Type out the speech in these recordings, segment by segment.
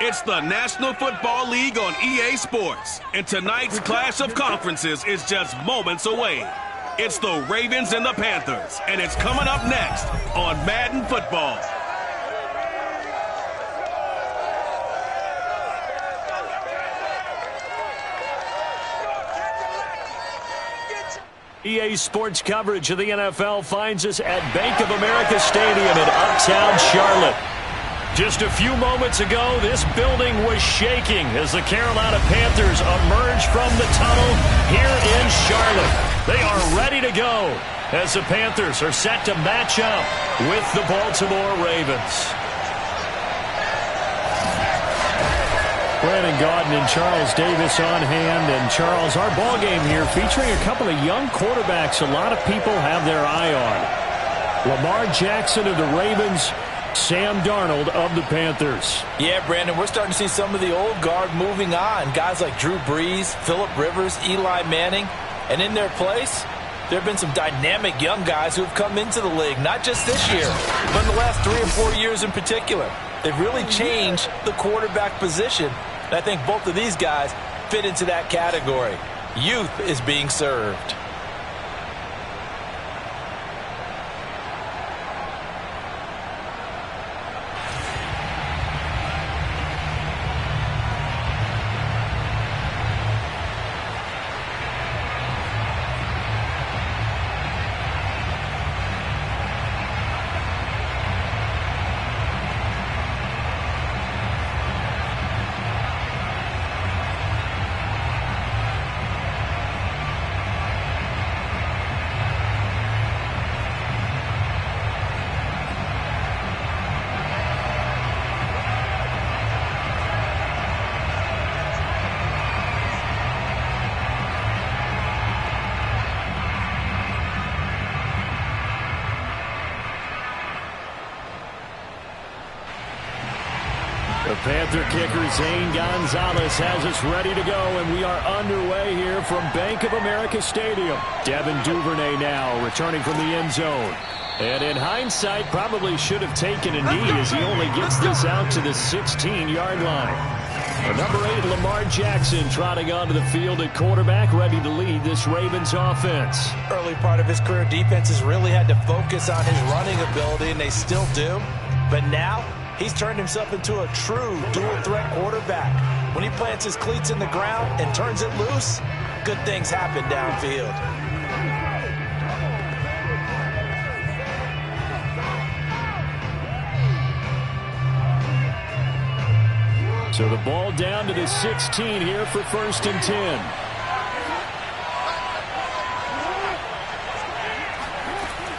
It's the National Football League on EA Sports, and tonight's clash of conferences is just moments away. It's the Ravens and the Panthers, and it's coming up next on Madden Football. EA Sports coverage of the NFL finds us at Bank of America Stadium in Uptown Charlotte. Just a few moments ago, this building was shaking as the Carolina Panthers emerged from the tunnel here in Charlotte. They are ready to go as the Panthers are set to match up with the Baltimore Ravens. Brandon Gaudin and Charles Davis on hand. And Charles, our ball game here featuring a couple of young quarterbacks a lot of people have their eye on. Lamar Jackson of the Ravens, Sam Darnold of the Panthers. Yeah, Brandon, we're starting to see some of the old guard moving on. Guys like Drew Brees, Phillip Rivers, Eli Manning. And in their place, there have been some dynamic young guys who have come into the league, not just this year, but in the last 3 or 4 years in particular. They've really changed the quarterback position. And I think both of these guys fit into that category. Youth is being served. The Panther kicker Zane Gonzalez has us ready to go, and we are underway here from Bank of America Stadium. Devin Duvernay now returning from the end zone. And in hindsight, probably should have taken a knee as he only gets this out to the 16-yard line. The number 8, Lamar Jackson, trotting onto the field at quarterback, ready to lead this Ravens offense. Early part of his career, defenses really had to focus on his running ability, and they still do. But now, he's turned himself into a true dual-threat quarterback. When he plants his cleats in the ground and turns it loose, good things happen downfield. So the ball down to the 16 here for 1st and 10.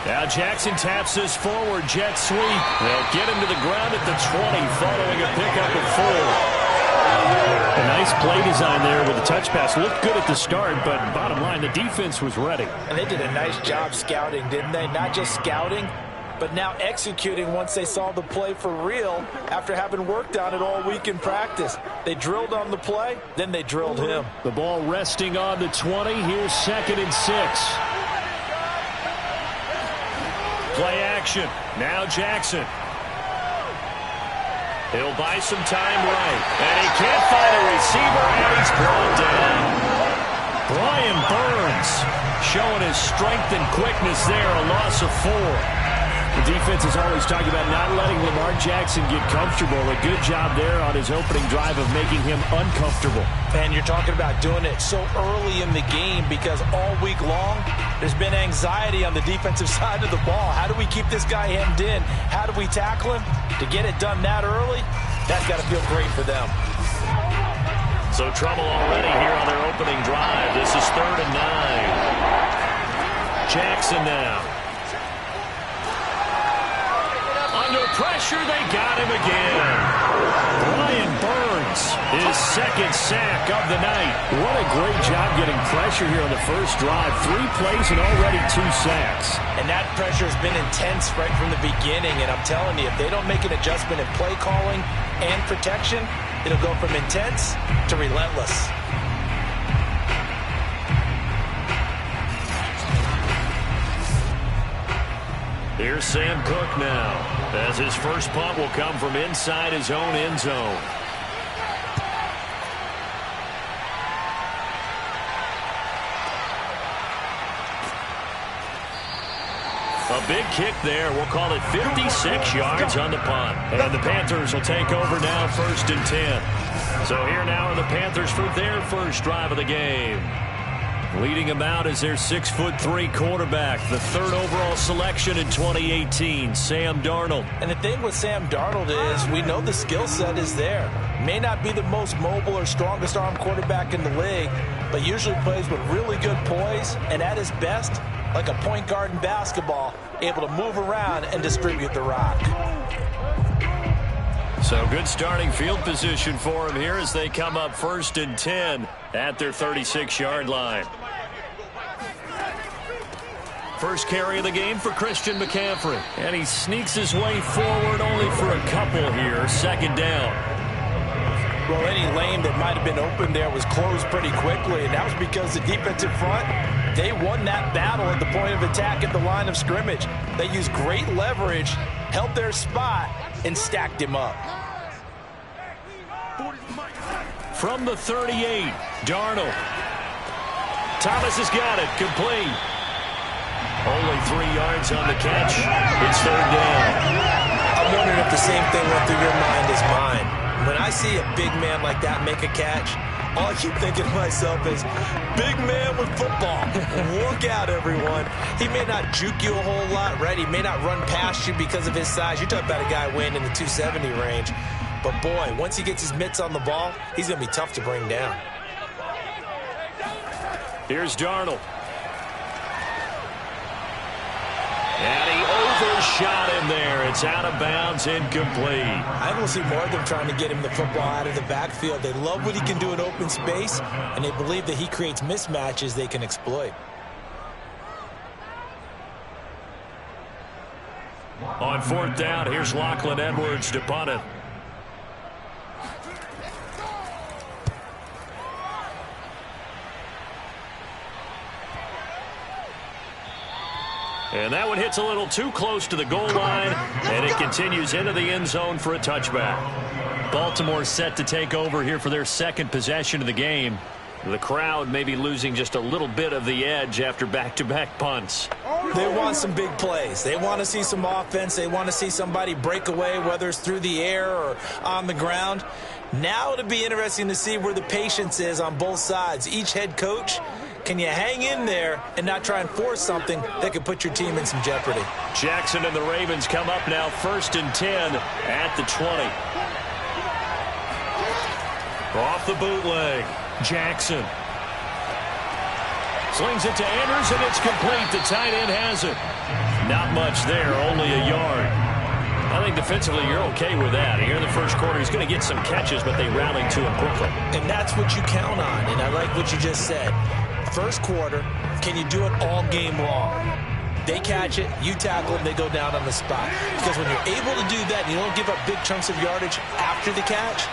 Now Jackson taps this forward, jet sweep. They'll get him to the ground at the 20 following a pickup of 4. A nice play design there with the touch pass. Looked good at the start, but bottom line, the defense was ready. And they did a nice job scouting, didn't they? Not just scouting, but now executing once they saw the play for real after having worked on it all week in practice. They drilled on the play, then they drilled him. The ball resting on the 20. Here's 2nd and 6. Play action. Now Jackson. He'll buy some time right. And he can't find a receiver, and he's brought down. Brian Burns showing his strength and quickness there, a loss of 4. The defense is always talking about not letting Lamar Jackson get comfortable. A good job there on his opening drive of making him uncomfortable. And you're talking about doing it so early in the game because all week long, there's been anxiety on the defensive side of the ball. How do we keep this guy hemmed in? How do we tackle him? To get it done that early, that's got to feel great for them. So trouble already here on their opening drive. This is 3rd and 9. Jackson now. Under pressure, they got him again. Brian Burns, his 2nd sack of the night. What a great job getting pressure here on the first drive. 3 plays and already 2 sacks. And that pressure has been intense right from the beginning. And I'm telling you, if they don't make an adjustment in play calling and protection, it'll go from intense to relentless. Here's Sam Cook now, as his first punt will come from inside his own end zone. A big kick there. We'll call it 56 yards on the punt. And the Panthers will take over now, 1st and 10. So here now are the Panthers for their first drive of the game. Leading them out is their 6'3" quarterback, the 3rd overall selection in 2018, Sam Darnold. And the thing with Sam Darnold is we know the skill set is there. May not be the most mobile or strongest arm quarterback in the league, but usually plays with really good poise, and at his best, like a point guard in basketball, able to move around and distribute the rock. So good starting field position for him here as they come up 1st and 10 at their 36-yard line. First carry of the game for Christian McCaffrey. And he sneaks his way forward only for a couple here. 2nd down. Well, any lane that might have been open there was closed pretty quickly, and that was because the defensive front, they won that battle at the point of attack at the line of scrimmage. They used great leverage, held their spot, and stacked him up. From the 38, Darnold. Thomas has got it, complete. Only 3 yards on the catch. It's 3rd down. I'm wondering if the same thing went through your mind as mine. When I see a big man like that make a catch, all I keep thinking to myself is, big man with football. Look out, everyone. He may not juke you a whole lot, right? He may not run past you because of his size. You're talking about a guy weighing in the 270 range. But, boy, once he gets his mitts on the ball, he's going to be tough to bring down. Here's Darnold. And he overshot him there. It's out of bounds, incomplete. I don't see more of them trying to get him the football out of the backfield. They love what he can do in open space, and they believe that he creates mismatches they can exploit. On 4th down, here's Lachlan Edwards to punt it. And that one hits a little too close to the goal line, and it continues into the end zone for a touchback. Baltimore set to take over here for their 2nd possession of the game. The crowd may be losing just a little bit of the edge after back-to-back punts. They want some big plays. They want to see some offense. They want to see somebody break away, whether it's through the air or on the ground. Now it'll be interesting to see where the patience is on both sides. Each head coach, can you hang in there and not try and force something that could put your team in some jeopardy? Jackson and the Ravens come up now 1st and 10 at the 20. Off the bootleg, Jackson. Slings it to Andrews, and it's complete. The tight end has it. Not much there, only a yard. I think defensively you're okay with that. Here in the first quarter, he's going to get some catches, but they rallied to him quickly. And that's what you count on, and I like what you just said. First quarter, can you do it all game long? They catch it, you tackle them, they go down on the spot. Because when you're able to do that and you don't give up big chunks of yardage after the catch,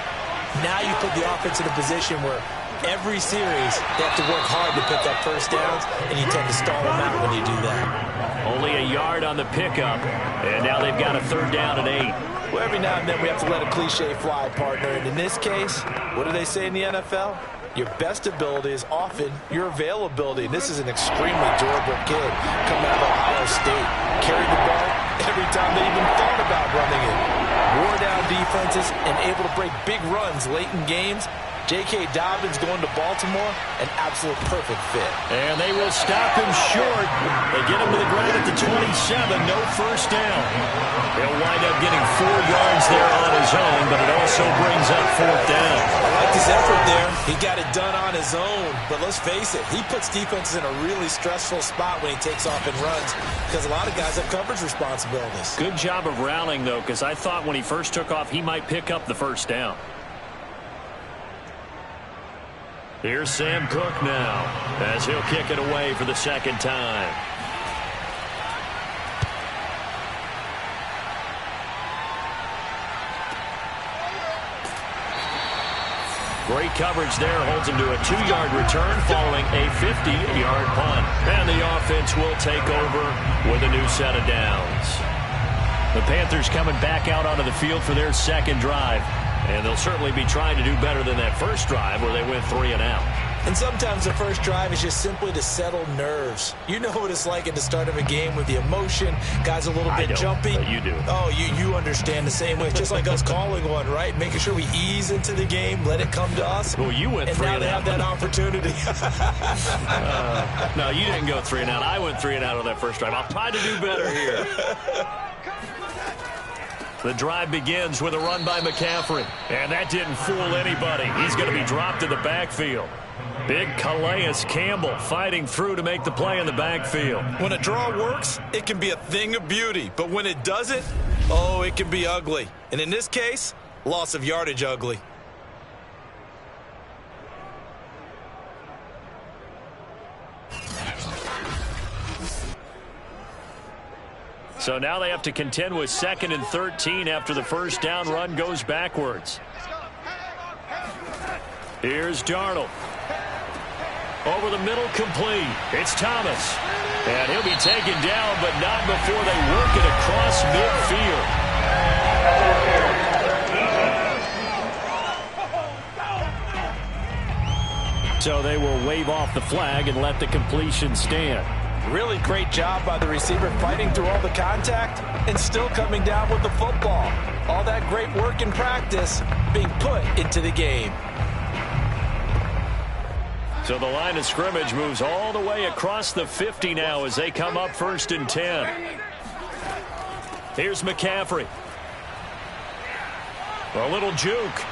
now you put the offense in a position where every series they have to work hard to pick up first downs, and you tend to stall them out when you do that. Only a yard on the pickup, and now they've got a 3rd down and 8. Well, every now and then we have to let a cliche fly, partner. And in this case, what do they say in the NFL? Your best ability is often your availability. And this is an extremely durable kid coming out of Ohio State. Carried the ball every time they even thought about running it. Wore down defenses and able to break big runs late in games. J.K. Dobbins going to Baltimore, an absolute perfect fit. And they will stop him short. They get him to the ground at the 27, no first down. He'll wind up getting 4 yards there on his own, but it also brings up 4th down. I like his effort there. He got it done on his own, but let's face it, he puts defenses in a really stressful spot when he takes off and runs because a lot of guys have coverage responsibilities. Good job of rallying, though, because I thought when he first took off, he might pick up the first down. Here's Sam Cook now as he'll kick it away for the 2nd time. Great coverage there, holds him to a 2-yard return following a 50-yard punt. And the offense will take over with a new set of downs. The Panthers coming back out onto the field for their 2nd drive. And they'll certainly be trying to do better than that first drive where they went 3 and out. And sometimes the first drive is just simply to settle nerves. You know what it's like at the start of a game with the emotion. Guys a little bit jumpy. But you do. Oh, you understand the same way. It's just like us calling one, right? Making sure we ease into the game, let it come to us. Well, you went and 3 now and they out. have that opportunity. No, you didn't go 3 and out. I went 3 and out on that first drive. I'll try to do better here. The drive begins with a run by McCaffrey. And that didn't fool anybody. He's going to be dropped in the backfield. Big Calais Campbell fighting through to make the play in the backfield. When a draw works, it can be a thing of beauty. But when it doesn't, oh, it can be ugly. And in this case, loss of yardage ugly. So now they have to contend with 2nd and 13 after the first down run goes backwards. Here's Darnold. Over the middle, complete. It's Thomas. And he'll be taken down, but not before they work it across midfield. So they will wave off the flag and let the completion stand. Really great job by the receiver fighting through all the contact and still coming down with the football. All that great work in practice being put into the game. So the line of scrimmage moves all the way across the 50 now as they come up 1st and 10. Here's McCaffrey. A little juke.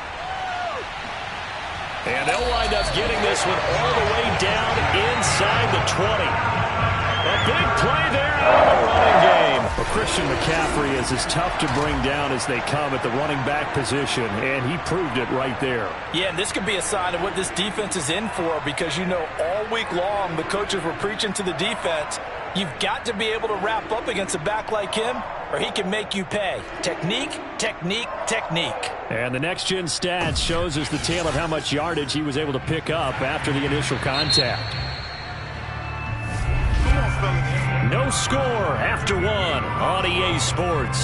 And they'll wind up getting this one all the way down inside the 20. A big play there out of the running game. Well, Christian McCaffrey is as tough to bring down as they come at the running back position, and he proved it right there. Yeah, and this could be a sign of what this defense is in for because, you know, all week long the coaches were preaching to the defense, you've got to be able to wrap up against a back like him or he can make you pay. Technique, technique, technique. And the next-gen stats shows us the tale of how much yardage he was able to pick up after the initial contact. No score after 1 on EA Sports.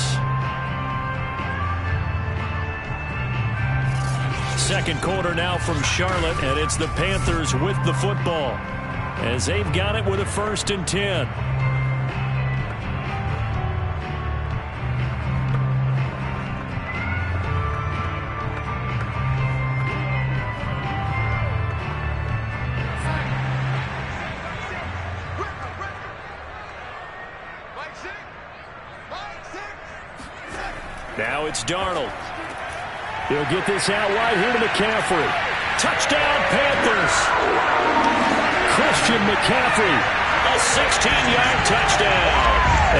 Second quarter now from Charlotte, and it's the Panthers with the football as they've got it with a 1st and 10. Now it's Darnold. He'll get this out wide here to McCaffrey. Touchdown, Panthers. Christian McCaffrey, a 16-yard touchdown.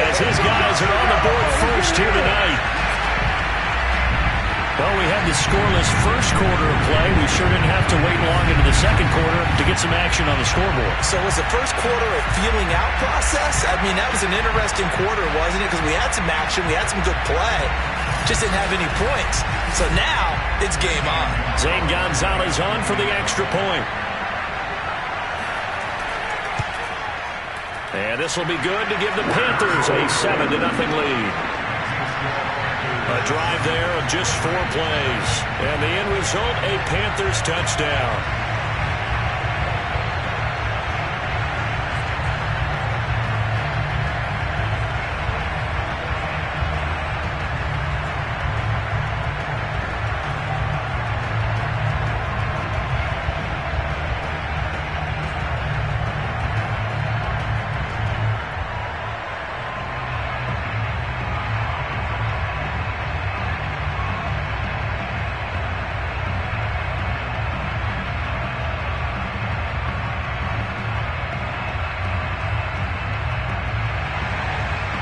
As his guys are on the board first here tonight. Well, we had the scoreless first quarter of play. We sure didn't have to wait long into the second quarter to get some action on the scoreboard. So was the first quarter a feeling out process? I mean, that was an interesting quarter, wasn't it? Because we had some action, we had some good play. Just didn't have any points. So now it's game on. Zane Gonzalez on for the extra point. And this will be good to give the Panthers a 7-0 lead. A drive there of just 4 plays. And the end result, a Panthers touchdown.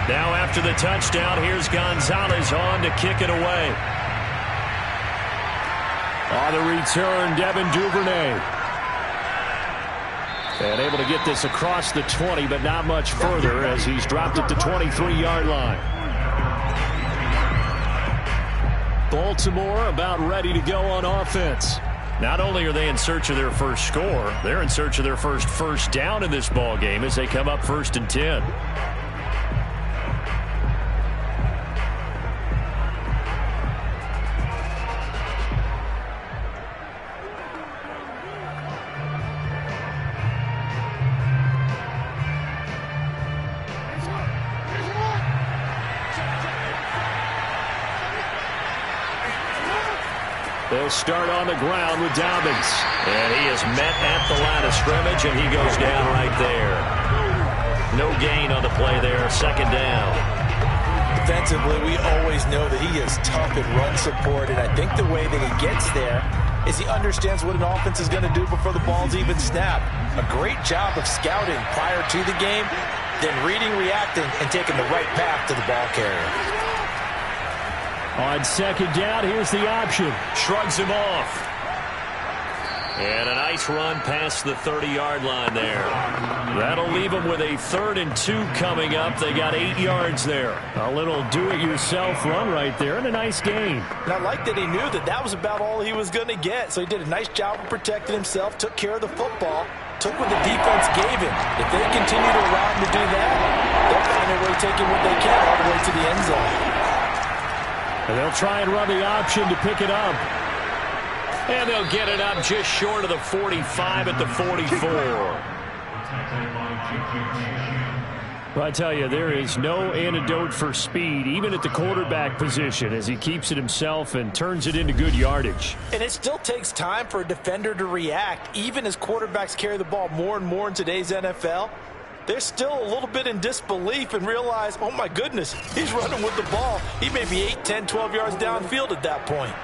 Now after the touchdown, here's Gonzalez on to kick it away. On the return, Devin Duvernay. And able to get this across the 20, but not much further as he's dropped it to 23-yard line. Baltimore about ready to go on offense. Not only are they in search of their first score, they're in search of their first down in this ball game as they come up 1st and 10. They'll start on the ground with Dobbins. And he is met at the line of scrimmage, and he goes down right there. No gain on the play there, second down. Defensively, we always know that he is tough at run support, and I think the way that he gets there is he understands what an offense is going to do before the ball's even snapped. A great job of scouting prior to the game, then reading, reacting, and taking the right path to the ball carrier. On second down, here's the option. Shrugs him off. And a nice run past the 30-yard line there. That'll leave them with a 3rd and 2 coming up. They got 8 yards there. A little do-it-yourself run right there and a nice gain. And I like that he knew that that was about all he was going to get. So he did a nice job of protecting himself, took care of the football, took what the defense gave him. If they continue to allow him to do that, they'll find a way taking what they can all the way to the end zone. And they'll try and run the option to pick it up. And they'll get it up just short of the 45 at the 44. Well, I tell you, there is no antidote for speed, even at the quarterback position, as he keeps it himself and turns it into good yardage. And it still takes time for a defender to react, even as quarterbacks carry the ball more and more in today's NFL. They're still a little bit in disbelief and realize, oh my goodness, he's running with the ball. He may be 8, 10, 12 yards downfield at that point.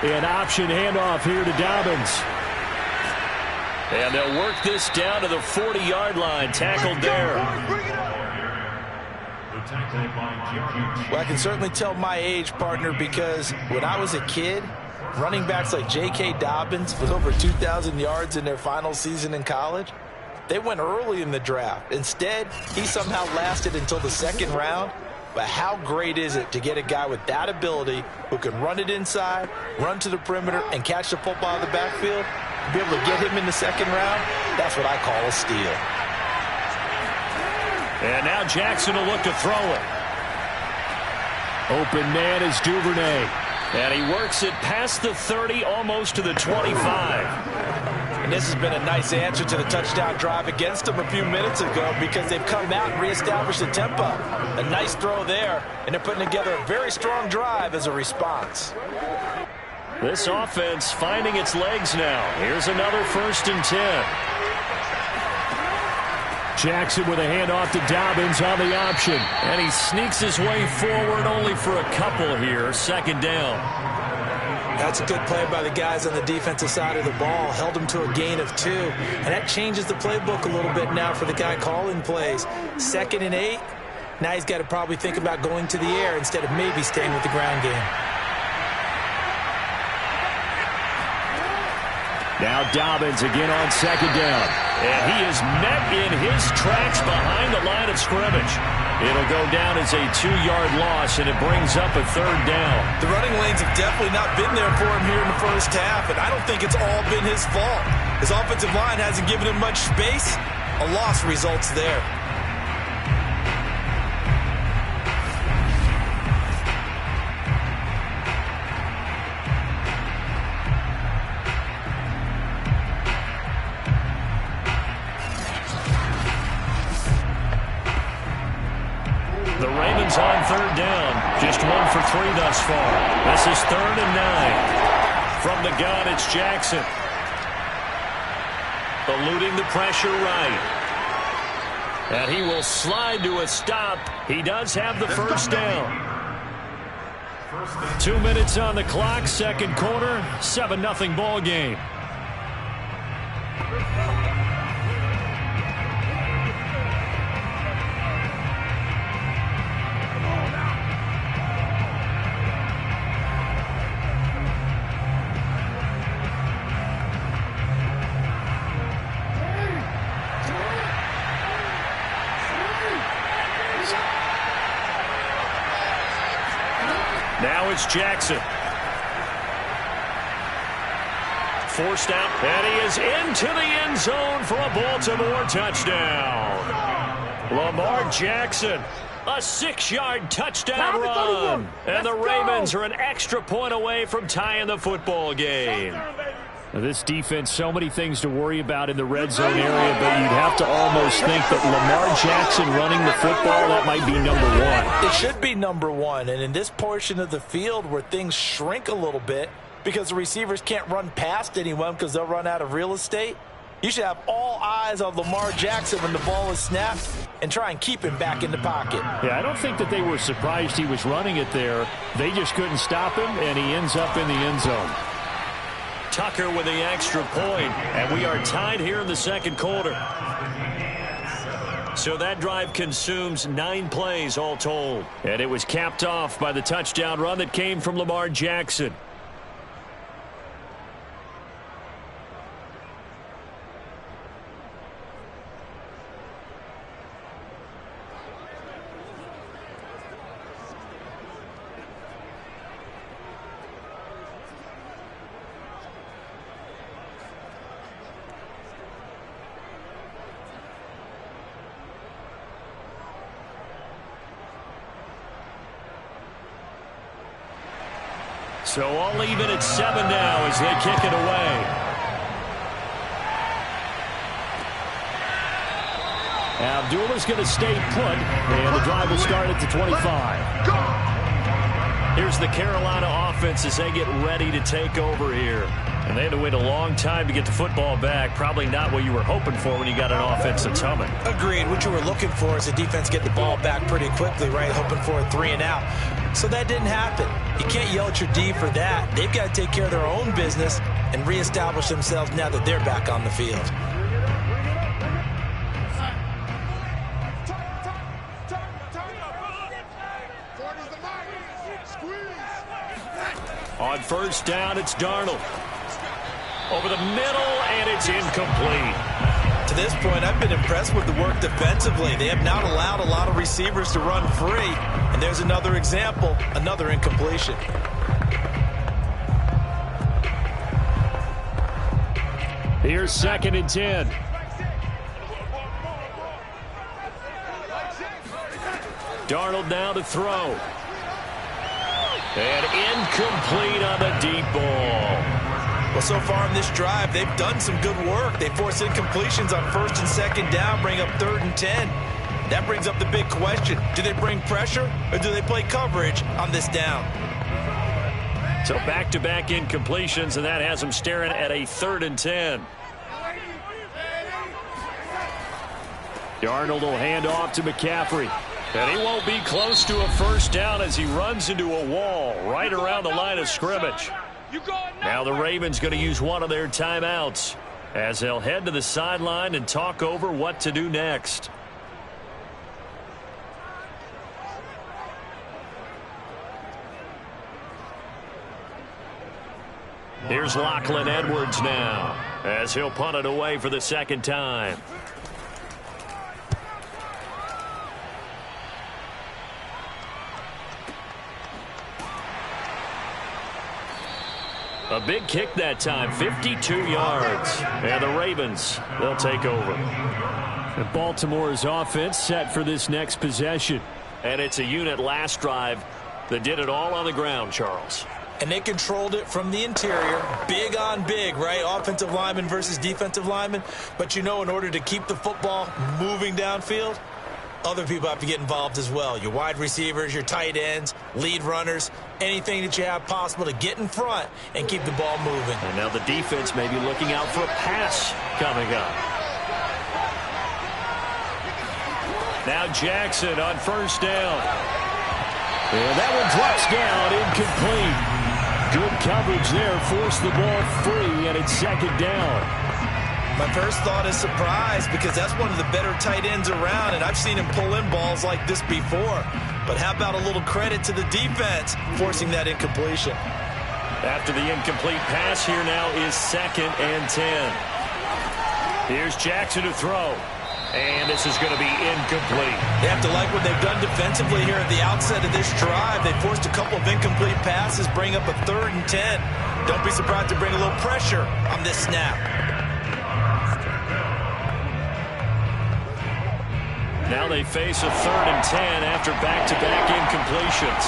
An option handoff here to Dobbins. And they'll work this down to the 40-yard line. Tackled there. Well, I can certainly tell my age, partner, because when I was a kid, running backs like J.K. Dobbins with over 2,000 yards in their final season in college, they went early in the draft. Instead, he somehow lasted until the 2nd round. But how great is it to get a guy with that ability who can run it inside, run to the perimeter, and catch the football in the backfield? Be able to get him in the 2nd round, that's what I call a steal. And now Jackson will look to throw it. Open man is Duvernay. And he works it past the 30, almost to the 25. And this has been a nice answer to the touchdown drive against them a few minutes ago because they've come out and reestablished the tempo. A nice throw there, and they're putting together a very strong drive as a response. This offense finding its legs now. Here's another 1st and 10. Jackson with a handoff to Dobbins on the option. And he sneaks his way forward only for a couple here. 2nd down. That's a good play by the guys on the defensive side of the ball. Held him to a gain of 2. And that changes the playbook a little bit now for the guy calling plays. 2nd and 8. Now he's got to probably think about going to the air instead of maybe staying with the ground game. Now Dobbins again on 2nd down. And he is met in his tracks behind the line of scrimmage. It'll go down as a 2-yard loss, and it brings up a 3rd down. The running lanes have definitely not been there for him here in the first half, and I don't think it's all been his fault. His offensive line hasn't given him much space. A loss results there. On 3rd down, just 1 for 3 thus far. This is 3rd and 9. From the gun, it's Jackson. Eluding the pressure right. And he will slide to a stop. He does have the 1st down. 2 minutes on the clock, 2nd quarter, 7-0 ball game. Now it's Jackson. Forced out, and he is into the end zone for a Baltimore touchdown. Lamar Jackson, a 6-yard touchdown run. And the Ravens are an extra point away from tying the football game. This defense, so many things to worry about in the red zone area, but you'd have to almost think that Lamar Jackson running the football, that might be number one. It should be number one, and in this portion of the field where things shrink a little bit because the receivers can't run past anyone because they'll run out of real estate, you should have all eyes on Lamar Jackson when the ball is snapped and try and keep him back in the pocket. Yeah, I don't think that they were surprised he was running it there. They just couldn't stop him, and he ends up in the end zone. Tucker with the extra point, and we are tied here in the second quarter. So that drive consumes 9 plays all told. And it was capped off by the touchdown run that came from Lamar Jackson. So all even at 7 now as they kick it away. Abdullah's going to stay put, and the drive will start at the 25. Here's the Carolina offense as they get ready to take over here. And they had to wait a long time to get the football back. Probably not what you were hoping for when you got an offense that's humming. Agreed. What you were looking for is the defense get the ball back pretty quickly, right? Hoping for a 3 and out. So that didn't happen. You can't yell at your D for that. They've got to take care of their own business and reestablish themselves now that they're back on the field. On first down, it's Darnold. Over the middle, and it's incomplete. To this point, I've been impressed with the work defensively. They have not allowed a lot of receivers to run free. And there's another example, another incompletion. Here's 2nd and 10. Darnold now to throw. And incomplete on the deep ball. Well, so far in this drive, they've done some good work. They force incompletions on 1st and 2nd down, bring up 3rd and 10. That brings up the big question. Do they bring pressure or do they play coverage on this down? So back-to-back incompletions, and that has them staring at a 3rd and 10. Darnold will hand off to McCaffrey. And he won't be close to a first down as he runs into a wall right around the line of scrimmage. Now the Ravens going to use one of their timeouts as they'll head to the sideline and talk over what to do next. Here's Lachlan Edwards now as he'll punt it away for the 2nd time. A big kick that time, 52 yards. And the Ravens, they'll take over. And Baltimore's offense set for this next possession. And it's a unit last drive that did it all on the ground, Charles. And they controlled it from the interior. Big on big, right? Offensive lineman versus defensive lineman. But you know, in order to keep the football moving downfield, other people have to get involved as well. Your wide receivers, your tight ends, lead runners, anything that you have possible to get in front and keep the ball moving. And now the defense may be looking out for a pass coming up. Now Jackson on first down. And that one drops down, incomplete. Good coverage there, forced the ball free, and it's 2nd down. My first thought is surprise because that's one of the better tight ends around, and I've seen him pull in balls like this before. But how about a little credit to the defense forcing that incompletion? After the incomplete pass, here now is 2nd and 10. Here's Jackson to throw. And this is going to be incomplete. They have to like what they've done defensively here at the outset of this drive. They forced a couple of incomplete passes, bring up a 3rd and 10. Don't be surprised to bring a little pressure on this snap. Now they face a 3rd and 10 after back-to-back incompletions.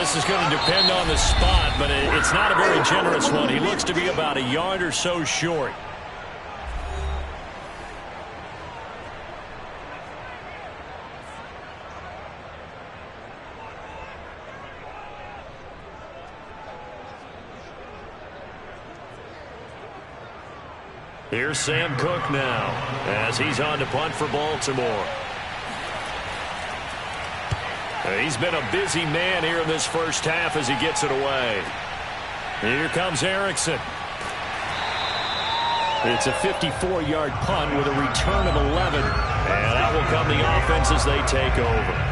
this is going to depend on the spot, but it's not a very generous one. He looks to be about a yard or so short. Here's Sam Cook now as he's on to punt for Baltimore. He's been a busy man here in this first half as he gets it away. Here comes Erickson. It's a 54-yard punt with a return of 11. And out will come the offense as they take over.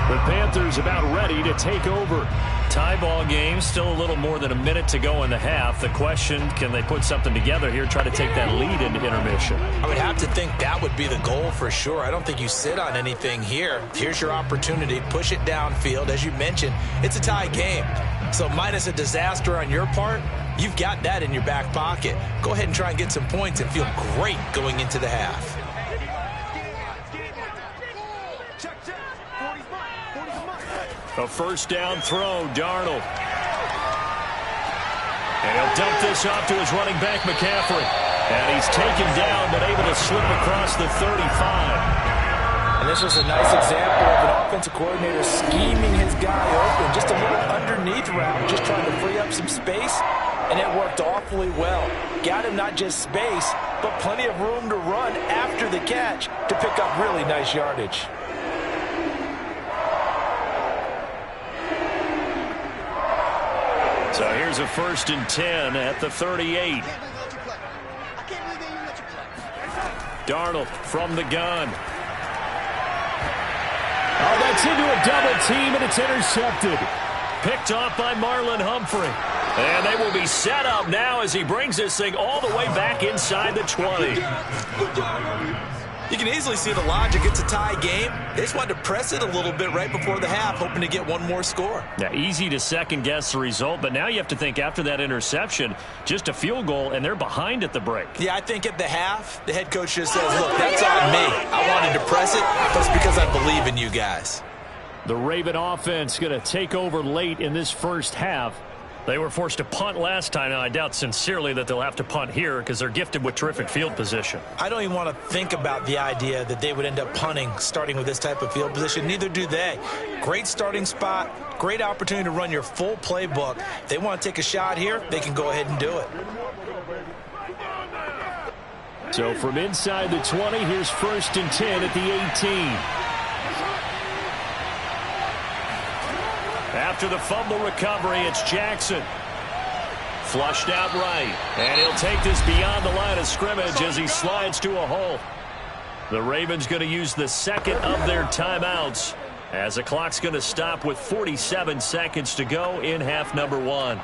The Panthers about ready to take over. Tie ball game, still a little more than a minute to go in the half. The question, can they put something together here, try to take that lead into intermission? I would have to think that would be the goal for sure. I don't think you sit on anything here. Here's your opportunity. Push it downfield. As you mentioned, it's a tie game. So minus a disaster on your part, you've got that in your back pocket. Go ahead and try and get some points and feel great going into the half. A first down throw, Darnold. And he'll dump this off to his running back, McCaffrey. And he's taken down, but able to slip across the 35. And this was a nice example of an offensive coordinator scheming his guy open. Just a little underneath route, just trying to free up some space. And it worked awfully well. Got him not just space, but plenty of room to run after the catch to pick up really nice yardage. So here's a 1st and 10 at the 38. Darnold from the gun. Oh, that's into a double team, and it's intercepted. Picked off by Marlon Humphrey. And they will be set up now as he brings this thing all the way back inside the 20. You can easily see the logic. It's a tie game. They just wanted to press it a little bit right before the half, hoping to get one more score. Yeah, easy to second-guess the result, but now you have to think after that interception, just a field goal, and they're behind at the break. Yeah, I think at the half, the head coach just says, look, that's on me. I wanted to press it, but it's because I believe in you guys. The Raven offense going to take over late in this first half. They were forced to punt last time. Now, I doubt sincerely that they'll have to punt here because they're gifted with terrific field position. I don't even want to think about the idea that they would end up punting starting with this type of field position. Neither do they. Great starting spot, great opportunity to run your full playbook. If they want to take a shot here, they can go ahead and do it. So from inside the 20, here's 1st and 10 at the 18. After the fumble recovery, it's Jackson. Flushed out right. And he'll take this beyond the line of scrimmage as he slides to a hole. The Ravens going to use the second of their timeouts as the clock's going to stop with 47 seconds to go in half number 1.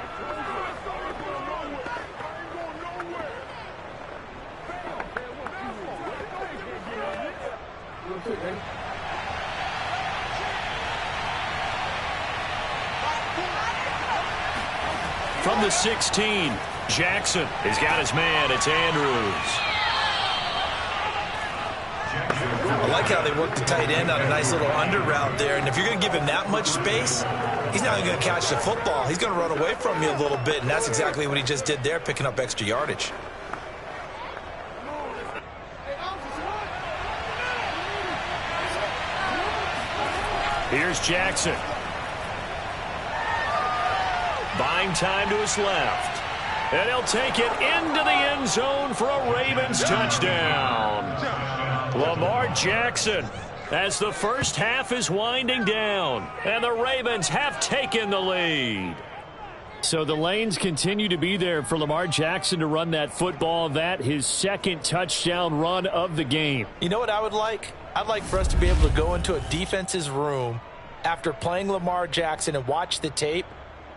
From the 16, Jackson has got his man. It's Andrews. I like how they work the tight end on a nice little under route there. And if you're going to give him that much space, he's not even going to catch the football. He's going to run away from you a little bit, and that's exactly what he just did there, picking up extra yardage. Here's Jackson. Buying time to his left. And he'll take it into the end zone for a Ravens touchdown. Lamar Jackson as the first half is winding down. And the Ravens have taken the lead. So the lanes continue to be there for Lamar Jackson to run that football. That his second touchdown run of the game. You know what I would like? I'd like for us to be able to go into a defense's room after playing Lamar Jackson and watch the tape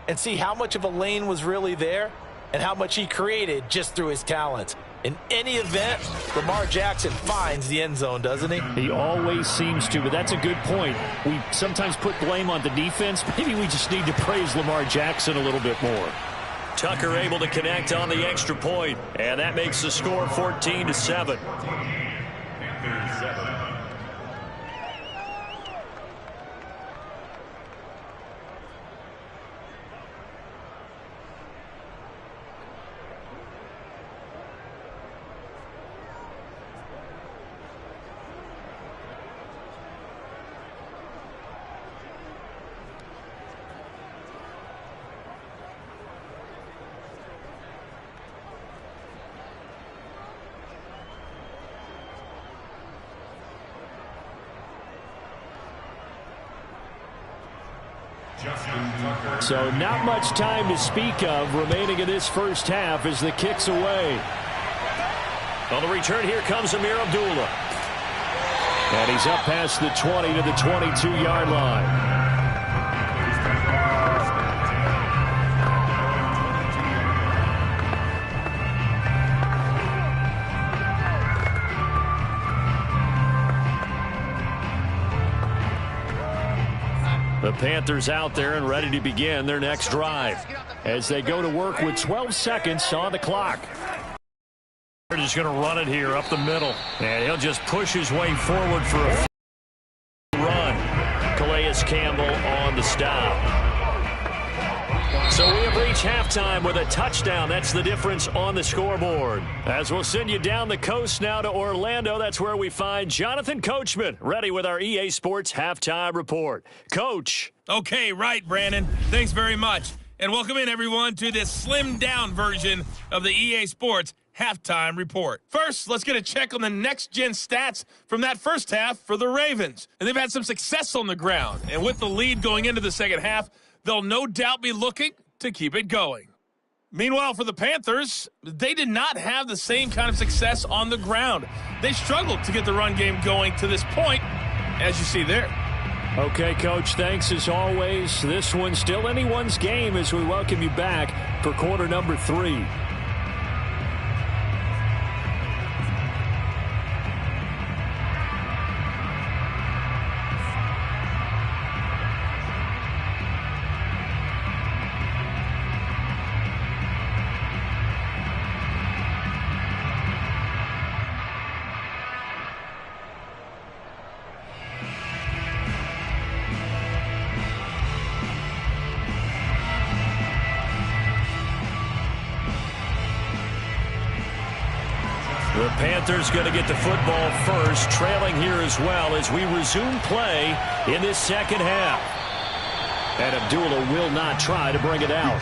and see how much of a lane was really there and how much he created just through his talents. In any event, Lamar Jackson finds the end zone, doesn't he? He always seems to, but that's a good point. We sometimes put blame on the defense. Maybe we just need to praise Lamar Jackson a little bit more. Tucker able to connect on the extra point, and that makes the score 14-7. So not much time to speak of remaining in this first half as the kick's away. On the return, here comes Amir Abdullah. And he's up past the 20 to the 22-yard line. The Panthers out there and ready to begin their next drive as they go to work with 12 seconds on the clock. They're just going to run it here up the middle, and he'll just push his way forward for a run. Calais Campbell on the stop. So we have reached halftime with a touchdown. That's the difference on the scoreboard. As we'll send you down the coast now to Orlando, that's where we find Jonathan Coachman, ready with our EA Sports Halftime Report. Coach. Okay, right, Brandon. Thanks very much. And welcome in, everyone, to this slimmed-down version of the EA Sports Halftime Report. First, let's get a check on the next-gen stats from that first half for the Ravens. And they've had some success on the ground. And with the lead going into the second half, they'll no doubt be looking to keep it going. Meanwhile, for the Panthers, they did not have the same kind of success on the ground. They struggled to get the run game going to this point, as you see there. Okay, Coach, thanks as always. This one's still anyone's game as we welcome you back for quarter number 3. The Panthers going to get the football first, trailing here as well as we resume play in this second half. And Abdullah will not try to bring it out.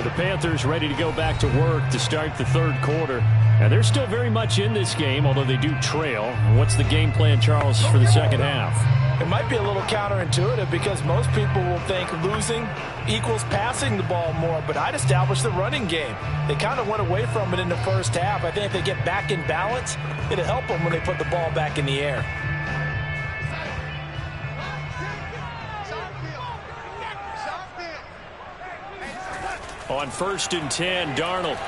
The Panthers ready to go back to work to start the third quarter. And they're still very much in this game, although they do trail. What's the game plan, Charles, for the second half? It might be a little counterintuitive because most people will think losing equals passing the ball more, but I'd establish the running game. They kind of went away from it in the first half. I think if they get back in balance, it'll help them when they put the ball back in the air. On 1st and 10, Darnold.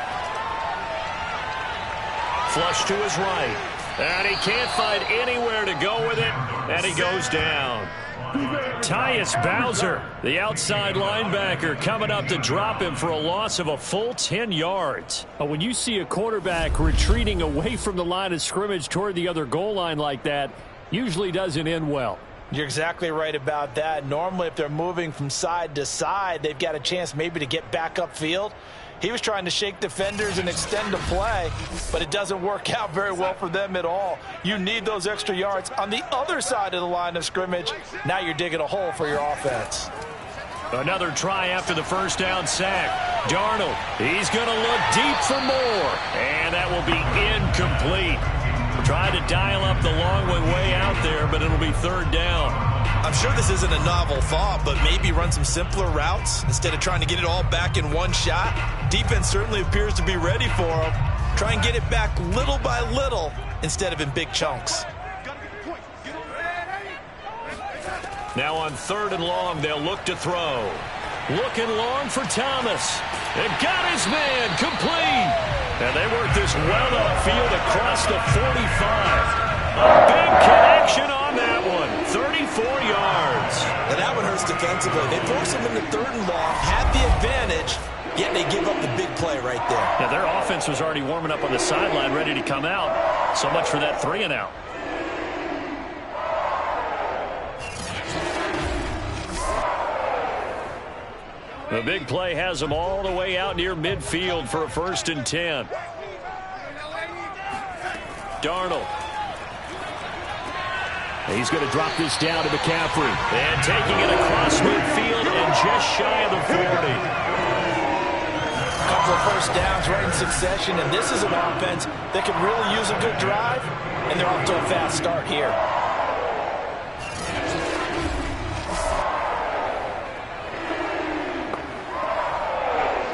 Flush to his right. And he can't find anywhere to go with it. And he goes down. Tyus Bowser, the outside linebacker, coming up to drop him for a loss of a full 10 yards. When you see a quarterback retreating away from the line of scrimmage toward the other goal line like that, usually doesn't end well. You're exactly right about that. Normally, if they're moving from side to side, they've got a chance maybe to get back upfield. He was trying to shake defenders and extend the play, but it doesn't work out very well for them at all. You need those extra yards on the other side of the line of scrimmage. Now you're digging a hole for your offense. Another try after the first down sack. Darnold, he's going to look deep for more, and that will be incomplete. Trying to dial up the long way out there, but it'll be third down. I'm sure this isn't a novel thought, but maybe run some simpler routes instead of trying to get it all back in one shot. Defense certainly appears to be ready for them. Try and get it back little by little instead of in big chunks. Now on 3rd and long, they'll look to throw. Looking long for Thomas. And got his man complete. And they work this well upfield across the 45. A big connection on that one. 34 yards. And that one hurts defensively. They force him into 3rd and long, have the advantage, yet they give up the big play right there. Yeah, their offense was already warming up on the sideline, ready to come out. So much for that 3 and out. The big play has them all the way out near midfield for a 1st and 10. Darnold. He's going to drop this down to McCaffrey. And taking it across midfield and just shy of the 40. A couple of first downs right in succession, and this is an offense that can really use a good drive, and they're off to a fast start here.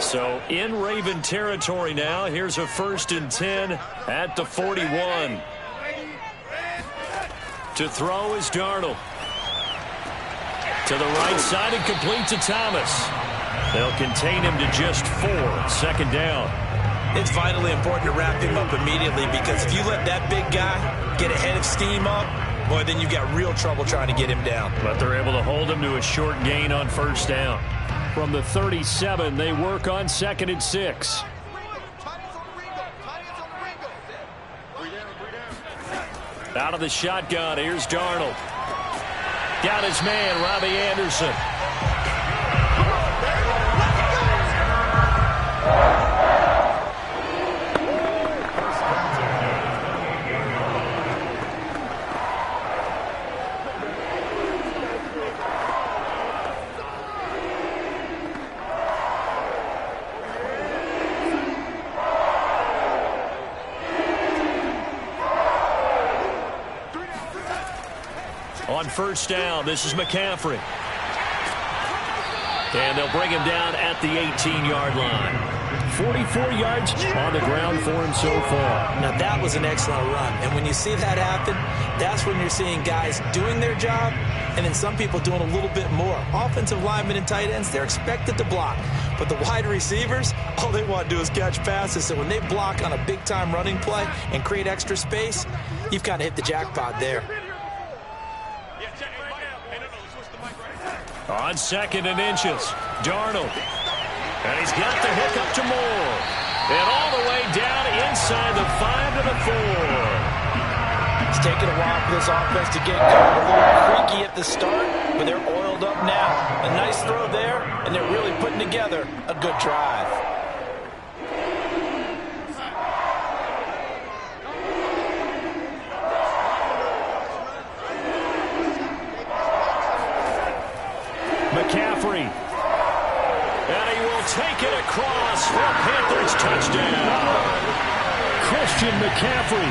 So in Raven territory now. Here's a 1st and 10 at the 41. To throw is Darnold. To the right side and complete to Thomas. They'll contain him to just 4. 2nd down. It's vitally important to wrap him up immediately, because if you let that big guy get ahead of steam up, boy, then you've got real trouble trying to get him down. But they're able to hold him to a short gain on 1st down. From the 37, they work on 2nd and 6. Out of the shotgun, here's Darnold. Got his man, Robbie Anderson. On 1st down, this is McCaffrey. And they'll bring him down at the 18-yard line. 44 yards on the ground for him so far. Now, that was an excellent run. And when you see that happen, that's when you're seeing guys doing their job and then some people doing a little bit more. Offensive linemen and tight ends, they're expected to block. But the wide receivers, all they want to do is catch passes. So when they block on a big-time running play and create extra space, you've kind of hit the jackpot there. On 2nd and inches, Darnold. And he's got the hook up to Moore. And all the way down inside the 5 to the 4. It's taken a while for this offense to get going. A little creaky at the start, but they're oiled up now. A nice throw there, and they're really putting together a good drive. McCaffrey. And he will take it across for a Panthers touchdown. Christian McCaffrey.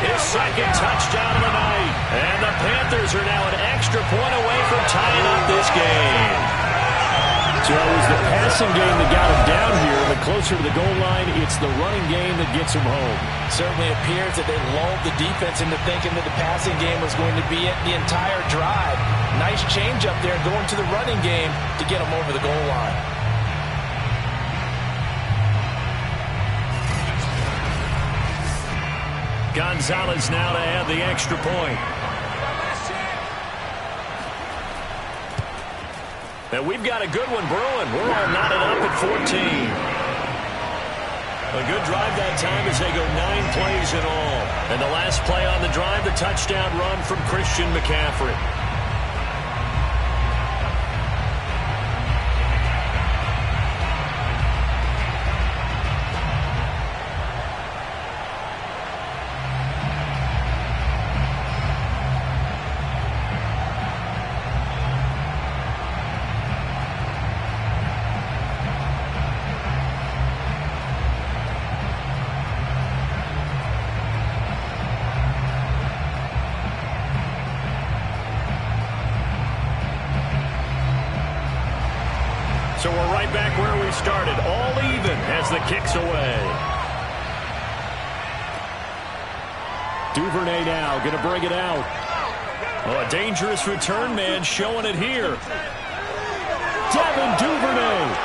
His 2nd touchdown of the night. And the Panthers are now an extra point away from tying up this game. So it was the passing game that got him down here, but closer to the goal line, it's the running game that gets him home. Certainly appears that they lulled the defense into thinking that the passing game was going to be it the entire drive. Nice change up there going to the running game to get them over the goal line. Gonzalez now to add the extra point. And we've got a good one brewing. We're all knotted up at 14. A good drive that time as they go 9 plays in all. And the last play on the drive, the touchdown run from Christian McCaffrey. So we're right back where we started, all even as the kick's away. Duvernay now going to bring it out. Oh, a dangerous return man showing it here. Devin Duvernay.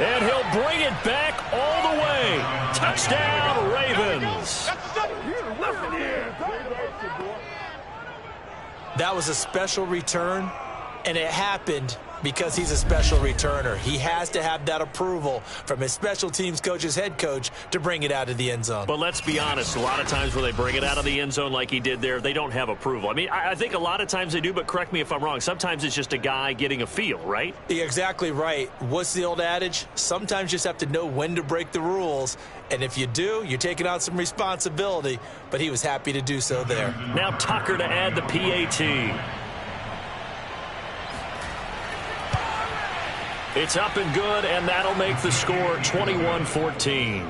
And he'll bring it back all the way. Touchdown, Ravens. That was a special return, and it happened because he's a special returner. He has to have that approval from his special teams coach's head coach to bring it out of the end zone. But let's be honest, a lot of times when they bring it out of the end zone like he did there, they don't have approval. I mean, I think a lot of times they do, but correct me if I'm wrong. Sometimes it's just a guy getting a feel, right? You're exactly right. What's the old adage? Sometimes you just have to know when to break the rules. And if you do, you're taking on some responsibility. But he was happy to do so there. Now Tucker to add the PAT. It's up and good, and that'll make the score 21-14.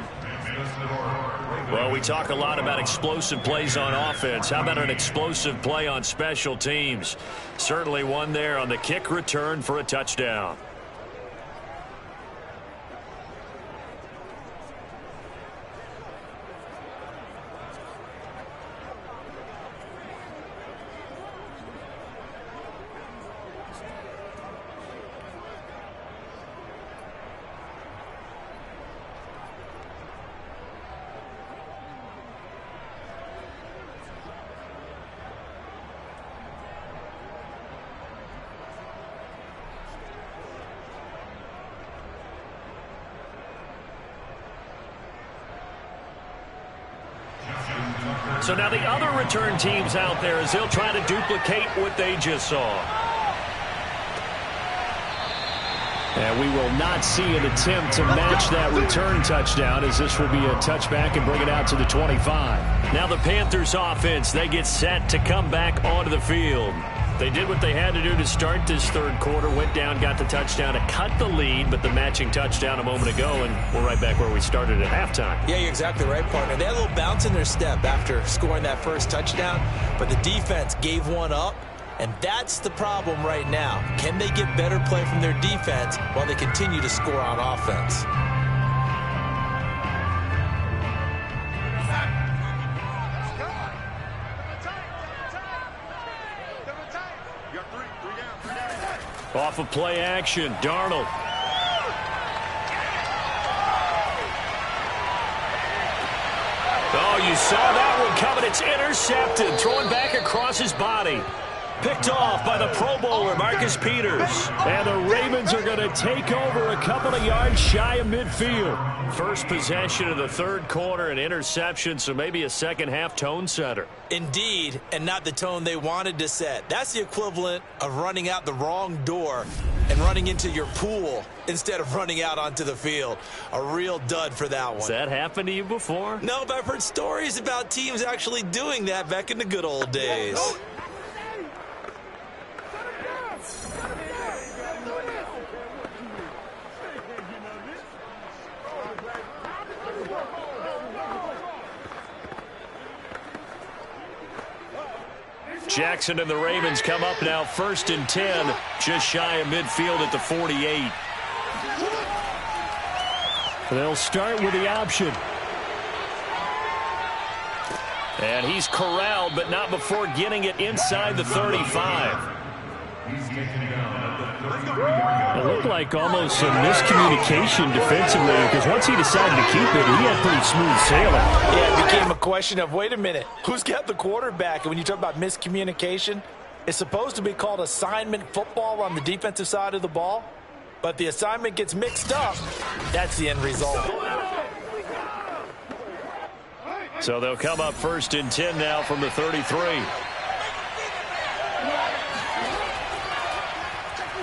Well, we talk a lot about explosive plays on offense. How about an explosive play on special teams? Certainly one there on the kick return for a touchdown. So now the other return teams out there as they'll try to duplicate what they just saw. And we will not see an attempt to match that return touchdown, as this will be a touchback and bring it out to the 25. Now the Panthers offense, they get set to come back onto the field. They did what they had to do to start this third quarter, went down, got the touchdown to cut the lead, but the matching touchdown a moment ago, and we're right back where we started at halftime. Yeah, you're exactly right, partner. They had a little bounce in their step after scoring that first touchdown, but the defense gave one up, and that's the problem right now. Can they get better play from their defense while they continue to score on offense? Off of play action, Darnold. Oh, you saw that one coming. It's intercepted. Throwing back across his body. Picked off by the Pro Bowler, Marcus Peters. And the Ravens are going to take over a couple of yards shy of midfield. First possession of the third quarter, an interception, so maybe a second-half tone setter. Indeed, and not the tone they wanted to set. That's the equivalent of running out the wrong door and running into your pool instead of running out onto the field. A real dud for that one. Has that happened to you before? No, but I've heard stories about teams actually doing that back in the good old days. Jackson and the Ravens come up now 1st and 10, just shy of midfield at the 48. They'll start with the option. And he's corralled, but not before getting it inside the 35. It looked like almost some miscommunication defensively, because once he decided to keep it, he had pretty smooth sailing. Yeah, it became a question of, wait a minute, who's got the quarterback? And when you talk about miscommunication, it's supposed to be called assignment football on the defensive side of the ball, but the assignment gets mixed up. That's the end result. So they'll come up 1st and 10 now from the 33.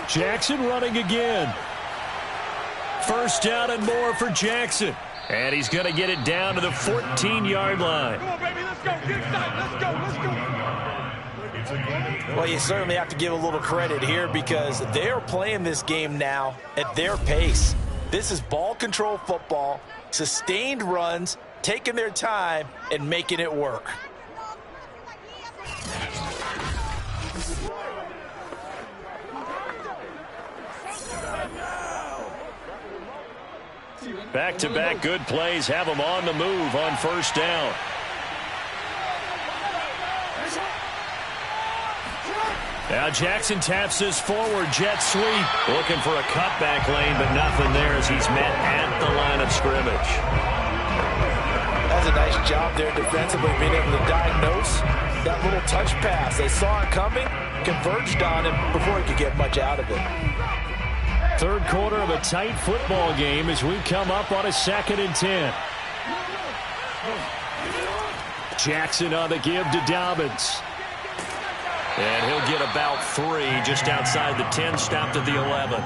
Jackson running again. 1st down and more for Jackson. And he's going to get it down to the 14-yard line. Come on, baby, let's go. Get inside. Let's go. Well, you certainly have to give a little credit here because they're playing this game now at their pace. This is ball control football, sustained runs, taking their time and making it work. Back-to-back good plays have them on the move on 1st down. Now Jackson taps this forward jet sweep. Looking for a cutback lane, but nothing there as he's met at the line of scrimmage. That's a nice job there defensively, being able to diagnose that little touch pass. They saw it coming, converged on him before he could get much out of it. Third quarter of a tight football game as we come up on a 2nd and 10. Jackson on the give to Dobbins. And he'll get about 3 just outside the 10, stopped at the 11.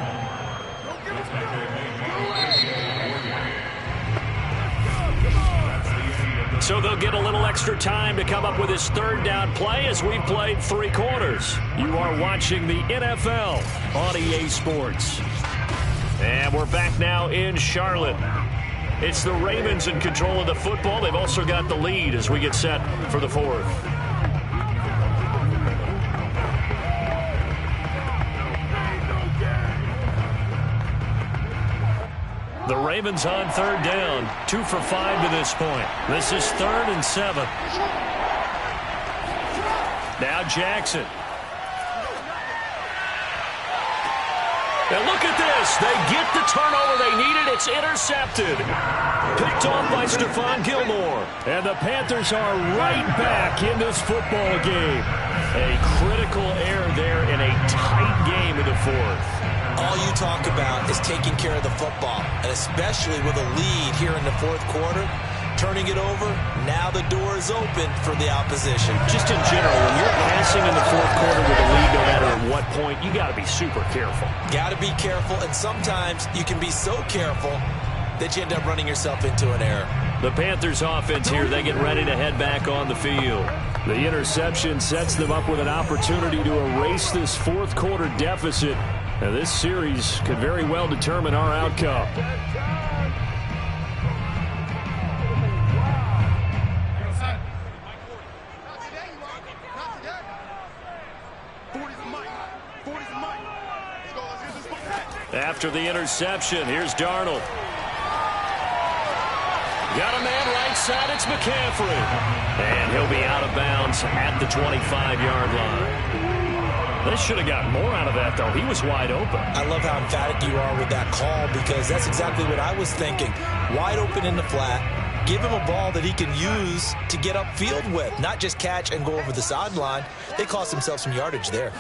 So they'll get a little extra time to come up with his 3rd down play as we've played 3 quarters. You are watching the NFL on EA Sports. And we're back now in Charlotte. It's the Ravens in control of the football. They've also got the lead as we get set for the 4th. The Ravens on 3rd down, 2 for 5 to this point. This is 3rd and 7. Now Jackson. And look at this. They get the turnover they needed. It's intercepted. Picked off by Stephon Gilmore. And the Panthers are right back in this football game. A critical error there in a tight game in the 4th. All you talk about is taking care of the football, and especially with a lead here in the 4th quarter, turning it over. Now the door is open for the opposition. Just in general, when you're passing in the fourth quarter with a lead, no matter at what point, you got to be super careful. Got to be careful, and sometimes you can be so careful that you end up running yourself into an error. The Panthers offense here, they get ready to head back on the field. The interception sets them up with an opportunity to erase this fourth quarter deficit. Now, this series could very well determine our outcome. After the interception, here's Darnold. Got a man right side, it's McCaffrey. And he'll be out of bounds at the 25-yard line. They should have got more out of that, though. He was wide open. I love how emphatic you are with that call, because that's exactly what I was thinking. Wide open in the flat. Give him a ball that he can use to get upfield with, not just catch and go over the sideline. They cost themselves some yardage there.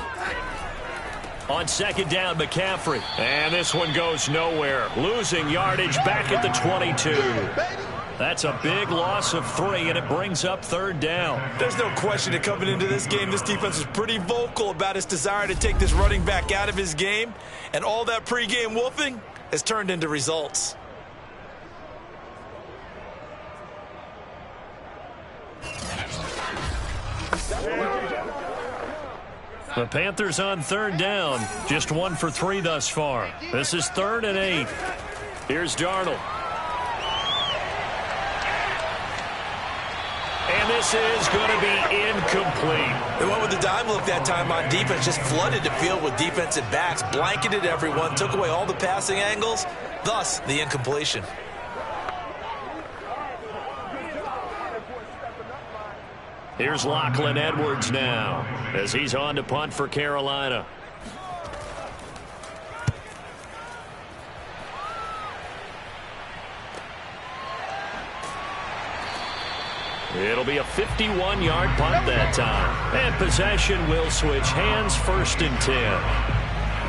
On second down, McCaffrey. And this one goes nowhere. Losing yardage back at the 22. That's a big loss of 3, and it brings up third down. There's no question that coming into this game, this defense was pretty vocal about its desire to take this running back out of his game. And all that pregame wolfing has turned into results. The Panthers on third down. Just 1 for 3 thus far. This is 3rd and 8. Here's Darnold. And this is going to be incomplete. They went with the dime look that time on defense. Just flooded the field with defensive backs. Blanketed everyone. Took away all the passing angles. Thus, the incompletion. Here's Lachlan Edwards now as he's on to punt for Carolina. It'll be a 51-yard punt that time. And possession will switch hands, 1st and 10.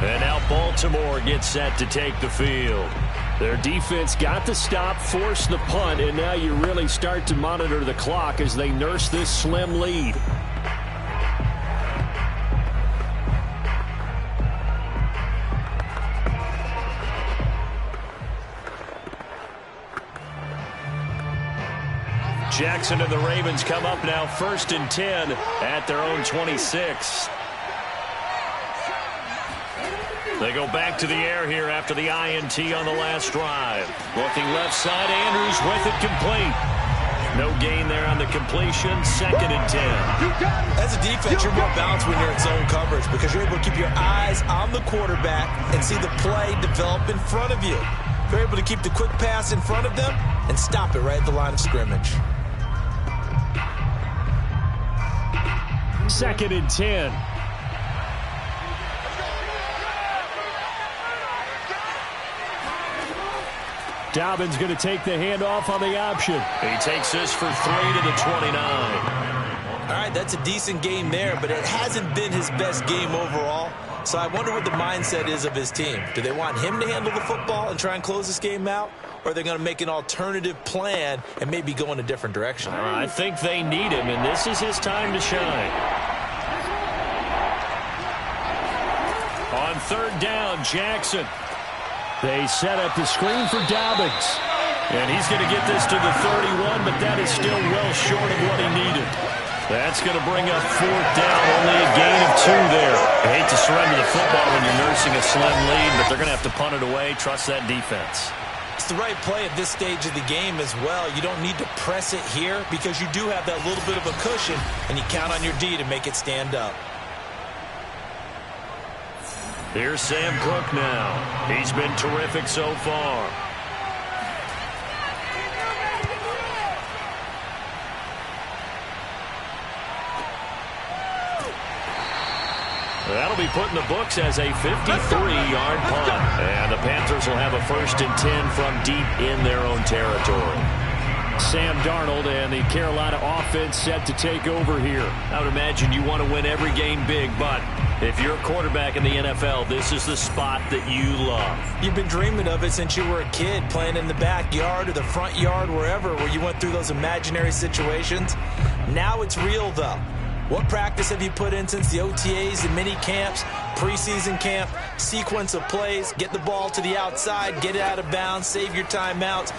And now Baltimore gets set to take the field. Their defense got the stop, forced the punt, and now you really start to monitor the clock as they nurse this slim lead. Jackson and the Ravens come up now 1st and 10 at their own 26. They go back to the air here after the INT on the last drive. Looking left side, Andrews with it complete. No gain there on the completion, 2nd and 10. As a defense, you're more balanced when you're in zone coverage because you're able to keep your eyes on the quarterback and see the play develop in front of you. You're able to keep the quick pass in front of them and stop it right at the line of scrimmage. 2nd and 10. Dobbins going to take the handoff on the option. He takes this for 3 to the 29. All right, that's a decent game there, but it hasn't been his best game overall. So I wonder what the mindset is of his team. Do they want him to handle the football and try and close this game out? Or are they going to make an alternative plan and maybe go in a different direction? I think they need him, and this is his time to shine. On third down, Jackson. They set up the screen for Dobbins. And he's going to get this to the 31, but that is still well short of what he needed. That's going to bring up 4th down, only a gain of 2 there. I hate to surrender the football when you're nursing a slim lead, but they're going to have to punt it away. Trust that defense. It's the right play at this stage of the game as well. You don't need to press it here because you do have that little bit of a cushion, and you count on your D to make it stand up. Here's Sam Cook now. He's been terrific so far. That'll be put in the books as a 53-yard punt. And the Panthers will have a 1st and 10 from deep in their own territory. Sam Darnold and the Carolina offense set to take over here. I would imagine you want to win every game big, but If you're a quarterback in the NFL, this is the spot that you love. You've been dreaming of it since you were a kid, playing in the backyard or the front yard, wherever, where you went through those imaginary situations. Now it's real, though. What practice have you put in since the OTAs, the mini camps, preseason camp, sequence of plays, get the ball to the outside, get it out of bounds, save your timeouts,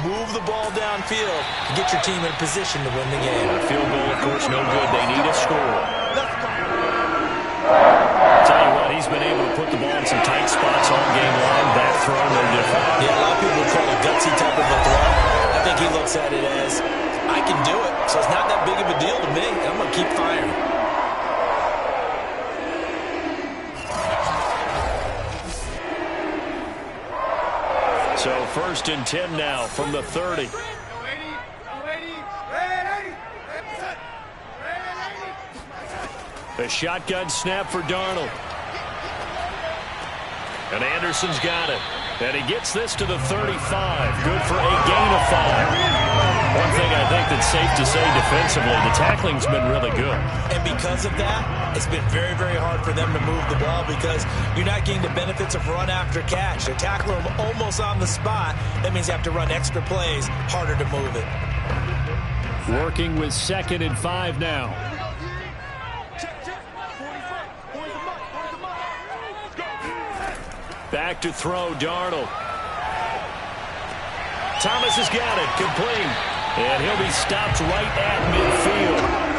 move the ball downfield, and get your team in a position to win the game. A field goal, of course, no good. They need a score. Tell you what, he's been able to put the ball in some tight spots all game long. That throw, no different. Yeah, a lot of people call it a gutsy type of a throw. I think he looks at it as, I can do it, so it's not that big of a deal to me. I'm going to keep firing. So 1st and 10 now from the 30. The shotgun snap for Darnold. And Anderson's got it. And he gets this to the 35. Good for a gain of 5. One thing I think that's safe to say defensively, the tackling's been really good. And because of that, it's been very, very hard for them to move the ball because you're not getting the benefits of run after catch. They tackle them almost on the spot. That means you have to run extra plays, harder to move it. Working with 2nd and 5 now. Back to throw, Darnold. Thomas has got it, complete. And he'll be stopped right at midfield.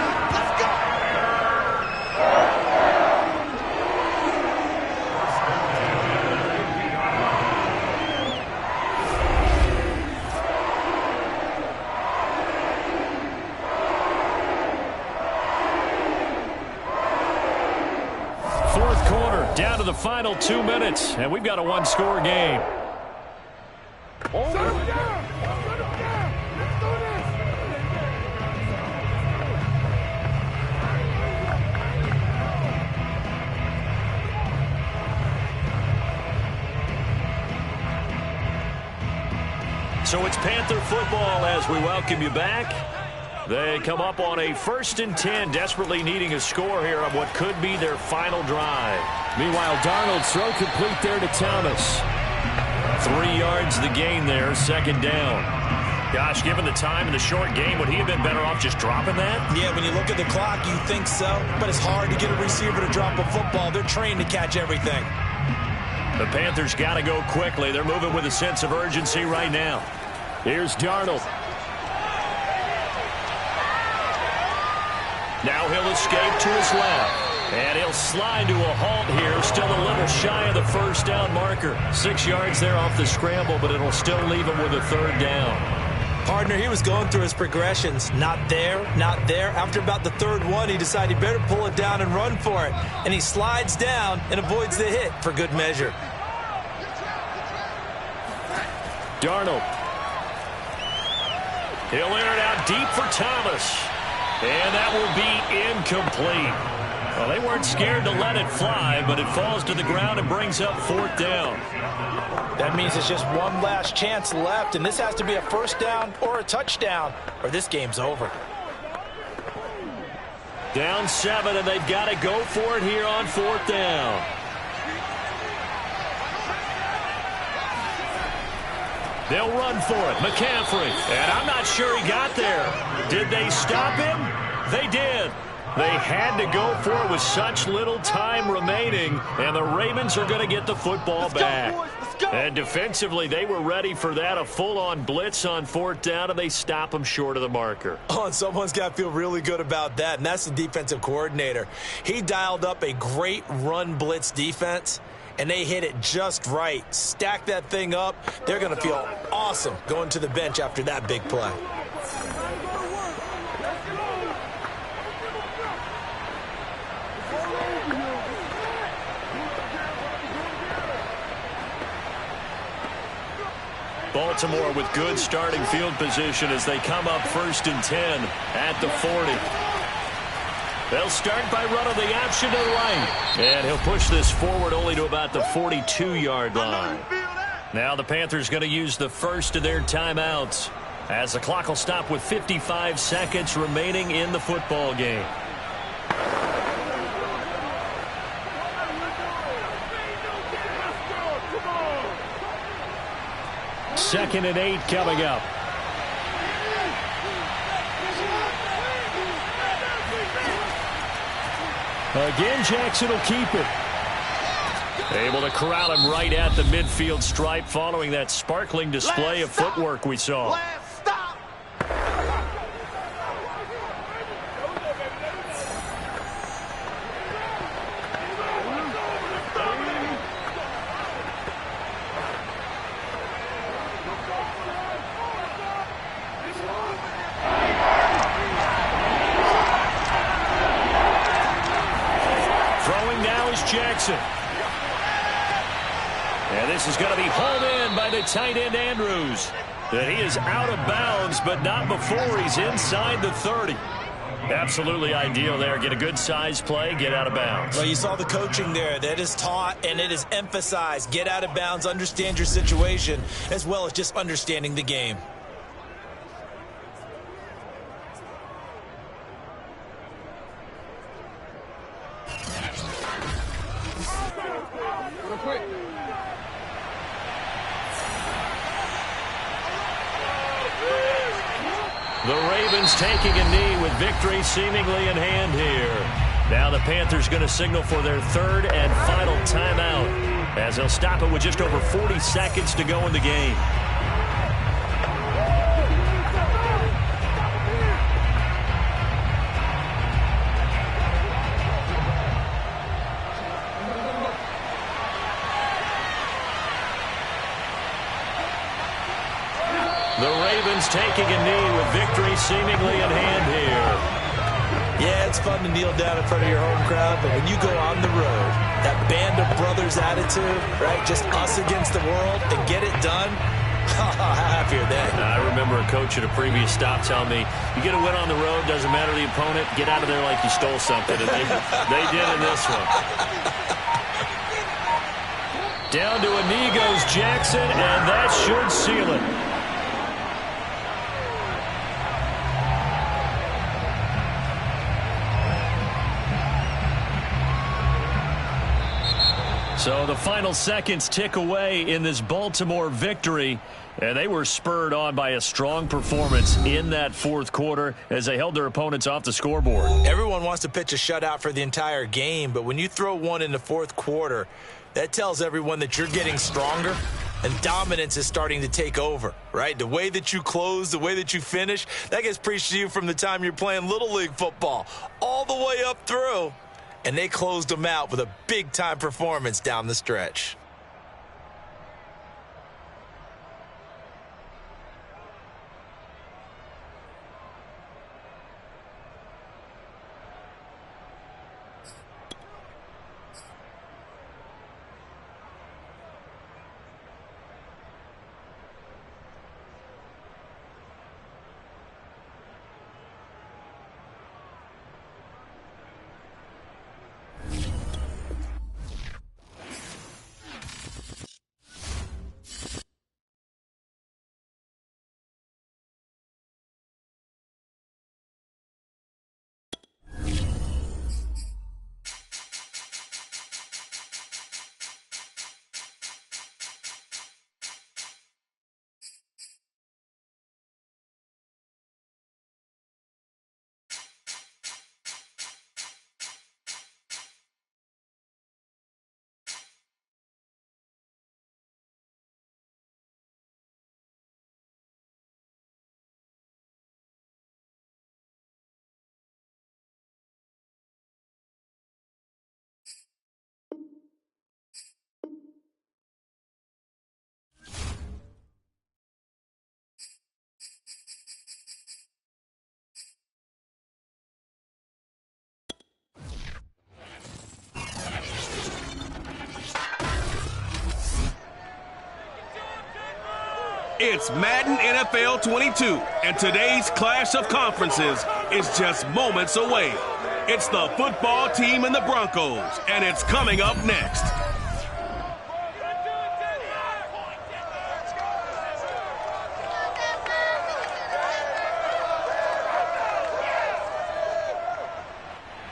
Fourth quarter, down to the final 2 minutes, and we've got a one-score game. So it's Panther football as we welcome you back. They come up on a 1st and 10, desperately needing a score here on what could be their final drive. Meanwhile, Darnold's throw complete there to Thomas. 3 yards the gain there, 2nd down. Gosh, given the time in the short game, would he have been better off just dropping that? Yeah, when you look at the clock, you think so. But it's hard to get a receiver to drop a football. They're trained to catch everything. The Panthers got to go quickly. They're moving with a sense of urgency right now. Here's Darnold. Now he'll escape to his left. And he'll slide to a halt here. Still a little shy of the 1st down marker. 6 yards there off the scramble, but it'll still leave him with a 3rd down. Partner, he was going through his progressions. Not there, not there. After about the 3rd one, he decided he better pull it down and run for it. And he slides down and avoids the hit for good measure. Darnold. He'll air it out deep for Thomas. And that will be incomplete. Well, they weren't scared to let it fly, but it falls to the ground and brings up 4th down. That means it's just one last chance left, and this has to be a 1st down or a touchdown, or this game's over. Down 7, and they've got to go for it here on 4th down. They'll run for it. McCaffrey. And I'm not sure he got there. Did they stop him? They did. They had to go for it with such little time remaining, and the Ravens are going to get the football back. And defensively, they were ready for that, a full-on blitz on 4th down, and they stop him short of the marker. Oh, and someone's got to feel really good about that, and that's the defensive coordinator. He dialed up a great run blitz defense, and they hit it just right. Stack that thing up. They're going to feel awesome going to the bench after that big play. Baltimore with good starting field position as they come up 1st and 10 at the 40. They'll start by running the option to the right. And he'll push this forward only to about the 42-yard line. Now the Panthers going to use the first of their timeouts as the clock will stop with 55 seconds remaining in the football game. 2nd and 8 coming up. Again, Jackson will keep it. Able to corral him right at the midfield stripe following that sparkling display of footwork we saw. Jackson. And this is going to be hauled in by the tight end Andrews. And he is out of bounds, but not before he's inside the 30. Absolutely ideal there. Get a good size play, get out of bounds. Well, you saw the coaching there. That is taught and it is emphasized. Get out of bounds, understand your situation, as well as just understanding the game. The Ravens taking a knee with victory seemingly in hand here. Now the Panthers going to signal for their 3rd and final timeout as they'll stop it with just over 40 seconds to go in the game. The Ravens taking a knee with victory seemingly in hand here. Yeah, it's fun to kneel down in front of your home crowd, but when you go on the road, that band of brothers attitude, right, just us against the world, and get it done, how happy are they? I remember a coach at a previous stop telling me, you get a win on the road, doesn't matter the opponent, get out of there like you stole something, and they did in this one. Down to a knee goes Jackson, and that should seal it. So the final seconds tick away in this Baltimore victory, and they were spurred on by a strong performance in that 4th quarter as they held their opponents off the scoreboard. Everyone wants to pitch a shutout for the entire game, but when you throw one in the 4th quarter, that tells everyone that you're getting stronger and dominance is starting to take over, right? The way that you close, the way that you finish, that gets preached to you from the time you're playing Little League football all the way up through. And they closed them out with a big-time performance down the stretch. It's Madden NFL 22, and today's clash of conferences is just moments away. It's the football team and the Broncos, and it's coming up next.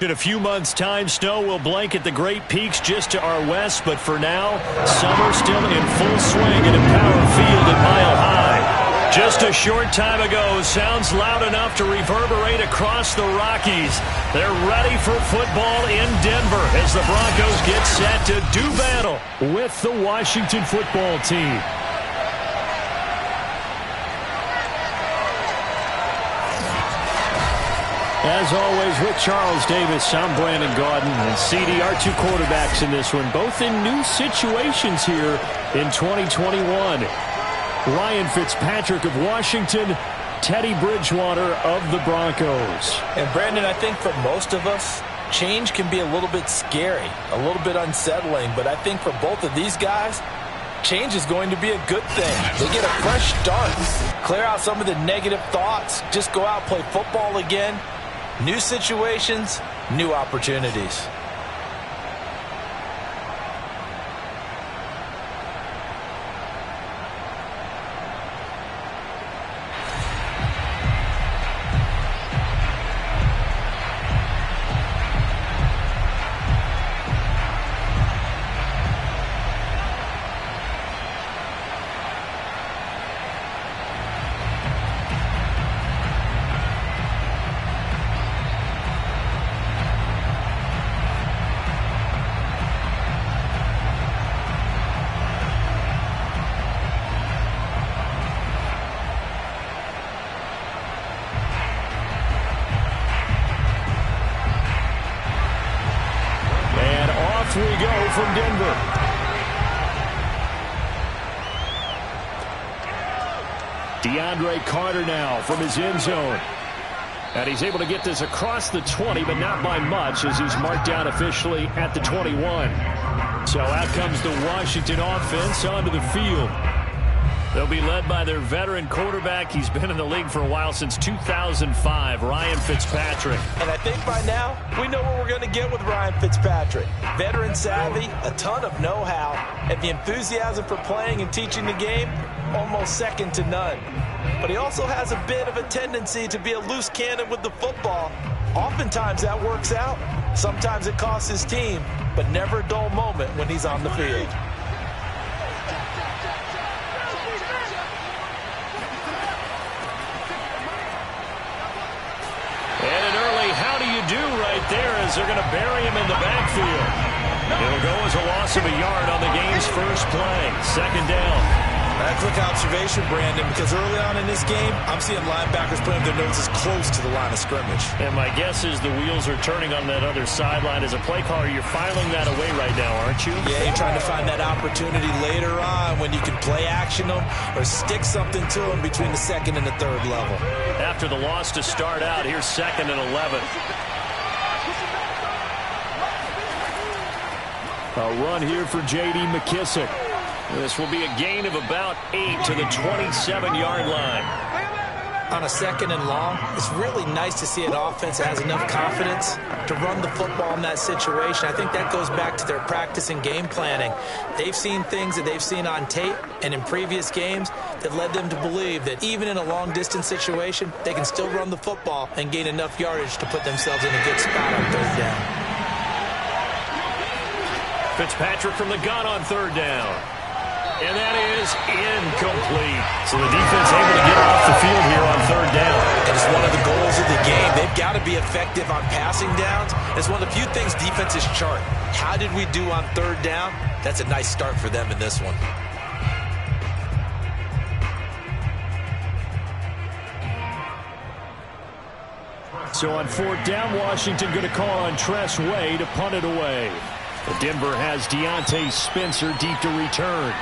In a few months' time, snow will blanket the Great Peaks just to our west, but for now, summer still in full swing at Empower Field at Mile High. Just a short time ago, sounds loud enough to reverberate across the Rockies. They're ready for football in Denver as the Broncos get set to do battle with the Washington football team. As always, with Charles Davis, I'm Brandon Gaudin, and CD, our two quarterbacks in this one, both in new situations here in 2021. Ryan Fitzpatrick of Washington, Teddy Bridgewater of the Broncos. And Brandon, I think for most of us, change can be a little bit scary, a little bit unsettling, but I think for both of these guys, change is going to be a good thing. They get a fresh start, clear out some of the negative thoughts, just go out, play football again. New situations, new opportunities. We go from Denver. DeAndre Carter now from his end zone. And he's able to get this across the 20, but not by much as he's marked down officially at the 21. So out comes the Washington offense onto the field. They'll be led by their veteran quarterback. He's been in the league for a while, since 2005, Ryan Fitzpatrick. And I think by now, we know what we're going to get with Ryan Fitzpatrick. Veteran savvy, a ton of know-how, and the enthusiasm for playing and teaching the game, almost second to none. But he also has a bit of a tendency to be a loose cannon with the football. Oftentimes that works out. Sometimes it costs his team, but never a dull moment when he's on the field. There as they're going to bury him in the backfield. It'll go as a loss of a yard on the game's first play. Second down. A quick observation, Brandon, because early on in this game, I'm seeing linebackers putting their noses close to the line of scrimmage. And my guess is the wheels are turning on that other sideline. As a play caller, you're filing that away right now, aren't you? Yeah, you're trying to find that opportunity later on when you can play action them or stick something to them between the second and the third level. After the loss to start out, here's 2nd and 11. A run here for J.D. McKissick. This will be a gain of about 8 to the 27-yard line. On a 2nd and long, it's really nice to see an offense that has enough confidence to run the football in that situation. I think that goes back to their practice and game planning. They've seen things that they've seen on tape and in previous games that led them to believe that even in a long-distance situation, they can still run the football and gain enough yardage to put themselves in a good spot on 3rd down. Fitzpatrick from the gun on 3rd down. And that is incomplete. So the defense able to get off the field here on 3rd down. And it's one of the goals of the game. They've got to be effective on passing downs. It's one of the few things defenses chart. How did we do on 3rd down? That's a nice start for them in this one. So on 4th down, Washington going to call on Tress Way to punt it away. But Denver has Deontay Spencer deep to return.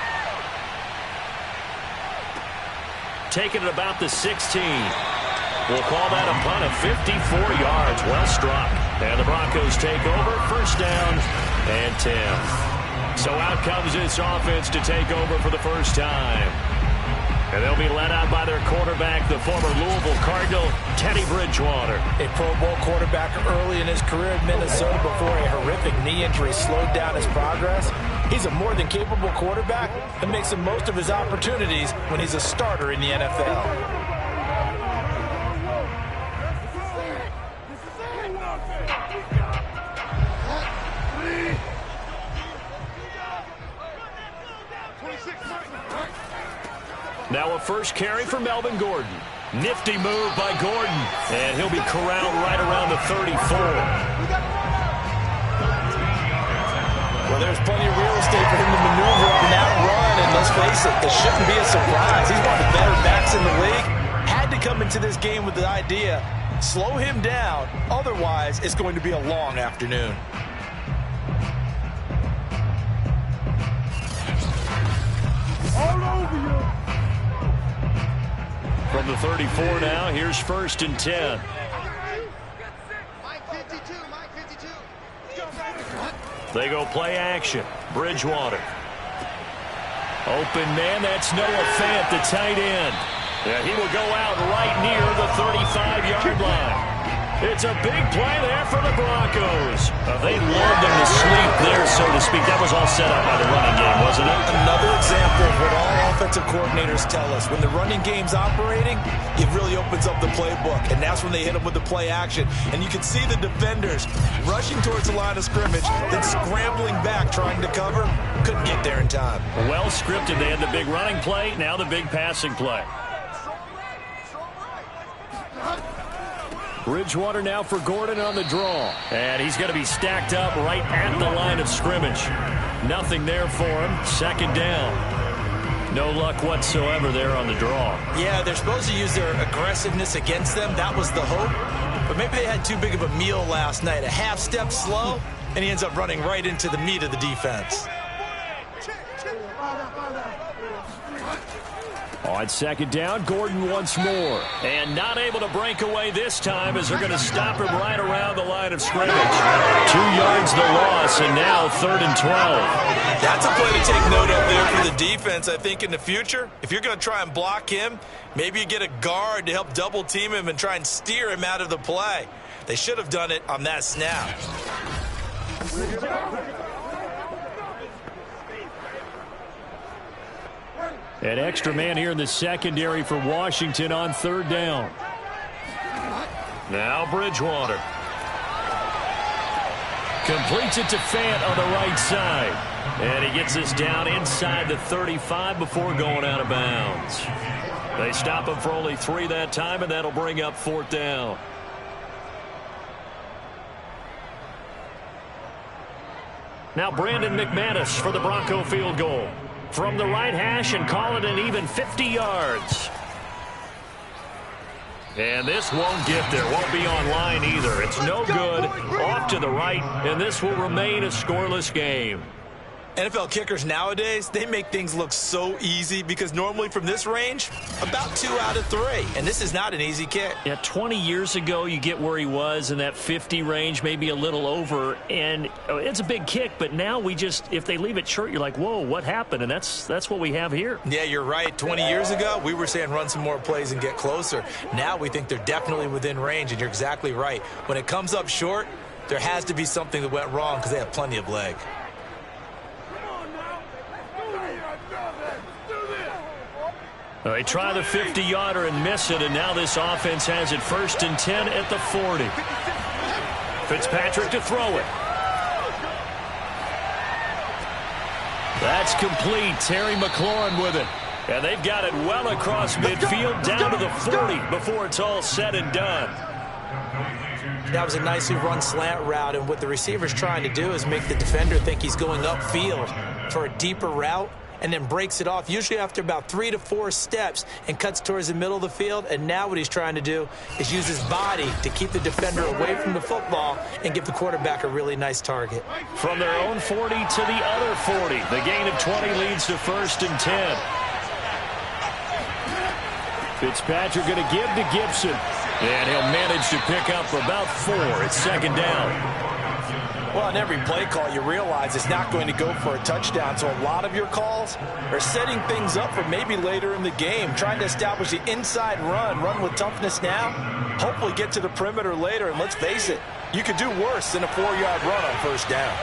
Taking it about the 16. We'll call that a punt of 54 yards. Well struck. And the Broncos take over. 1st down and 10. So out comes this offense to take over for the first time. And they'll be led out by their quarterback, the former Louisville Cardinal, Teddy Bridgewater. A Pro Bowl quarterback early in his career in Minnesota before a horrific knee injury slowed down his progress. He's a more than capable quarterback and makes the most of his opportunities when he's a starter in the NFL. first carry for Melvin Gordon. Nifty move by Gordon, and he'll be corralled right around the 34. Well, there's plenty of real estate for him to maneuver on that run, and let's face it, this shouldn't be a surprise. He's one of the better backs in the league. Had to come into this game with the idea, slow him down, otherwise it's going to be a long afternoon. All over you. From the 34 now, here's 1st and 10. Mike 52, Mike 52. They go play action. Bridgewater. Open man, that's Noah Fant, the tight end. Yeah, he will go out right near the 35-yard line. It's a big play there for the Broncos. They lulled them to sleep there, so to speak. That was all set up by the running game, wasn't it? Another example of what all offensive coordinators tell us. When the running game's operating, it really opens up the playbook, and that's when they hit them with the play action. And you can see the defenders rushing towards the line of scrimmage, then scrambling back trying to cover. Couldn't get there in time. Well scripted. They had the big running play, now the big passing play. Bridgewater now for Gordon on the draw. And he's going to be stacked up right at the line of scrimmage. Nothing there for him. 2nd down. No luck whatsoever there on the draw. Yeah, they're supposed to use their aggressiveness against them. That was the hope. But maybe they had too big of a meal last night. A half step slow, and he ends up running right into the meat of the defense. On 2nd down, Gordon once more. And not able to break away this time as they're going to stop him right around the line of scrimmage. 2 yards the loss, and now 3rd and 12. That's a play to take note of there for the defense. I think in the future, if you're going to try and block him, maybe you get a guard to help double team him and try and steer him out of the play. They should have done it on that snap. An extra man here in the secondary for Washington on 3rd down. Now Bridgewater. Completes it to Fant on the right side. And he gets us down inside the 35 before going out of bounds. They stop him for only 3 that time, and that'll bring up 4th down. Now Brandon McManus for the Bronco field goal. From the right hash and call it an even 50 yards. And this won't get there. Won't be online either. It's no good. Off to the right, and this will remain a scoreless game. NFL kickers nowadays, they make things look so easy because normally from this range, about 2 out of 3. And this is not an easy kick. Yeah, 20 years ago, you get where he was in that 50 range, maybe a little over. And it's a big kick, but now we just, if they leave it short, you're like, whoa, what happened? And that's what we have here. Yeah, you're right. 20 years ago, we were saying run some more plays and get closer. Now we think they're definitely within range, and you're exactly right. When it comes up short, there has to be something that went wrong because they have plenty of leg. They try the 50-yarder and miss it, and now this offense has it 1st and 10 at the 40. Fitzpatrick to throw it. That's complete. Terry McLaurin with it. And they've got it well across midfield down to the 40 before it's all said and done. That was a nicely run slant route, and what the receiver's trying to do is make the defender think he's going upfield for a deeper route, and then breaks it off, usually after about 3 to 4 steps, and cuts towards the middle of the field. And now what he's trying to do is use his body to keep the defender away from the football and give the quarterback a really nice target. From their own 40 to the other 40. The gain of 20 leads to 1st and 10. Fitzpatrick going to give to Gibson. And he'll manage to pick up about 4. It's 2nd down. Well, on every play call, you realize it's not going to go for a touchdown. So a lot of your calls are setting things up for maybe later in the game, trying to establish the inside run with toughness now, hopefully get to the perimeter later. And let's face it, you could do worse than a 4-yard run on 1st down.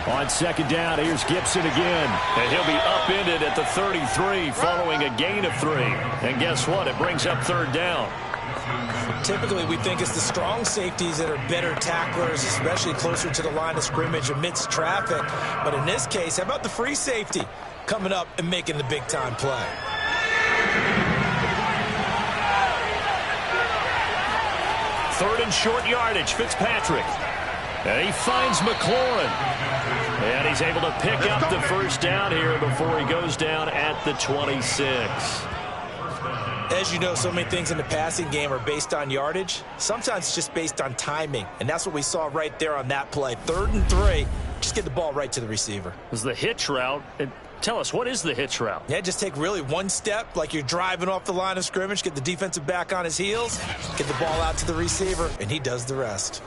On 2nd down, here's Gibson again. And he'll be upended at the 33 following a gain of 3. And guess what? It brings up 3rd down. Typically, we think it's the strong safeties that are better tacklers, especially closer to the line of scrimmage amidst traffic. But in this case, how about the free safety coming up and making the big-time play? Third and short yardage, Fitzpatrick. And he finds McLaurin. And he's able to pick up the first down here before he goes down at the 26. As you know, so many things in the passing game are based on yardage. Sometimes it's just based on timing. And that's what we saw right there on that play. 3rd and 3. Just get the ball right to the receiver. It was the hitch route. Tell us, what is the hitch route? Yeah, just take really one step like you're driving off the line of scrimmage, get the defensive back on his heels, get the ball out to the receiver, and he does the rest.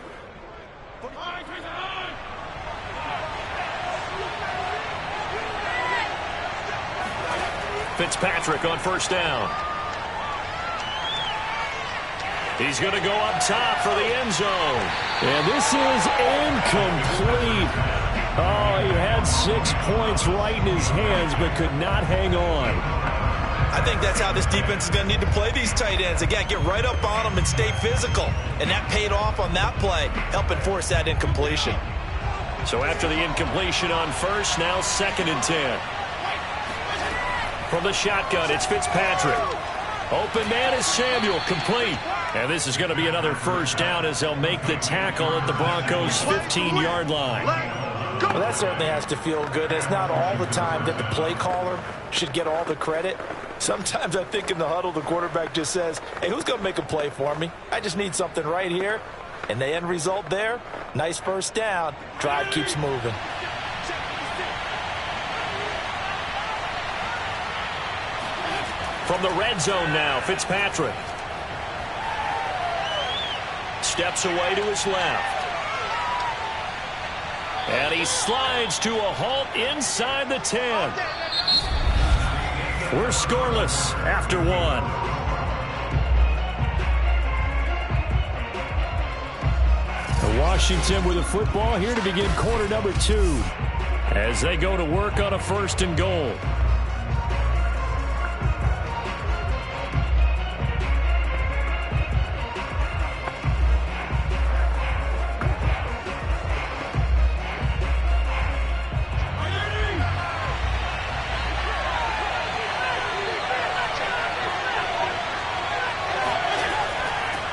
Fitzpatrick on first down. He's going to go up top for the end zone. And this is incomplete. Oh, he had 6 points right in his hands, but could not hang on. I think that's how this defense is going to need to play these tight ends. Again, get right up on them and stay physical. And that paid off on that play, helping force that incompletion. So after the incompletion on first, now 2nd and 10. From the shotgun, it's Fitzpatrick. Open man is Samuel, complete. And this is going to be another first down as they'll make the tackle at the Broncos' 15-yard line. Well, that certainly has to feel good. It's not all the time that the play caller should get all the credit. Sometimes I think in the huddle, the quarterback just says, hey, who's going to make a play for me? I just need something right here. And the end result there, nice first down. Drive keeps moving. From the red zone now, Fitzpatrick. Steps away to his left. And he slides to a halt inside the 10. We're scoreless after 1. Washington with a football here to begin quarter number 2. As they go to work on a 1st and goal.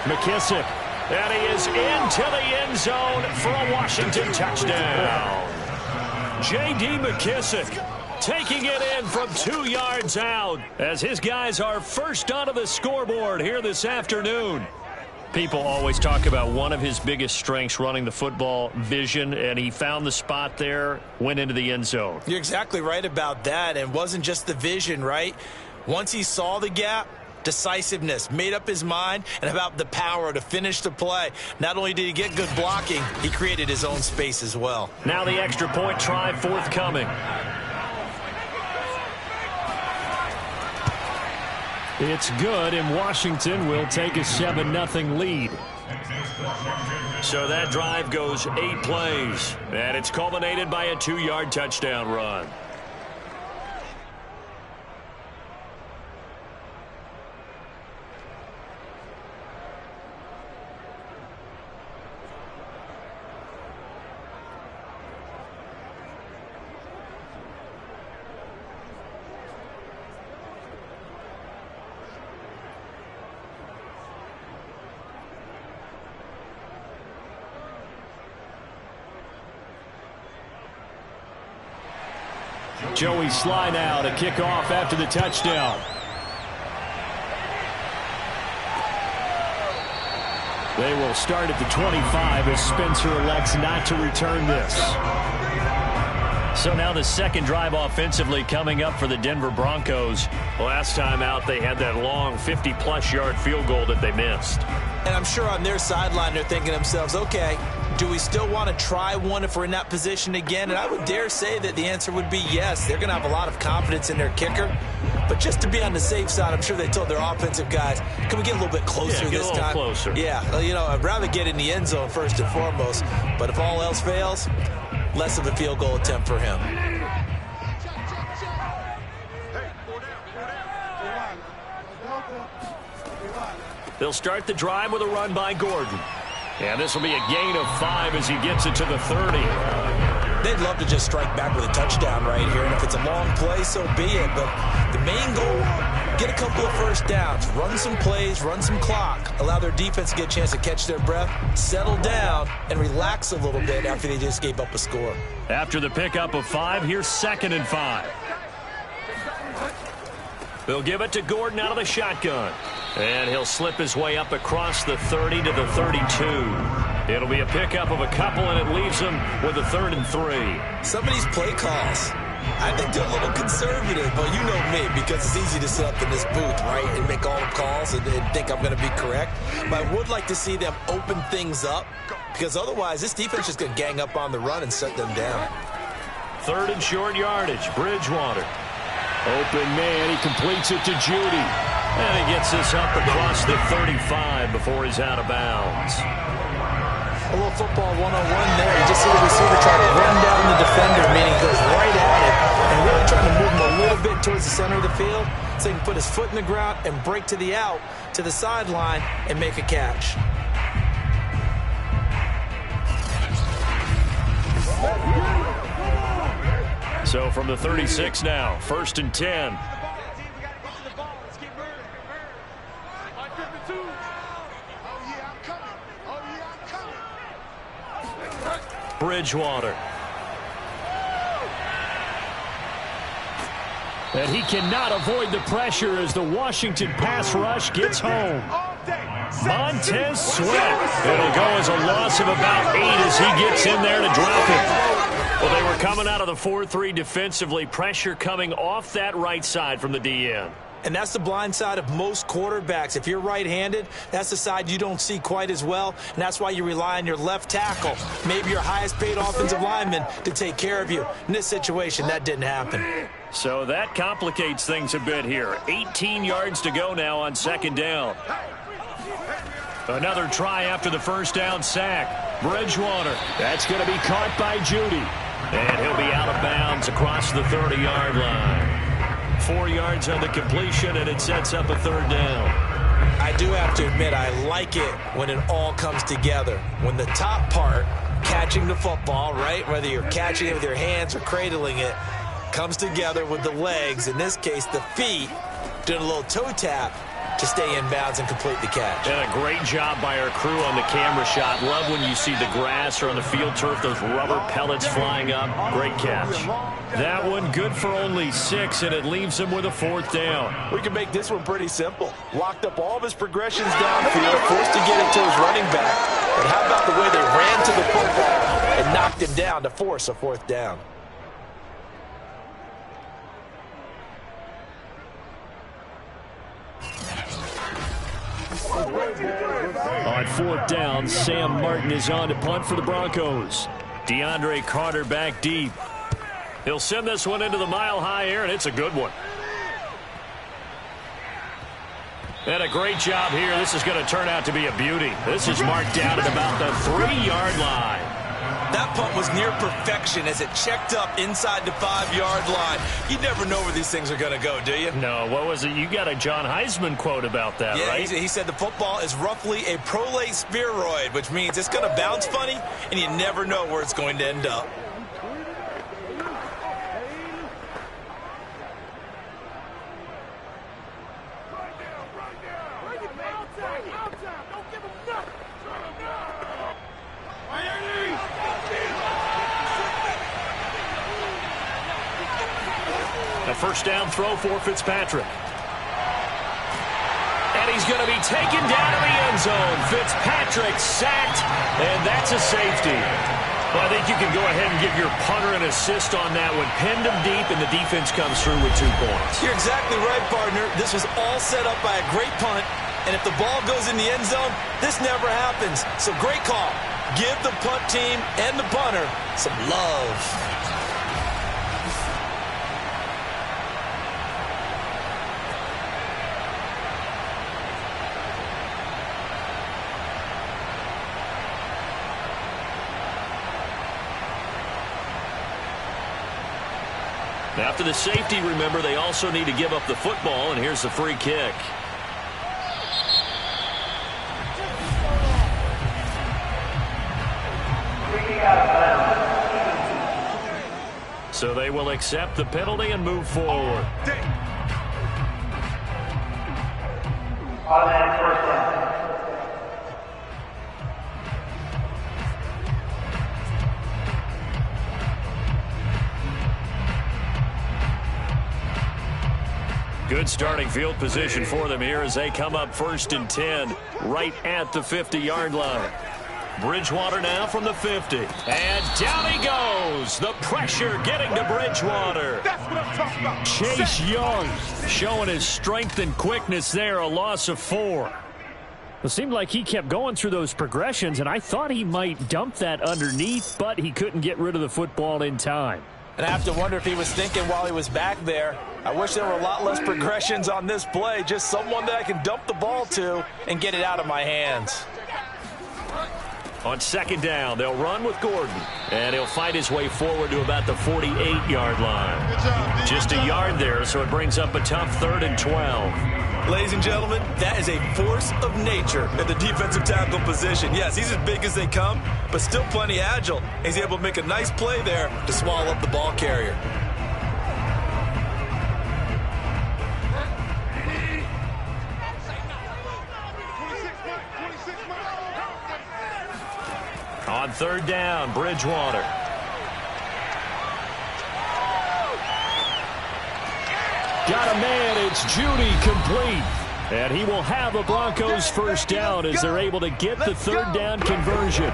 McKissick, and he is into the end zone for a Washington touchdown. J.D. McKissick taking it in from 2 yards out as his guys are first onto the scoreboard here this afternoon. People always talk about one of his biggest strengths running the football, vision, and he found the spot there, went into the end zone. You're exactly right about that, and it wasn't just the vision, right? Once he saw the gap, decisiveness, made up his mind, and about the power to finish the play. Not only did he get good blocking, he created his own space as well. Now the extra point try forthcoming. It's good, and Washington will take a 7-0 lead. So that drive goes 8 plays, and it's culminated by a 2-yard touchdown run. Joey Sly now to kick off after the touchdown. They will start at the 25 as Spencer elects not to return this. So now the second drive offensively coming up for the Denver Broncos. Last time out, they had that long 50-plus yard field goal that they missed. And I'm sure on their sideline they're thinking to themselves, okay, do we still want to try one if we're in that position again? And I would dare say that the answer would be yes. They're going to have a lot of confidence in their kicker. But just to be on the safe side, I'm sure they told their offensive guys, can we get a little bit closer this time? Get a little closer. Yeah, you know, I'd rather get in the end zone first and foremost. But if all else fails, less of a field goal attempt for him. They'll start the drive with a run by Gordon. And this will be a gain of 5 as he gets it to the 30. They'd love to just strike back with a touchdown right here, and if it's a long play, so be it. But the main goal, get a couple of first downs, run some plays, run some clock, allow their defense to get a chance to catch their breath, settle down, and relax a little bit after they just gave up a score. After the pickup of 5, here's 2nd and 5. They'll give it to Gordon out of the shotgun. And he'll slip his way up across the 30 to the 32. It'll be a pickup of a couple, and it leaves him with a 3rd and 3. Some of these play calls, I think they're a little conservative, but you know me, because it's easy to sit up in this booth, right, and make all the calls and think I'm going to be correct. But I would like to see them open things up, because otherwise this defense is going to gang up on the run and shut them down. 3rd and short yardage, Bridgewater. Open man, he completes it to Judy. And he gets this up across the 35 before he's out of bounds. A little football 101 there. You just see the receiver try to run down the defender, meaning he goes right at it, and really trying to move him a little bit towards the center of the field so he can put his foot in the ground and break to the out, to the sideline, and make a catch. So from the 36 now, 1st and 10. Bridgewater. And he cannot avoid the pressure as the Washington pass rush gets home. Montez Sweat. It'll go as a loss of about 8 as he gets in there to drop him. Well, they were coming out of the 4-3 defensively. Pressure coming off that right side from the DN. And that's the blind side of most quarterbacks. If you're right-handed, that's the side you don't see quite as well, and that's why you rely on your left tackle, maybe your highest-paid offensive lineman, to take care of you. In this situation, that didn't happen. So that complicates things a bit here. 18 yards to go now on 2nd down. Another try after the first down sack. Bridgewater. That's going to be caught by Judy. And he'll be out of bounds across the 30-yard line. 4 yards on the completion, and it sets up a 3rd down. I do have to admit, I like it when it all comes together. When the top part, catching the football, right, whether you're catching it with your hands or cradling it, comes together with the legs, in this case the feet, doing a little toe tap to stay in bounds and complete the catch. And a great job by our crew on the camera shot. Love when you see the grass or on the field turf, those rubber pellets flying up. Great catch. That one good for only 6, and it leaves him with a 4th down. We can make this one pretty simple. Locked up all of his progressions downfield, forced to get it to his running back. But how about the way they ran to the football and knocked him down to force a 4th down? On 4th down, Sam Martin is on to punt for the Broncos. DeAndre Carter back deep. He'll send this one into the mile-high air, and it's a good one. And a great job here. This is going to turn out to be a beauty. This is marked down at about the 3-yard line. That punt was near perfection as it checked up inside the 5-yard line. You never know where these things are going to go, do you? No, what was it? You got a John Heisman quote about that, right? Yeah, he said the football is roughly a prolate spheroid, which means it's going to bounce funny, and you never know where it's going to end up. A first down throw for Fitzpatrick. And he's going to be taken down to the end zone. Fitzpatrick sacked, and that's a safety. Well, I think you can go ahead and give your punter an assist on that one. Pinned him deep, and the defense comes through with 2 points. You're exactly right, partner. This was all set up by a great punt, and if the ball goes in the end zone, this never happens. So great call. Give the punt team and the punter some love. After the safety, remember, they also need to give up the football, and here's the free kick. So they will accept the penalty and move forward. Good starting field position for them here as they come up 1st and 10 right at the 50-yard line. Bridgewater now from the 50. And down he goes. The pressure getting to Bridgewater. That's what I'm talking about. Chase Young showing his strength and quickness there. A loss of 4. It seemed like he kept going through those progressions, and I thought he might dump that underneath, but he couldn't get rid of the football in time. And I have to wonder if he was thinking while he was back there, I wish there were a lot less progressions on this play. Just someone that I can dump the ball to and get it out of my hands. On 2nd down, they'll run with Gordon. And he'll fight his way forward to about the 48-yard line. Just a yard there, so it brings up a tough 3rd and 12. Ladies and gentlemen, that is a force of nature at the defensive tackle position. Yes, he's as big as they come, but still plenty agile. He's able to make a nice play there to swallow up the ball carrier. On 3rd down, Bridgewater. Got a man, it's Judy, complete. And he will have a Broncos 1st down as they're able to get the 3rd down conversion.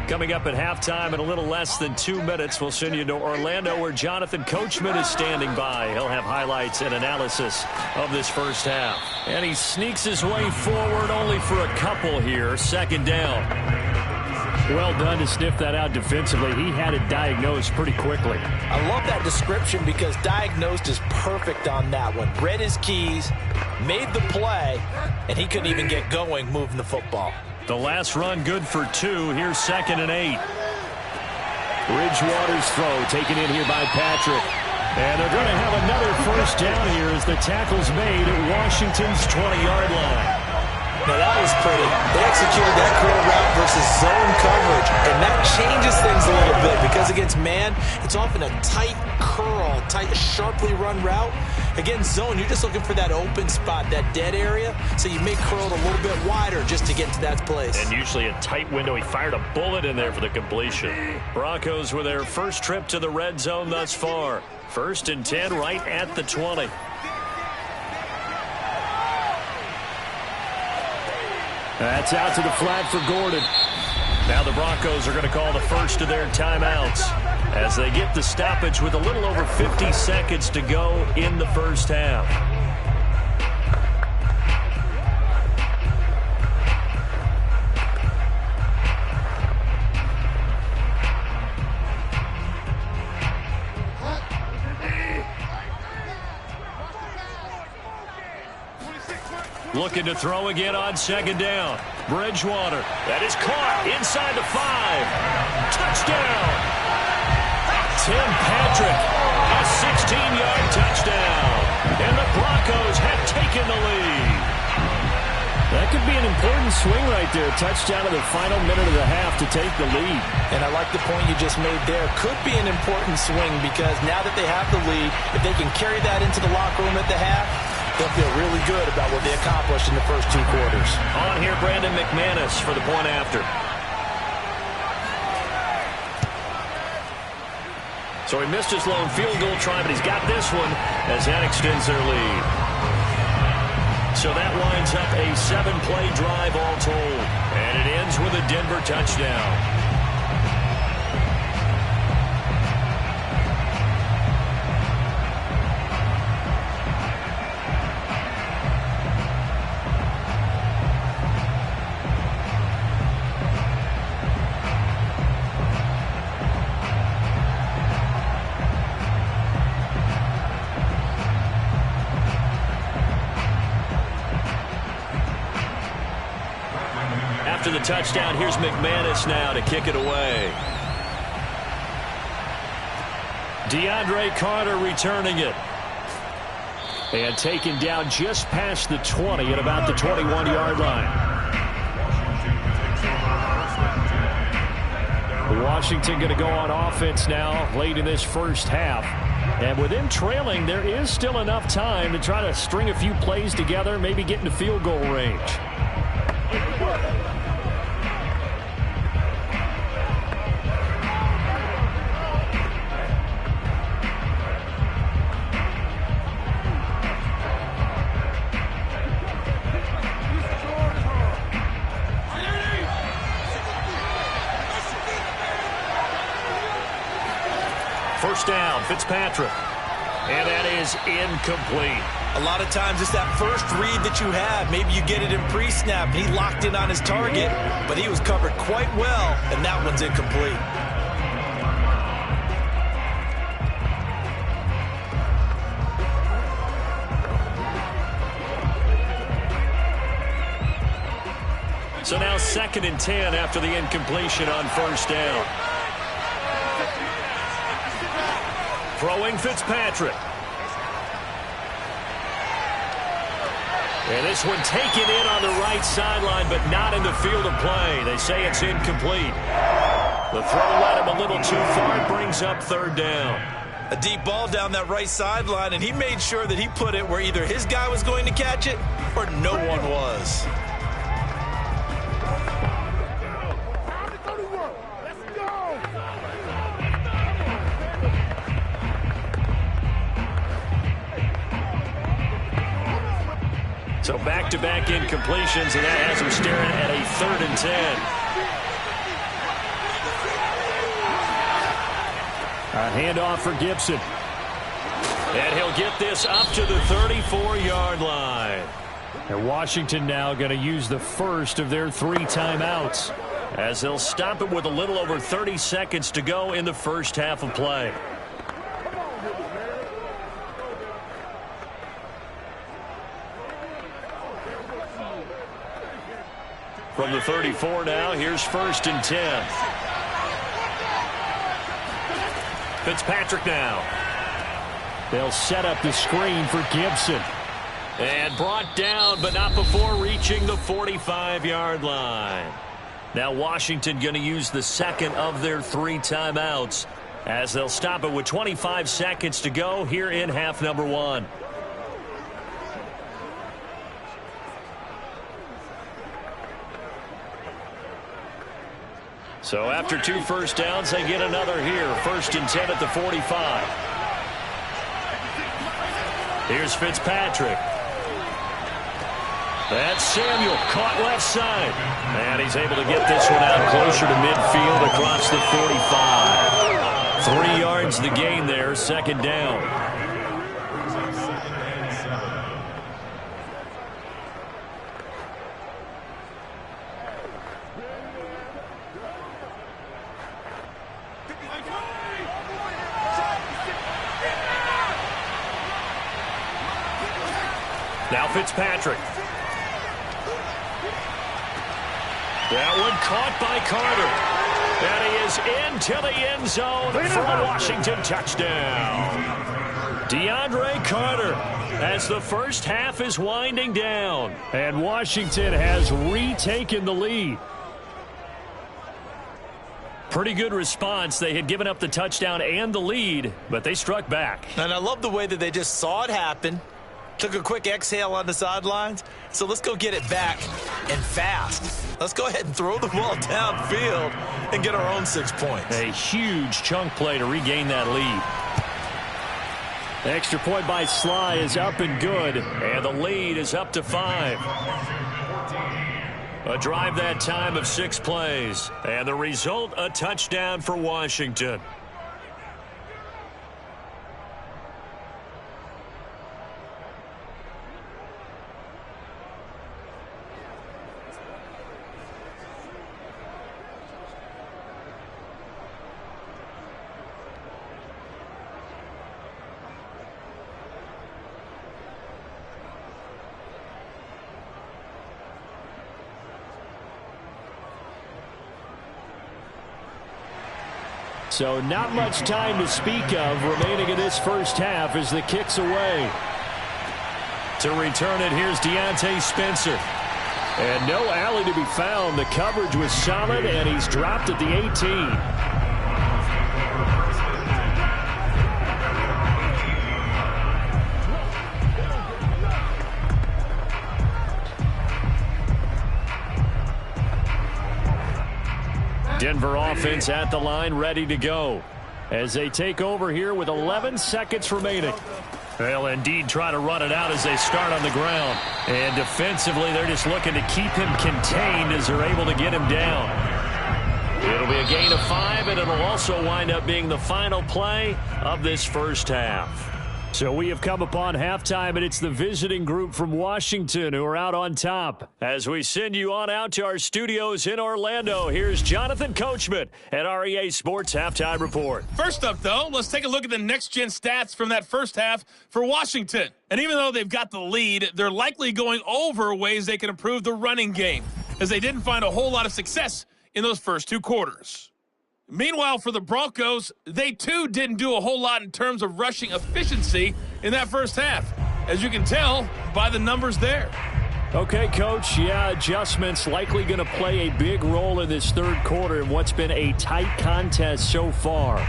Coming up at halftime in a little less than 2 minutes, we'll send you to Orlando where Jonathan Coachman is standing by. He'll have highlights and analysis of this 1st half. And he sneaks his way forward only for a couple here. 2nd down. Well done to sniff that out defensively. He had it diagnosed pretty quickly. I love that description because diagnosed is perfect on that one. Read his keys, made the play, and he couldn't even get going moving the football. The last run good for 2. Here's 2nd and 8. Bridgewater's throw taken in here by Patrick. And they're going to have another 1st down here as the tackle's made at Washington's 20-yard line. Now that was pretty. They executed that curl route versus zone coverage, and that changes things a little bit because against man, it's often a tight curl, tight, sharply run route. Against zone, you're just looking for that open spot, that dead area, so you may curl it a little bit wider just to get to that place. And usually a tight window. He fired a bullet in there for the completion. Broncos with their first trip to the red zone thus far. 1st and 10 right at the 20. That's out to the flat for Gordon. Now the Broncos are going to call the first of their timeouts as they get the stoppage with a little over 50 seconds to go in the 1st half. Looking to throw again on 2nd down. Bridgewater. That is caught inside the 5. Touchdown. Tim Patrick. A 16-yard touchdown. And the Broncos have taken the lead. That could be an important swing right there. Touchdown in the final minute of the half to take the lead. And I like the point you just made there. Could be an important swing because now that they have the lead, if they can carry that into the locker room at the half, they'll feel really good about what they accomplished in the first 2 quarters. On here, Brandon McManus for the point after. So he missed his lone field goal try, but he's got this one as that extends their lead. So that winds up a 7-play drive all told. And it ends with a Denver touchdown. After the touchdown, here's McManus now to kick it away. DeAndre Carter returning it. And taken down just past the 20 at about the 21-yard line. Washington going to go on offense now late in this first half. And with them trailing, there is still enough time to try to string a few plays together, maybe get into field goal range. First down, Fitzpatrick. And that is incomplete. A lot of times it's that first read that you have. Maybe you get it in pre-snap, and he locked in on his target, but he was covered quite well, and that one's incomplete. So now 2nd and 10 after the incompletion on first down. Throwing Fitzpatrick. And this one taken in on the right sideline, but not in the field of play. They say it's incomplete. The throw led him a little too far. It brings up 3rd down. A deep ball down that right sideline, and he made sure that he put it where either his guy was going to catch it or no one was. So back-to-back incompletions, and that has him staring at a 3rd and 10. A handoff for Gibson. And he'll get this up to the 34-yard line. And Washington now going to use the first of their 3 timeouts, as they'll stop it with a little over 30 seconds to go in the first half of play. From the 34 now, here's 1st and 10. Fitzpatrick now. They'll set up the screen for Gibson. And brought down, but not before reaching the 45-yard line. Now Washington going to use the 2nd of their 3 timeouts, as they'll stop it with 25 seconds to go here in half number 1. So after 2 first downs, they get another here. 1st and 10 at the 45. Here's Fitzpatrick. That's Samuel, caught left side. And he's able to get this one out closer to midfield across the 45. 3 yards the gain there, 2nd down. Now Fitzpatrick. That one caught by Carter. And he is into the end zone for a Washington touchdown. DeAndre Carter, as the first half is winding down. And Washington has retaken the lead. Pretty good response. They had given up the touchdown and the lead, but they struck back. And I love the way that they just saw it happen. Took a quick exhale on the sidelines. So let's go get it back and fast. Let's go ahead and throw the ball downfield and get our own 6 points. A huge chunk play to regain that lead. The extra point by Sly is up and good. And the lead is up to 5. A drive that time of 6 plays. And the result, a touchdown for Washington. So not much time to speak of remaining in this first half as the kick's away. To return it, here's Deontay Spencer. And no alley to be found. The coverage was solid, and he's dropped at the 18. Denver offense at the line, ready to go as they take over here with 11 seconds remaining. They'll indeed try to run it out as they start on the ground. And defensively, they're just looking to keep him contained as they're able to get him down. It'll be a gain of 5, and it'll also wind up being the final play of this first half. So we have come upon halftime, and it's the visiting group from Washington who are out on top. As we send you on out to our studios in Orlando, here's Jonathan Coachman at our EA Sports Halftime Report. First up, though, let's take a look at the next-gen stats from that first half for Washington. And even though they've got the lead, they're likely going over ways they can improve the running game, as they didn't find a whole lot of success in those first 2 quarters. Meanwhile, for the Broncos, they too didn't do a whole lot in terms of rushing efficiency in that first half, as you can tell by the numbers there. Okay, Coach, adjustments likely going to play a big role in this third quarter in what's been a tight contest so far.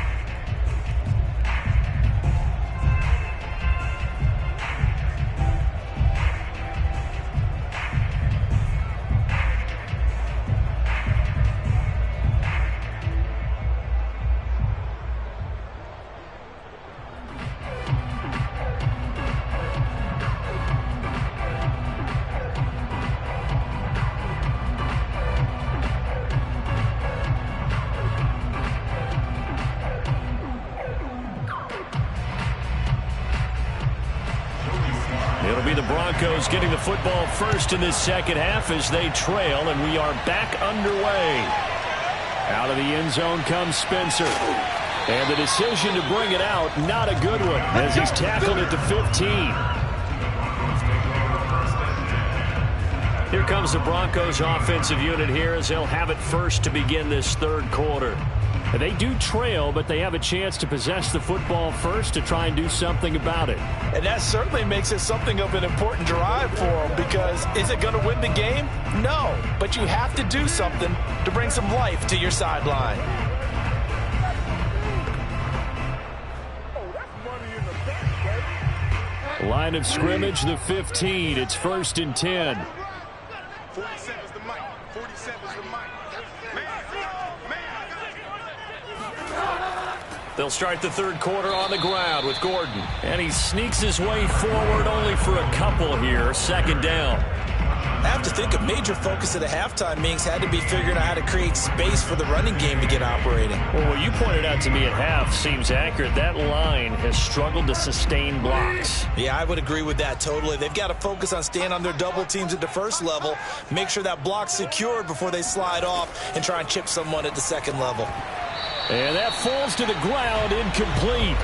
It'll be the Broncos getting the football first in this second half as they trail, and we are back underway. Out of the end zone comes Spencer. And the decision to bring it out, not a good one, as he's tackled at the 15. Here comes the Broncos offensive unit here as they'll have it first to begin this third quarter. They do trail, but they have a chance to possess the football first to try and do something about it. And that certainly makes it something of an important drive for them, because is it going to win the game? No, but you have to do something to bring some life to your sideline. Line of scrimmage, the 15. It's 1st and 10. 47's the mic. 47's the mic. They'll start the third quarter on the ground with Gordon. And he sneaks his way forward only for a couple here. Second down. I have to think a major focus of the halftime meetings had to be figuring out how to create space for the running game to get operating. Well, what you pointed out to me at half seems accurate. That line has struggled to sustain blocks. Yeah, I would agree with that totally. They've got to focus on staying on their double teams at the first level, make sure that block's secured before they slide off and try and chip someone at the second level. And that falls to the ground, incomplete.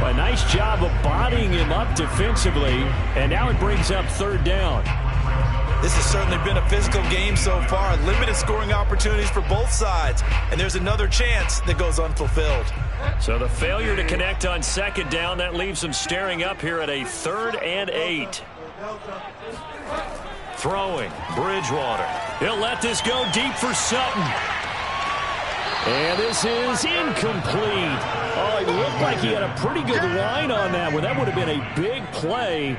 A nice job of bodying him up defensively, and now it brings up third down. This has certainly been a physical game so far. Limited scoring opportunities for both sides, and there's another chance that goes unfulfilled. So the failure to connect on second down, that leaves them staring up here at a 3rd and 8. Throwing, Bridgewater. He'll let this go deep for Sutton. And this is incomplete. Oh, it looked like he had a pretty good line on that one. That would have been a big play,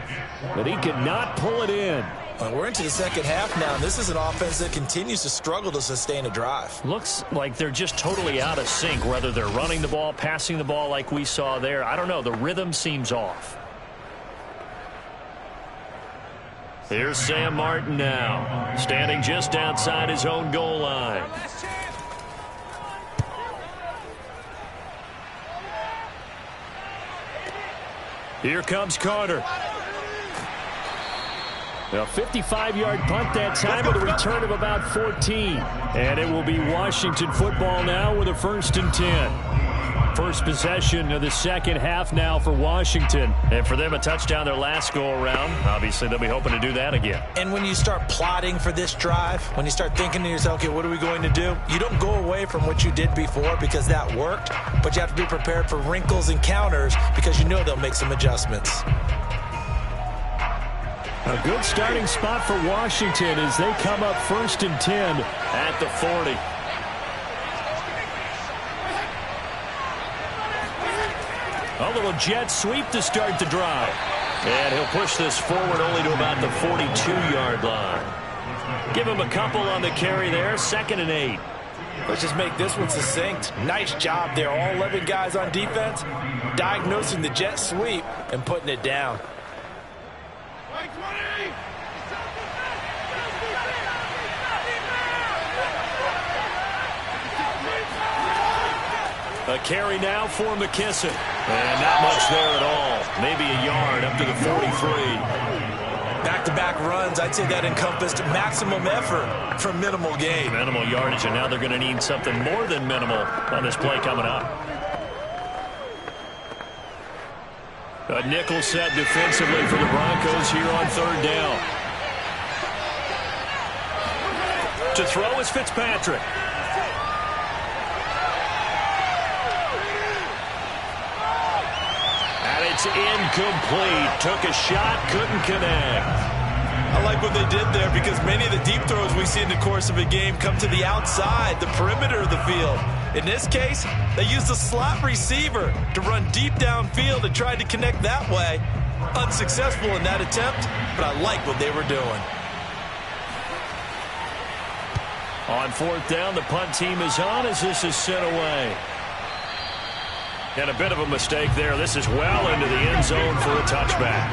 but he could not pull it in. Well, we're into the second half now, and this is an offense that continues to struggle to sustain a drive. Looks like they're just totally out of sync, whether they're running the ball, passing the ball like we saw there. I don't know. The rhythm seems off. Here's Sam Martin now, standing just outside his own goal line. Here comes Carter. A 55-yard punt that time with a return of about 14. And it will be Washington football now with a 1st and 10. First possession of the second half now for Washington. And for them, a touchdown their last go-around. Obviously, they'll be hoping to do that again. And when you start plotting for this drive, when you start thinking to yourself, okay, what are we going to do? You don't go away from what you did before because that worked, but you have to be prepared for wrinkles and counters because you know they'll make some adjustments. A good starting spot for Washington as they come up 1st and 10 at the 40. A little jet sweep to start the drive. And he'll push this forward only to about the 42-yard line. Give him a couple on the carry there. 2nd and 8. Let's just make this one succinct. Nice job there. All 11 guys on defense diagnosing the jet sweep and putting it down. A carry now for McKissick. And not much there at all. Maybe a yard up to the 43. Back-to-back runs, I'd say that encompassed maximum effort for minimal gain. Minimal yardage, and now they're going to need something more than minimal on this play coming up. A nickel set defensively for the Broncos here on 3rd down. To throw is Fitzpatrick. It's incomplete. Took a shot, couldn't connect. I like what they did there because many of the deep throws we see in the course of a game come to the outside, the perimeter of the field. In this case, they used a slot receiver to run deep downfield and tried to connect that way. Unsuccessful in that attempt, but I like what they were doing. On 4th down, the punt team is on as this is sent away. And a bit of a mistake there. This is well into the end zone for a touchback.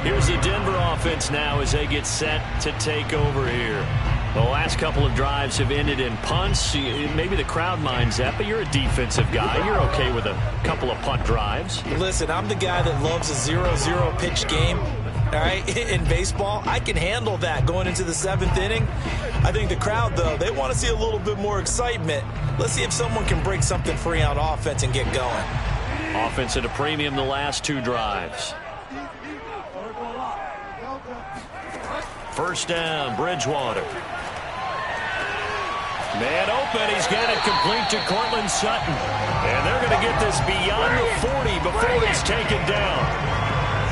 Here's the Denver offense now as they get set to take over here. The last couple of drives have ended in punts. Maybe the crowd minds that, but you're a defensive guy. You're okay with a couple of punt drives. Listen, I'm the guy that loves a 0-0 pitch game. All right, in baseball, I can handle that going into the 7th inning. I think the crowd, though, they want to see a little bit more excitement. Let's see if someone can break something free on offense and get going. Offense at a premium the last 2 drives. 1st down, Bridgewater. Man open, he's got it complete to Cortland Sutton. And they're going to get this beyond the 40 before it's taken down.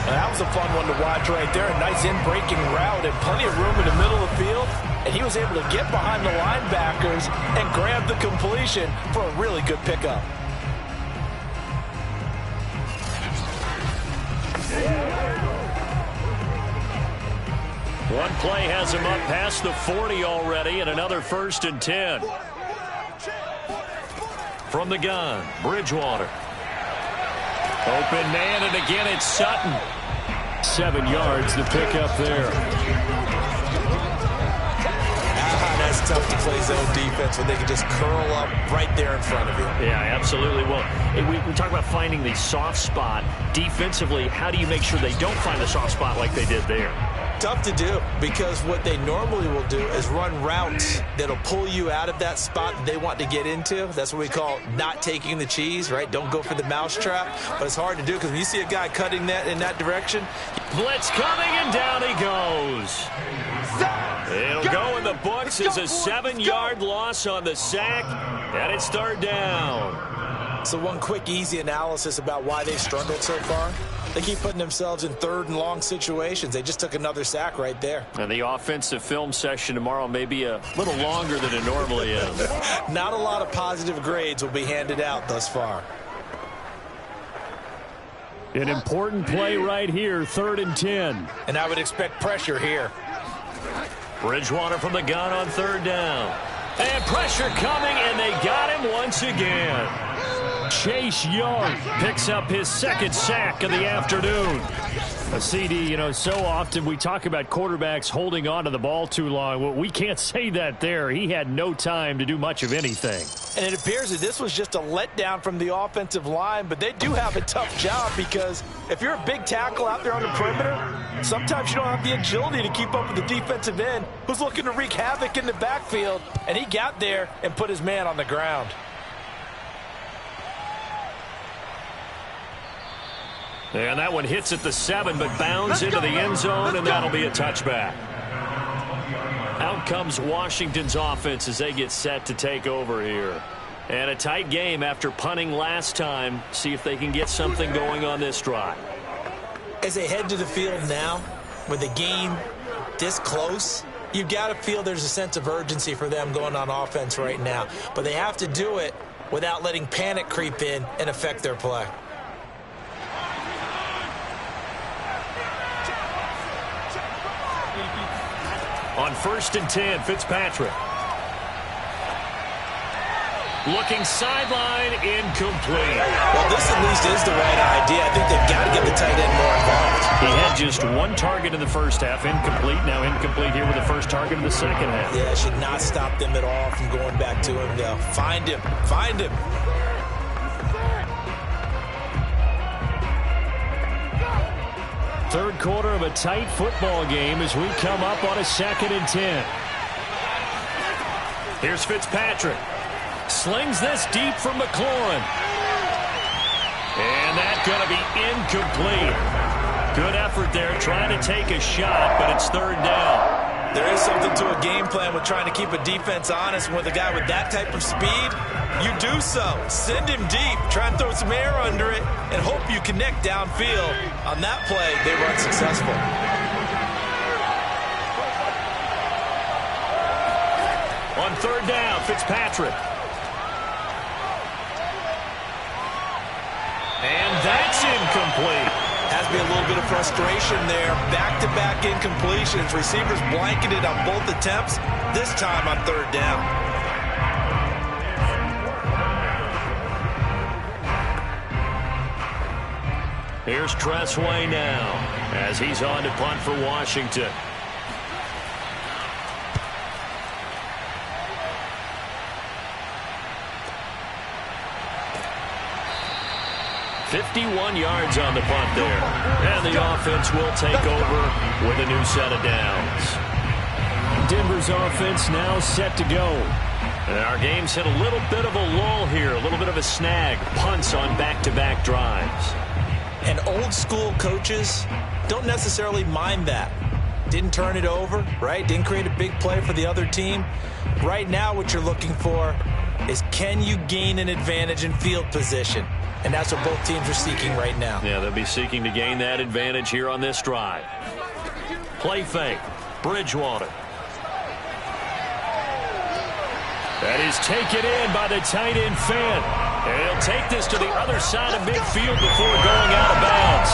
That was a fun one to watch right there. A nice in-breaking route and plenty of room in the middle of the field. And he was able to get behind the linebackers and grab the completion for a really good pickup. One play has him up past the 40 already, and another 1st and 10. From the gun, Bridgewater. Open man, and again it's Sutton. 7 yards to pick up there. That's tough to play zone defense when they can just curl up right there in front of you. Yeah, absolutely. Well, we talk about finding the soft spot. Defensively, how do you make sure they don't find the soft spot like they did there? Tough to do because what they normally will do is run routes that'll pull you out of that spot that they want to get into. That's what we call not taking the cheese, right? Don't go for the mousetrap. But it's hard to do because when you see a guy cutting that in that direction. Blitz coming, and down he goes. It'll go in the books as a 7-yard loss on the sack, and it's 3rd down. So one quick, easy analysis about why they struggled so far. They keep putting themselves in 3rd and long situations. They just took another sack right there. And the offensive film session tomorrow may be a little longer than it normally is. Not a lot of positive grades will be handed out thus far. An important play right here, 3rd and 10. And I would expect pressure here. Bridgewater from the gun on 3rd down. And pressure coming, and they got him once again. Chase Young picks up his 2nd sack of the afternoon. A CD, so often we talk about quarterbacks holding on to the ball too long. Well, we can't say that there. He had no time to do much of anything. And it appears that this was just a letdown from the offensive line, but they do have a tough job because if you're a big tackle out there on the perimeter, sometimes you don't have the agility to keep up with the defensive end who's looking to wreak havoc in the backfield, and he got there and put his man on the ground. And that one hits at the 7, but bounds into the end zone, and that'll be a touchback. Out comes Washington's offense as they get set to take over here. And a tight game after punting last time. See if they can get something going on this drive. As they head to the field now, with the game this close, you've got to feel there's a sense of urgency for them going on offense right now. But they have to do it without letting panic creep in and affect their play. On 1st and 10, Fitzpatrick. Looking sideline, incomplete. Well, this at least is the right idea. I think they've got to get the tight end more involved. He had just one target in the first half, incomplete. Now incomplete here with the first target in the second half. Yeah, it should not stop them at all from going back to him, though. Find him. Find him. Third quarter of a tight football game as we come up on a 2nd and 10. Here's Fitzpatrick. Slings this deep from McLaurin. And that's going to be incomplete. Good effort there trying to take a shot, but it's 3rd down. There is something to a game plan with trying to keep a defense honest. With a guy with that type of speed, you do so. Send him deep. Try and throw some air under it and hope you connect downfield. On that play, they were unsuccessful. On 3rd down, Fitzpatrick. And that's incomplete. Has to be a little bit of frustration there. Back-to-back incompletions. Receivers blanketed on both attempts, this time on 3rd down. Here's Tressway now as he's on to punt for Washington. "51 yards on the punt there. And the offense will take over with a new set of downs. Denver's offense now set to go. And our game's hit a little bit of a lull here, a little bit of a snag. Punts on back-to-back drives. And old-school coaches don't necessarily mind that. Didn't turn it over, right? Didn't create a big play for the other team. Right now what you're looking for is, can you gain an advantage in field position? And that's what both teams are seeking right now. Yeah, they'll be seeking to gain that advantage here on this drive. Play fake. Bridgewater. That is taken in by the tight end Fant. And he'll take this to the other side of midfield before going out of bounds.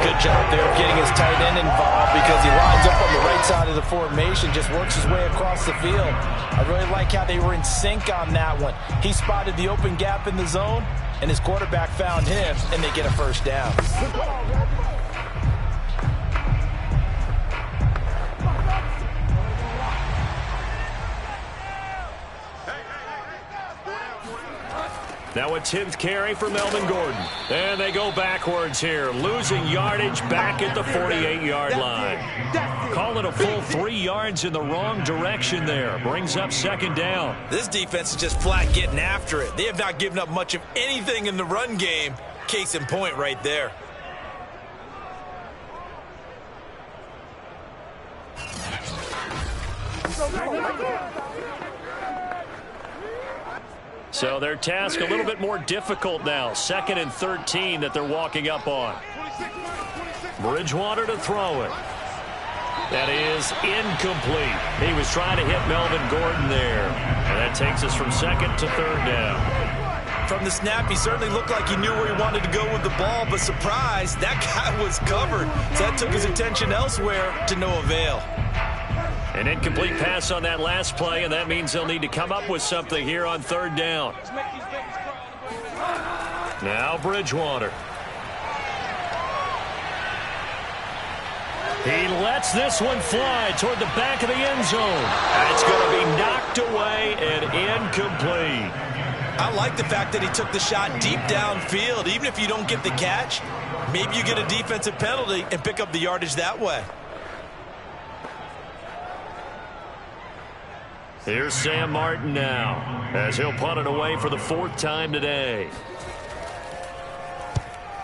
Good job there of getting his tight end involved, because he lines up on the right side of the formation, just works his way across the field. I really like how they were in sync on that one. He spotted the open gap in the zone, and his quarterback found him, and they get a 1st down. Now a 10th carry for Melvin Gordon. And they go backwards here, losing yardage back at the 48-yard line. Call it a full 3 yards in the wrong direction there. Brings up 2nd down. This defense is just flat getting after it. They have not given up much of anything in the run game. Case in point right there. So their task a little bit more difficult now. 2nd and 13 that they're walking up on. Bridgewater to throw it. That is incomplete. He was trying to hit Melvin Gordon there. And that takes us from 2nd to 3rd down. From the snap, he certainly looked like he knew where he wanted to go with the ball, but surprise, that guy was covered. So that took his attention elsewhere to no avail. An incomplete pass on that last play, and that means they'll need to come up with something here on 3rd down. Now Bridgewater. He lets this one fly toward the back of the end zone. It's going to be knocked away and incomplete. I like the fact that he took the shot deep downfield. Even if you don't get the catch, maybe you get a defensive penalty and pick up the yardage that way. Here's Sam Martin now, as he'll punt it away for the 4th time today.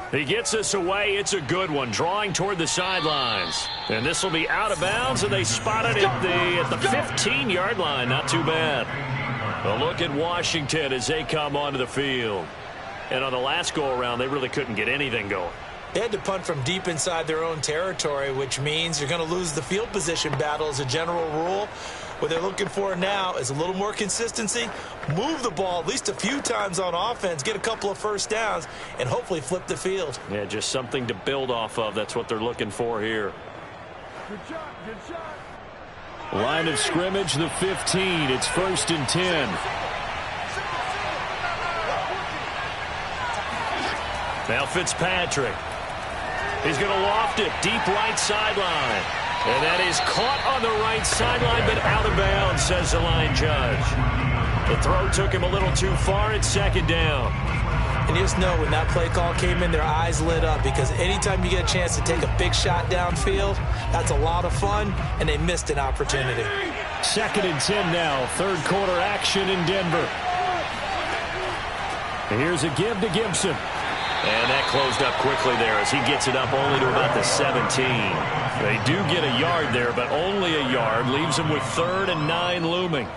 He gets us away. It's a good one, drawing toward the sidelines. And this will be out of bounds, and they spotted it at the 15-yard line. Not too bad. A look at Washington as they come onto the field. And on the last go-around, they really couldn't get anything going. They had to punt from deep inside their own territory, which means you're going to lose the field position battle as a general rule. What they're looking for now is a little more consistency, move the ball at least a few times on offense, get a couple of first downs, and hopefully flip the field. Yeah, just something to build off of. That's what they're looking for here. Good shot, good shot. Line of scrimmage, the 15. It's 1st and 10. Now Fitzpatrick. He's going to loft it deep right sideline. And that is caught on the right sideline, but out of bounds, says the line judge. The throw took him a little too far. It's 2nd down. And you just know when that play call came in, their eyes lit up, because anytime you get a chance to take a big shot downfield, that's a lot of fun, and they missed an opportunity. 2nd and 10 now. 3rd quarter action in Denver. Here's a give to Gibson. And that closed up quickly there as he gets it up only to about the 17. They do get a yard there, but only a yard. Leaves them with 3rd and 9 looming.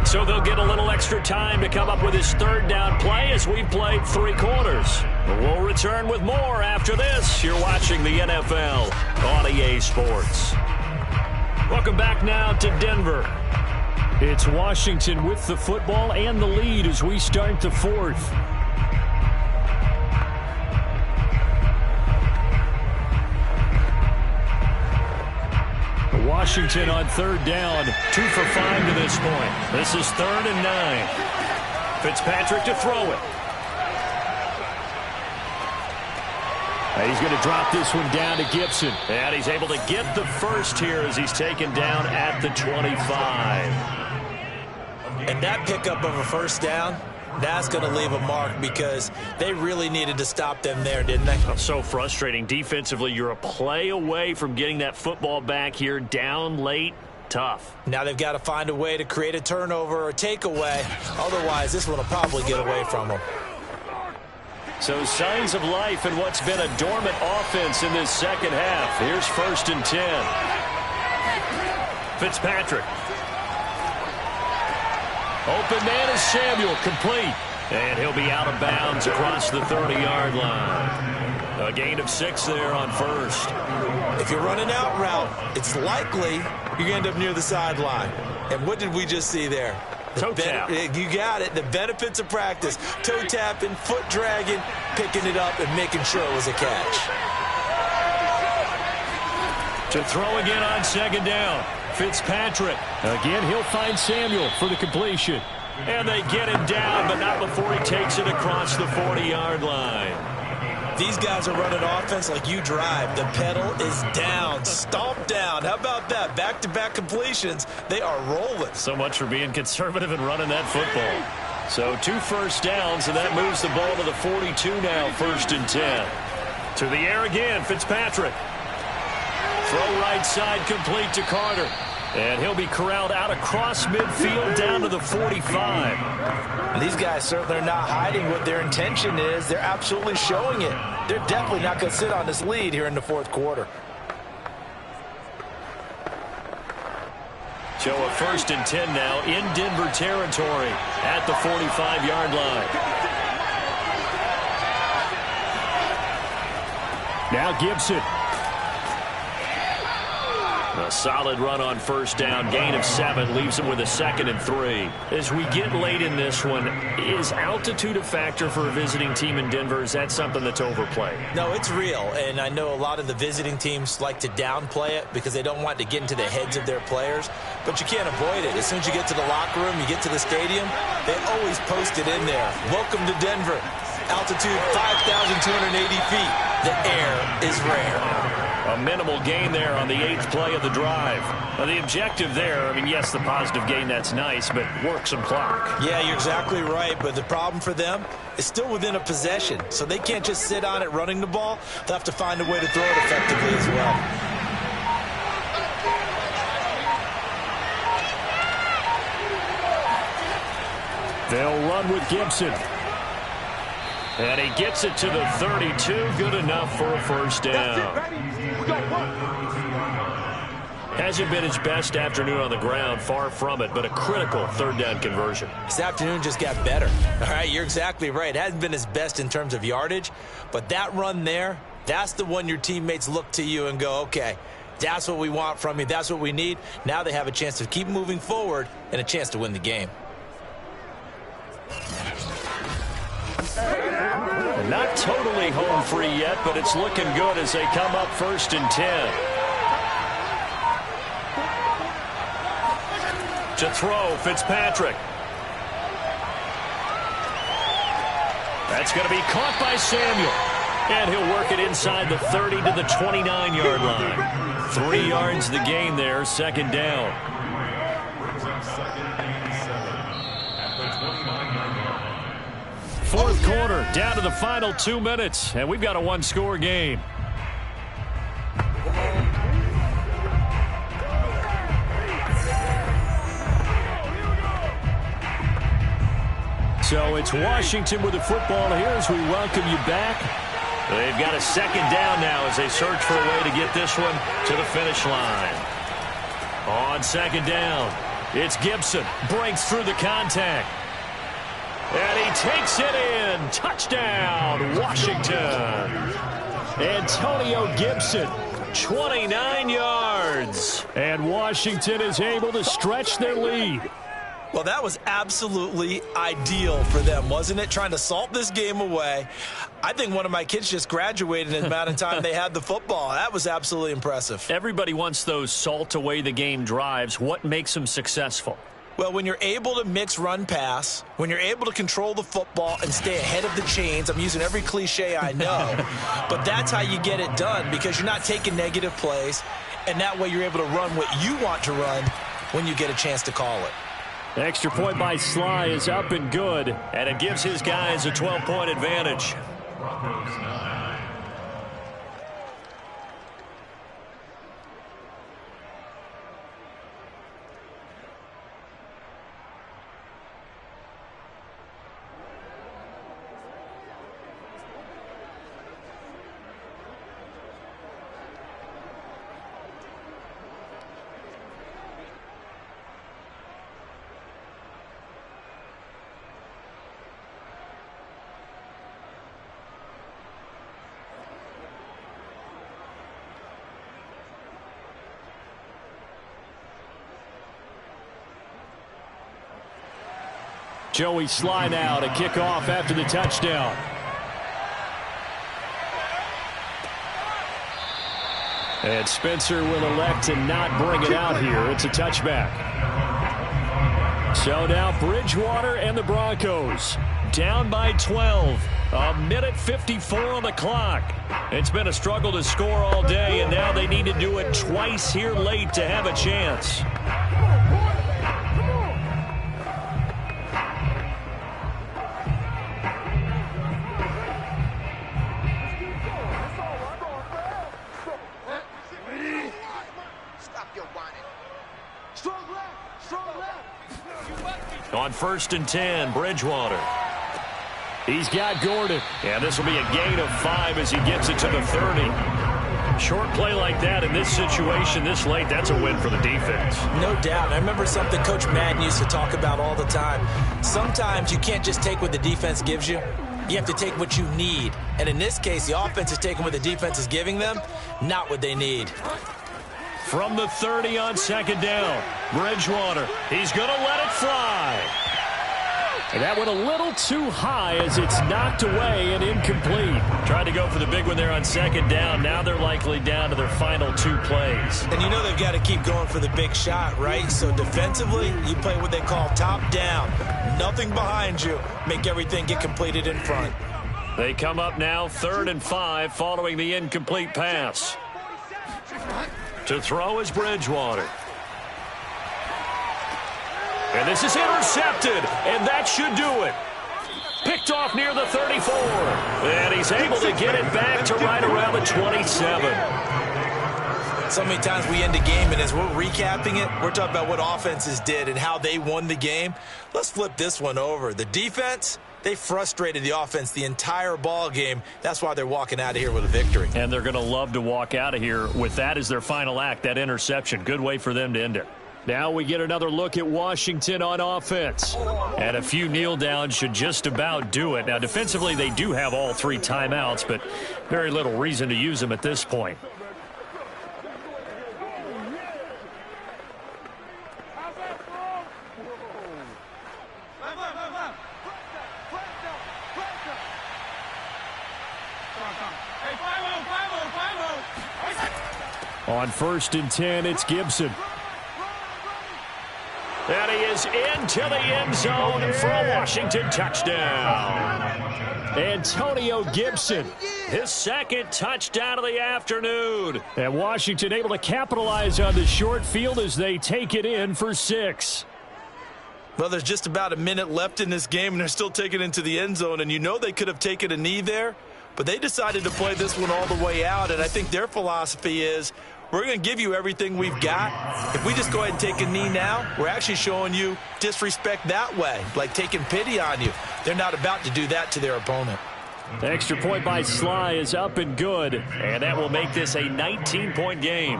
So they'll get a little extra time to come up with his 3rd down play as we've played 3 quarters. We'll return with more after this. You're watching the NFL on EA Sports. Welcome back now to Denver. It's Washington with the football and the lead as we start the 4th. Washington on 3rd down. 2 for 5 to this point. This is 3rd and 9. Fitzpatrick to throw it. He's going to drop this one down to Gibson. And he's able to get the first here as he's taken down at the 25. And that pickup of a 1st down, that's going to leave a mark because they really needed to stop them there, didn't they? So frustrating. Defensively, you're a play away from getting that football back here down late. Tough. Now they've got to find a way to create a turnover or a takeaway. Otherwise, this one will probably get away from them. So signs of life in what's been a dormant offense in this 2nd half. Here's 1st and 10. Fitzpatrick. Open man is Samuel, complete. And he'll be out of bounds across the 30-yard line. A gain of 6 there on 1st. If you're running out route, it's likely you end up near the sideline. And what did we just see there? Toe tap. You got it. The benefits of practice. Toe tapping, foot dragging, picking it up, and making sure it was a catch. To throw again on 2nd down. Fitzpatrick. Again, he'll find Samuel for the completion. And they get him down, but not before he takes it across the 40-yard line. These guys are running offense like you drive. The pedal is down, stomp down. How about that? Back-to-back completions. They are rolling. So much for being conservative and running that football. So 2 first downs, and that moves the ball to the 42 now, 1st and 10. To the air again, Fitzpatrick. Throw right side complete to Carter. And he'll be corralled out across midfield down to the 45. And these guys certainly are not hiding what their intention is. They're absolutely showing it. They're definitely not going to sit on this lead here in the 4th quarter. So a 1st and 10 now in Denver territory at the 45-yard line. Now Gibson. A solid run on 1st down, gain of 7, leaves him with a 2nd and 3. As we get late in this one, is altitude a factor for a visiting team in Denver? Is that something that's overplayed? No, it's real, and I know a lot of the visiting teams like to downplay it because they don't want to get into the heads of their players, but you can't avoid it. As soon as you get to the locker room, you get to the stadium, they always post it in there. Welcome to Denver. Altitude 5,280 feet. The air is rare. A minimal gain there on the 8th play of the drive. Now, the objective there, I mean, yes, the positive gain, that's nice, but work some clock. Yeah, you're exactly right, but the problem for them is still within a possession, so they can't just sit on it running the ball. They'll have to find a way to throw it effectively as well. They'll run with Gibson. And he gets it to the 32. Good enough for a 1st down. Hasn't been his best afternoon on the ground, far from it, but a critical third down conversion. His afternoon just got better. All right, you're exactly right. It hasn't been his best in terms of yardage, but that run there, that's the one your teammates look to you and go, okay, that's what we want from you. That's what we need. Now they have a chance to keep moving forward and a chance to win the game. Not totally home free yet, but it's looking good as they come up 1st and 10. To throw, Fitzpatrick. That's going to be caught by Samuel. And he'll work it inside the 30 to the 29-yard line. 3 yards the gain there, 2nd down. Fourth quarter, down to the final 2 minutes, and we've got a one-score game. So it's Washington with the football here as we welcome you back. They've got a 2nd down now as they search for a way to get this one to the finish line. On 2nd down, it's Gibson. Breaks through the contact. And he takes it in. Touchdown, Washington. Antonio Gibson, 29 yards. And Washington is able to stretch their lead. Well, that was absolutely ideal for them, wasn't it? Trying to salt this game away. I think one of my kids just graduated in the amount of time they had the football. That was absolutely impressive. Everybody wants those salt away the game drives. What makes them successful? Well, when you're able to mix run pass, when you're able to control the football and stay ahead of the chains, I'm using every cliche I know, but that's how you get it done because you're not taking negative plays, and that way you're able to run what you want to run when you get a chance to call it. Extra point by Sly is up and good, and it gives his guys a 12-point advantage. Joey Sly now to kick off after the touchdown. And Spencer will elect to not bring it out here. It's a touchback. So now Bridgewater and the Broncos down by 12. A minute 54 on the clock. It's been a struggle to score all day, and now they need to do it twice here late to have a chance. On 1st and 10, Bridgewater. He's got Gordon. And this will be a gain of 5 as he gets it to the 30. Short play like that in this situation this late, that's a win for the defense. No doubt. I remember something Coach Madden used to talk about all the time. Sometimes you can't just take what the defense gives you. You have to take what you need. And in this case, the offense is taking what the defense is giving them, not what they need. From the 30 on 2nd down, Bridgewater. He's going to let it fly. And that went a little too high as it's knocked away and incomplete. Tried to go for the big one there on 2nd down. Now they're likely down to their final 2 plays. And you know they've got to keep going for the big shot, right? So defensively, you play what they call top down. Nothing behind you. Make everything get completed in front. They come up now 3rd and 5 following the incomplete pass. To throw is Bridgewater. And this is intercepted, and that should do it. Picked off near the 34. And he's able to get it back to right around the 27. So many times we end a game, and as we're recapping it, we're talking about what offenses did and how they won the game. Let's flip this one over. The defense, They frustrated the offense the entire ball game. That's why they're walking out of here with a victory. And they're going to love to walk out of here with that as their final act, that interception. Good way for them to end it. Now we get another look at Washington on offense. And a few kneel downs should just about do it. Now, defensively, they do have all 3 timeouts, but very little reason to use them at this point. On 1st and 10, it's Gibson. And he is into the end zone for a Washington touchdown. Antonio Gibson, his 2nd touchdown of the afternoon. And Washington able to capitalize on the short field as they take it in for 6. Well, there's just about a minute left in this game, and they're still taking it into the end zone. And you know they could have taken a knee there, but they decided to play this one all the way out. And I think their philosophy is, we're going to give you everything we've got. If we just go ahead and take a knee now, we're actually showing you disrespect that way, like taking pity on you. They're not about to do that to their opponent. The extra point by Sly is up and good, and that will make this a 19-point game.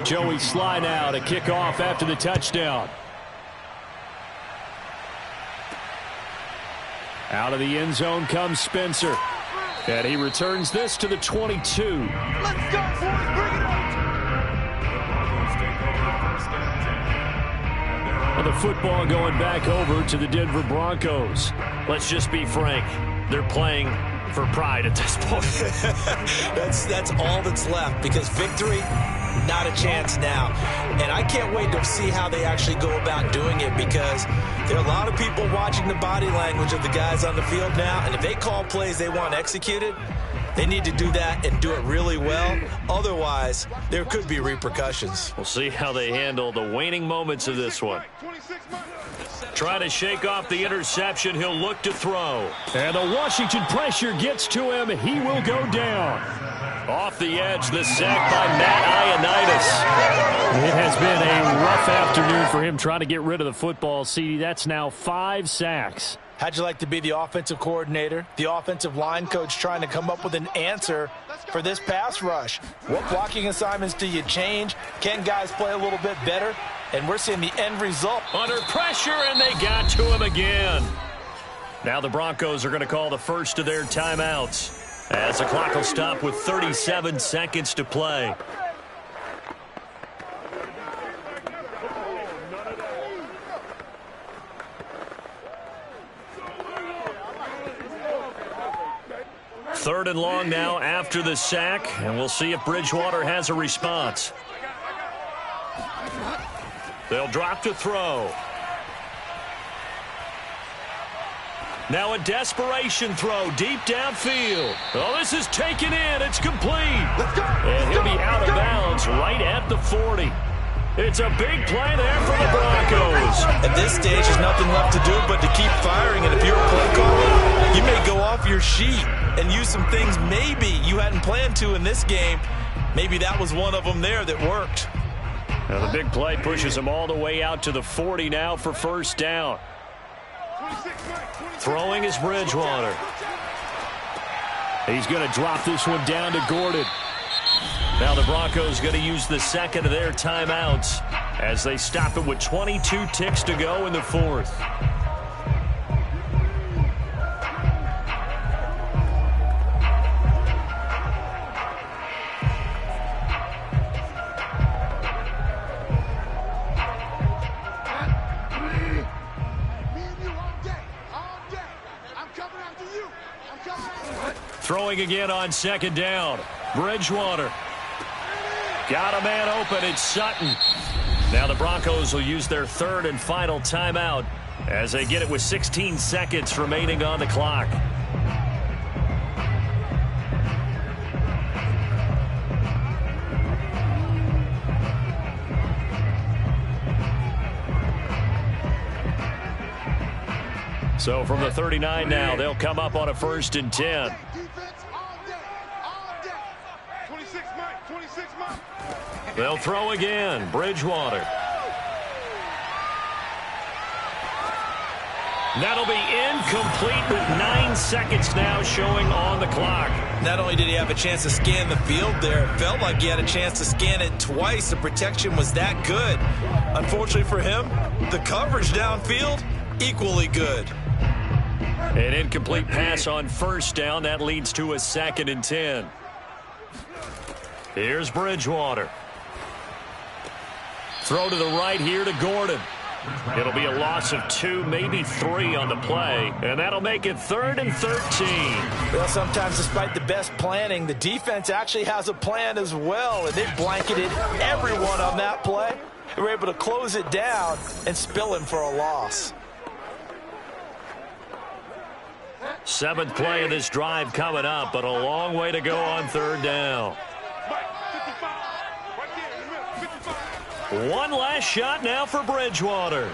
Joey Sly now to kick off after the touchdown. Out of the end zone comes Spencer. And he returns this to the 22. Let's go, boys. Bring it on. And the football going back over to the Denver Broncos. Let's just be frank. They're playing for pride at this point. That's all that's left, because victory, not a chance now. And I can't wait to see how they actually go about doing it, because there are a lot of people watching the body language of the guys on the field now, and if they call plays they want executed, they need to do that and do it really well. Otherwise, there could be repercussions. We'll see how they handle the waning moments of this one. Trying to shake off the interception. He'll look to throw. And the Washington pressure gets to him. He will go down. Off the edge, the sack by Matt Ioannidis. It has been a rough afternoon for him trying to get rid of the football. See, that's now 5 sacks. How'd you like to be the offensive coordinator, the offensive line coach, trying to come up with an answer for this pass rush? What blocking assignments do you change? Can guys play a little bit better? And we're seeing the end result. Under pressure, and they got to him again. Now the Broncos are going to call the first of their timeouts, as the clock will stop with 37 seconds to play. Third and long now after the sack, and we'll see if Bridgewater has a response. They'll drop to throw. Now a desperation throw deep downfield. Oh, this is taken in. It's complete. Let's go. And he'll be out of bounds right at the 40. It's a big play there for the Broncos. At this stage, there's nothing left to do but to keep firing. And if you're a play caller, you may go off your sheet and use some things maybe you hadn't planned to in this game. Maybe that was one of them there that worked. Now the big play pushes him all the way out to the 40 now for first down. Throwing is Bridgewater. He's going to drop this one down to Gordon. Now the Broncos going to use the second of their timeouts as they stop it with 22 ticks to go in the fourth. Throwing again on second down. Bridgewater. Got a man open. It's Sutton. Now the Broncos will use their third and final timeout as they get it with 16 seconds remaining on the clock. So from the 39 now, they'll come up on a 1st and 10. They'll throw again. Bridgewater. That'll be incomplete with 9 seconds now showing on the clock. Not only did he have a chance to scan the field there, it felt like he had a chance to scan it twice. The protection was that good. Unfortunately for him, the coverage downfield, equally good. An incomplete pass on 1st down. That leads to a 2nd and 10. Here's Bridgewater. Throw to the right here to Gordon. It'll be a loss of 2, maybe 3 on the play, and that'll make it 3rd and 13. Well, sometimes despite the best planning, the defense actually has a plan as well, and they blanketed everyone on that play. They were able to close it down and spill him for a loss. 7th play of this drive coming up, but a long way to go on 3rd down. One last shot now for Bridgewater.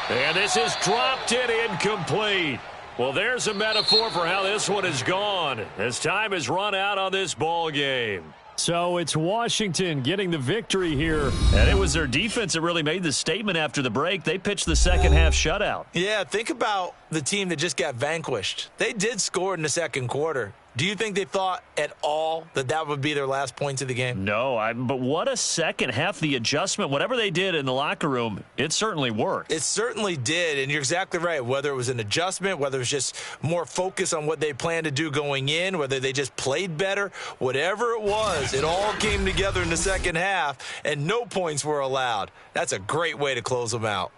And this is dropped in incomplete. Well, there's a metaphor for how this one has gone as time has run out on this ball game. So it's Washington getting the victory here. And it was their defense that really made the statement after the break. They pitched the second half shutout. Yeah, think about the team that just got vanquished. They did score in the second quarter. Do you think they thought at all that that would be their last points of the game? No, but what a second half. The adjustment, whatever they did in the locker room, it certainly worked. It certainly did, and you're exactly right. Whether it was an adjustment, whether it was just more focus on what they planned to do going in, whether they just played better, whatever it was, it all came together in the second half, and no points were allowed. That's a great way to close them out.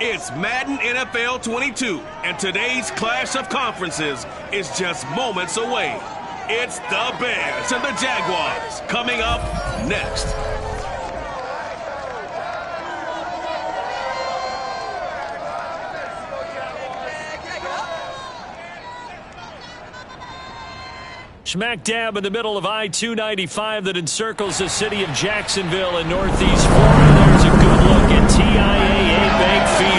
It's Madden NFL 22, and today's clash of conferences is just moments away. It's the Bears and the Jaguars coming up next. Smack dab in the middle of I-295 that encircles the city of Jacksonville in Northeast Florida. There's a good look at TIAA Bank Field.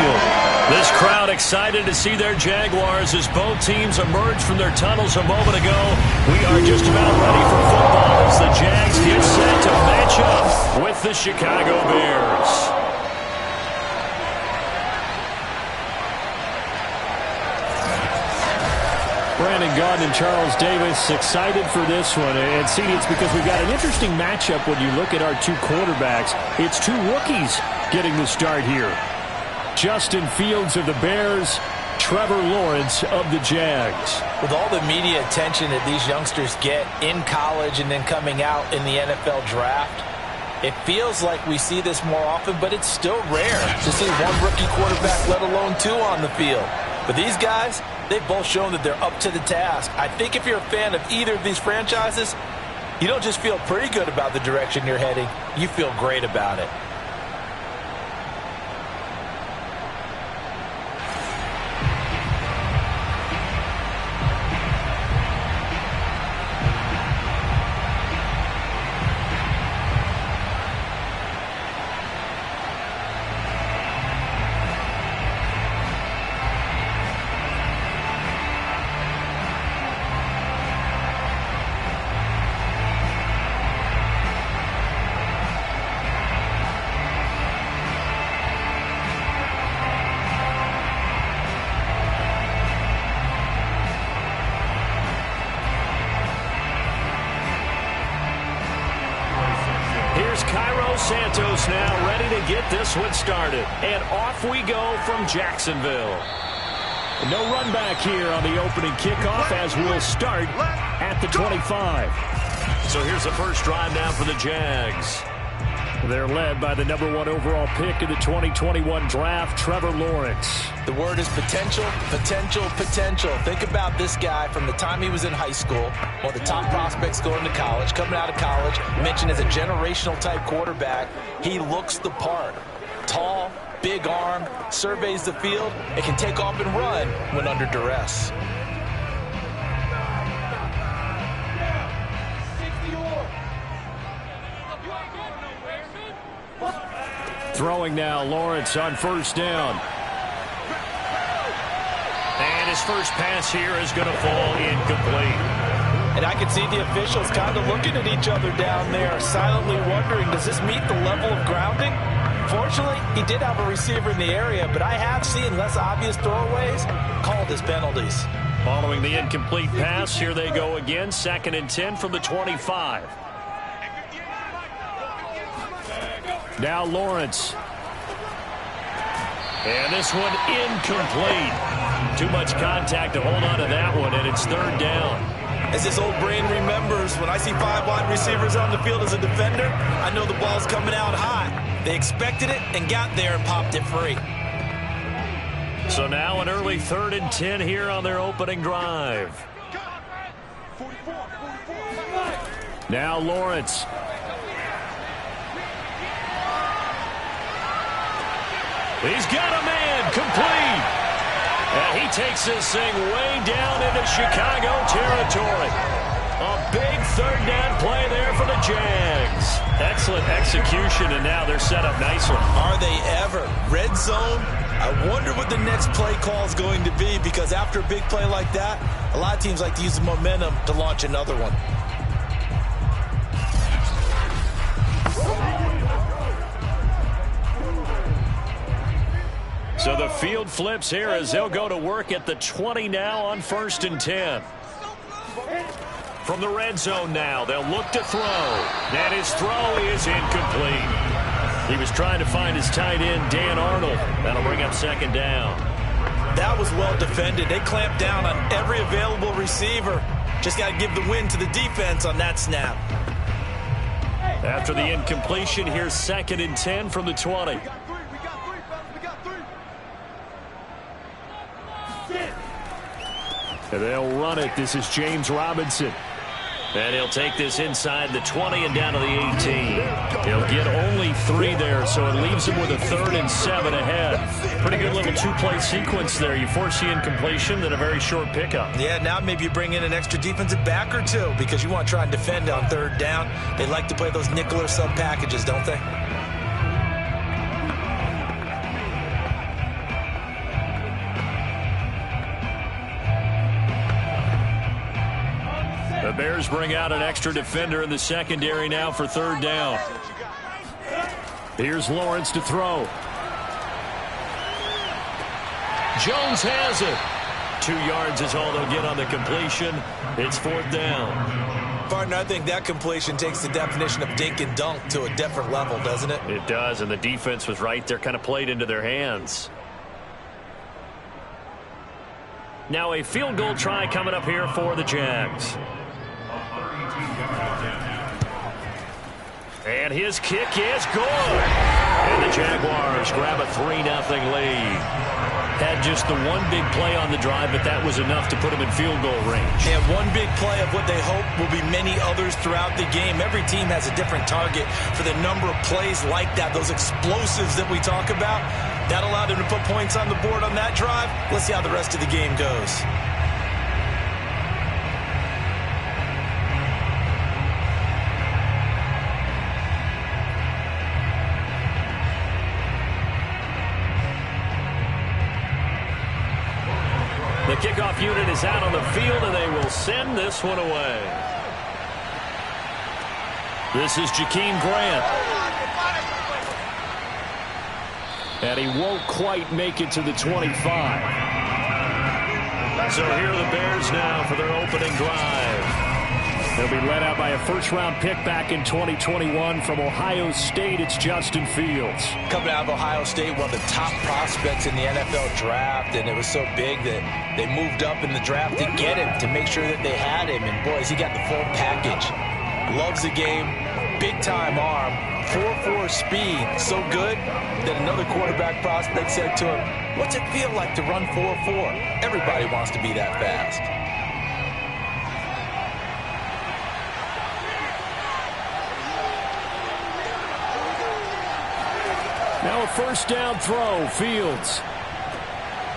This crowd excited to see their Jaguars as both teams emerge from their tunnels a moment ago. We are just about ready for football as the Jags get set to match up with the Chicago Bears. Brandon Gaudin and Charles Davis excited for this one. And see, it's because we've got an interesting matchup when you look at our two quarterbacks. It's two rookies getting the start here. Justin Fields of the Bears, Trevor Lawrence of the Jags. With all the media attention that these youngsters get in college and then coming out in the NFL draft, it feels like we see this more often, but it's still rare to see one rookie quarterback, let alone two on the field. But these guys, they've both shown that they're up to the task. I think if you're a fan of either of these franchises, you don't just feel pretty good about the direction you're heading, you feel great about it. Santos now ready to get this one started. And off we go from Jacksonville. No run back here on the opening kickoff as we'll start at the 25. So here's the first drive now for the Jags. They're led by the #1 overall pick in the 2021 draft, Trevor Lawrence. The word is potential, potential, potential. Think about this guy from the time he was in high school, one of the top prospects going to college, coming out of college, mentioned as a generational type quarterback. He looks the part. Tall, big arm, surveys the field, and can take off and run when under duress. Throwing now, Lawrence on first down. And his first pass here is going to fall incomplete. And I can see the officials kind of looking at each other down there, silently wondering, does this meet the level of grounding? Fortunately, he did have a receiver in the area, but I have seen less obvious throwaways called as penalties. Following the incomplete pass, here they go again, 2nd and 10 from the 25. Now Lawrence. And this one incomplete. Too much contact to hold on to that one, and it's 3rd down. As this old brain remembers, when I see 5 wide receivers on the field as a defender, I know the ball's coming out hot. They expected it and got there and popped it free. So now an early 3rd and 10 here on their opening drive. Now Lawrence. He's got a man, complete. And he takes this thing way down into Chicago territory. A big 3rd down play there for the Jags. Excellent execution, and now they're set up nicely. Are they ever? Red zone? I wonder what the next play call is going to be, because after a big play like that, a lot of teams like to use the momentum to launch another one. So the field flips here as they'll go to work at the 20 now on 1st and 10. From the red zone now, they'll look to throw. And his throw is incomplete. He was trying to find his tight end, Dan Arnold. That'll bring up 2nd down. That was well defended. They clamped down on every available receiver. Just got to give the win to the defense on that snap. After the incompletion, here's 2nd and 10 from the 20. And they'll run it. This is James Robinson. And he'll take this inside the 20 and down to the 18. He'll get only 3 there, so it leaves him with a 3rd and 7 ahead. Pretty good little 2-play sequence there. You force the incompletion, then a very short pickup. Yeah, now maybe you bring in an extra defensive back or two, because you want to try and defend on 3rd down. They like to play those nickel or sub packages, don't they? Bears bring out an extra defender in the secondary now for third down. Here's Lawrence to throw. Jones has it. 2 yards is all they'll get on the completion. It's fourth down. Partner, I think that completion takes the definition of dink and dunk to a different level, doesn't it? It does, and the defense was right there, kind of played into their hands. Now a field goal try coming up here for the Jags. And his kick is good. And the Jaguars grab a 3-0 lead. Had just the one big play on the drive, but that was enough to put them in field goal range. And one big play of what they hope will be many others throughout the game. Every team has a different target for the number of plays like that, those explosives that we talk about. That allowed them to put points on the board on that drive. Let's see how the rest of the game goes. The kickoff unit is out on the field, and they will send this one away. This is Jakeem Grant. And he won't quite make it to the 25. So here are the Bears now for their opening drive. They'll be led out by a first-round pick back in 2021 from Ohio State. It's Justin Fields. Coming out of Ohio State, one of the top prospects in the NFL draft, and it was so big that they moved up in the draft to get him, to make sure that they had him. And, boys, he got the full package. Loves the game, big-time arm, 4.4 speed, so good that another quarterback prospect said to him, "What's it feel like to run 4.4? Everybody wants to be that fast." Now a first down throw, Fields.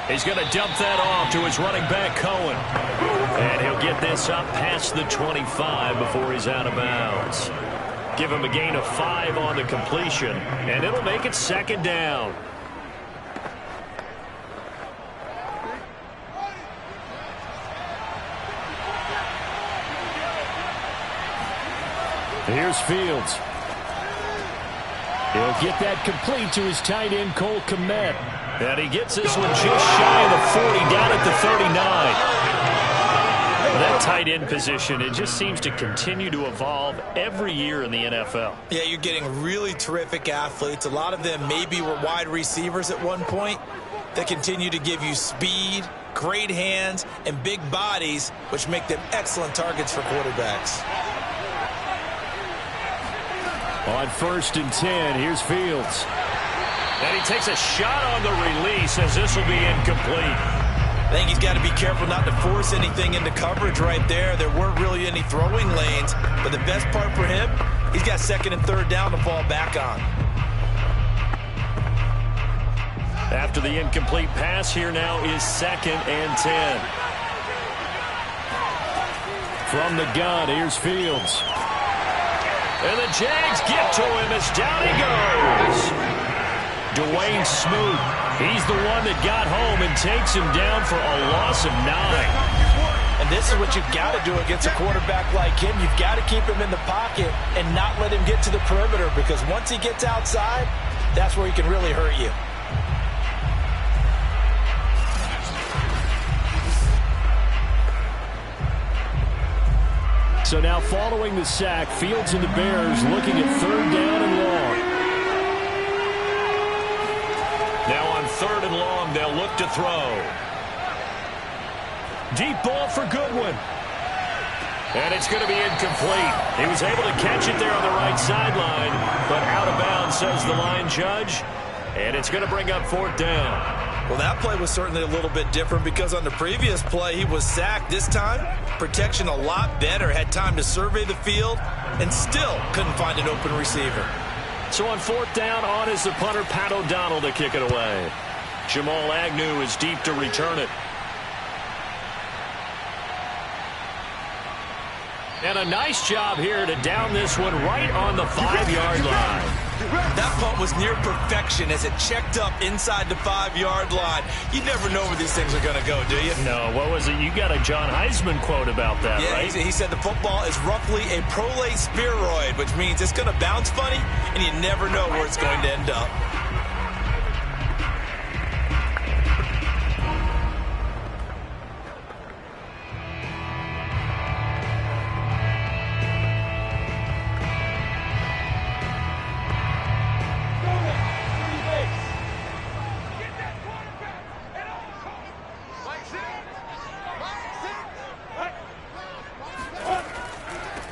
He's going to dump that off to his running back, Cohen. And he'll get this up past the 25 before he's out of bounds. Give him a gain of 5 on the completion, and it'll make it second down. Here's Fields. He'll get that complete to his tight end, Cole Kmet. And he gets this one just shy of the 40, down at the 39. That tight end position, it just seems to continue to evolve every year in the NFL. Yeah, you're getting really terrific athletes. A lot of them maybe were wide receivers at one point that continue to give you speed, great hands, and big bodies, which make them excellent targets for quarterbacks. On 1st and 10, here's Fields. And he takes a shot on the release as this will be incomplete. I think he's got to be careful not to force anything into coverage right there. There weren't really any throwing lanes, but the best part for him, he's got 2nd and 3rd down to fall back on. After the incomplete pass, here now is 2nd and 10. From the gun, here's Fields. And the Jags get to him as down he goes. Dwayne Smoot, he's the one that got home and takes him down for a loss of 9. And this is what you've got to do against a quarterback like him. You've got to keep him in the pocket and not let him get to the perimeter, because once he gets outside, that's where he can really hurt you. So now following the sack, Fields and the Bears looking at 3rd down and long. Now on 3rd and long, they'll look to throw. Deep ball for Goodwin. And it's going to be incomplete. He was able to catch it there on the right sideline, but out of bounds, says the line judge. And it's going to bring up 4th down. Well, that play was certainly a little bit different, because on the previous play, he was sacked. This time, protection a lot better. Had time to survey the field and still couldn't find an open receiver. So on 4th down, on is the punter, Pat O'Donnell, to kick it away. Jamal Agnew is deep to return it. And a nice job here to down this one right on the 5-yard line. That punt was near perfection as it checked up inside the 5-yard line. You never know where these things are going to go, do you? No, what was it? You got a John Heisman quote about that, yeah, right? He said the football is roughly a prolate spheroid, which means it's going to bounce funny, and you never know where it's going to end up.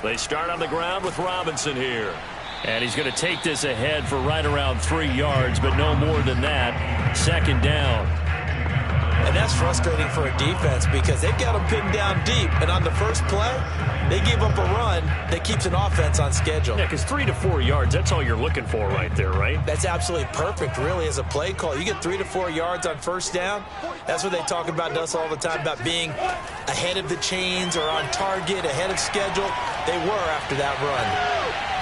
They start on the ground with Robinson here. And he's going to take this ahead for right around 3 yards, but no more than that. Second down. And that's frustrating for a defense because they've got them pinned down deep. And on the first play, they give up a run that keeps an offense on schedule. Yeah, because 3 to 4 yards, that's all you're looking for right there, right? That's absolutely perfect, really, as a play call. You get 3 to 4 yards on first down. That's what they talk about to us all the time, about being ahead of the chains or on target, ahead of schedule. They were after that run.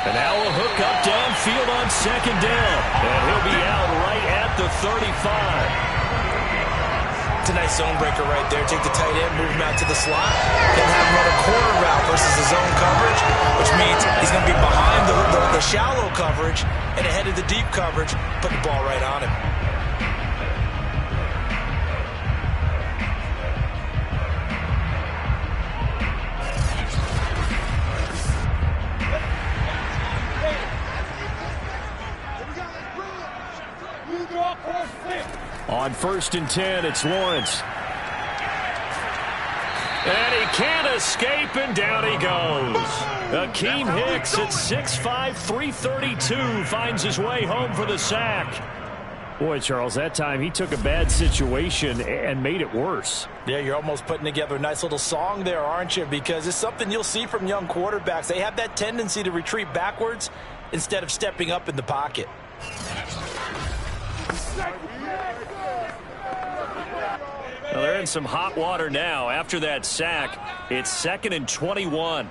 And now a hook up downfield on second down. And he'll be out right at the 35. It's a nice zone breaker right there. Take the tight end, move him out to the slot, then have him run a corner route versus the zone coverage, which means he's going to be behind the shallow coverage and ahead of the deep coverage. Put the ball right on him. On 1st and 10, it's Lawrence. And he can't escape, and down he goes. Akeem Hicks at 6'5", 332 finds his way home for the sack. Boy, Charles, that time he took a bad situation and made it worse. Yeah, you're almost putting together a nice little song there, aren't you? Because it's something you'll see from young quarterbacks. They have that tendency to retreat backwards instead of stepping up in the pocket. Well, they're in some hot water now. After that sack, it's 2nd and 21.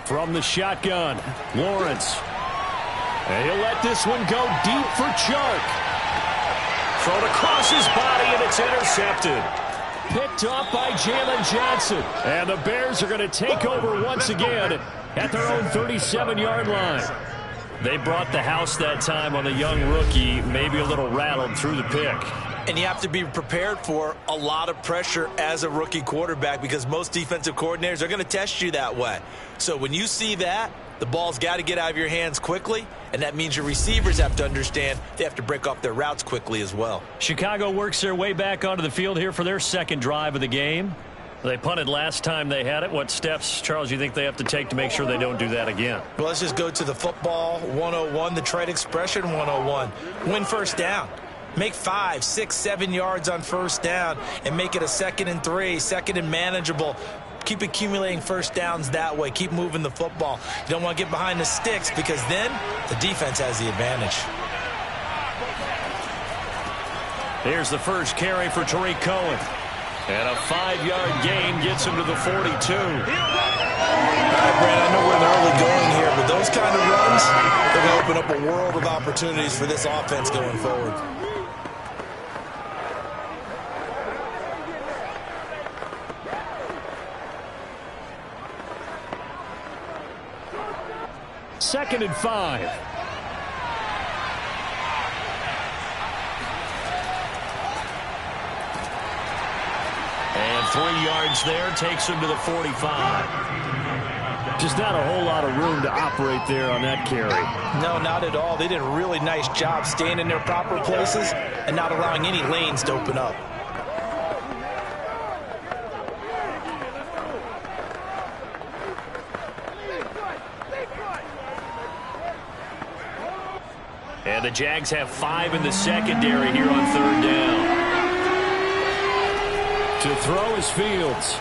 From the shotgun, Lawrence. And he'll let this one go deep for Chark. Thrown across his body, and it's intercepted. Picked off by Jalen Johnson. And the Bears are going to take over once again at their own 37-yard line. They brought the house that time on the young rookie, maybe a little rattled through the pick. And you have to be prepared for a lot of pressure as a rookie quarterback because most defensive coordinators are going to test you that way. So when you see that, the ball's got to get out of your hands quickly, and that means your receivers have to understand they have to break off their routes quickly as well. Chicago works their way back onto the field here for their second drive of the game. They punted last time they had it. What steps, Charles, you think they have to take to make sure they don't do that again? Well, let's just go to the football 101, the trade expression 101. Win first down. Make 5, 6, 7 yards on first down and make it a 2nd and 3, 2nd and manageable. Keep accumulating first downs that way. Keep moving the football. You don't want to get behind the sticks because then the defense has the advantage. Here's the first carry for Tariq Cohen. And a 5-yard gain gets him to the 42. All right, Brandon, I know we're in the early going here, but those kind of runs, they're going to open up a world of opportunities for this offense going forward. Second and 5. And 3 yards there takes him to the 45. Just not a whole lot of room to operate there on that carry. No, not at all. They did a really nice job staying in their proper places and not allowing any lanes to open up. And the Jags have 5 in the secondary here on 3rd down. To throw is Fields.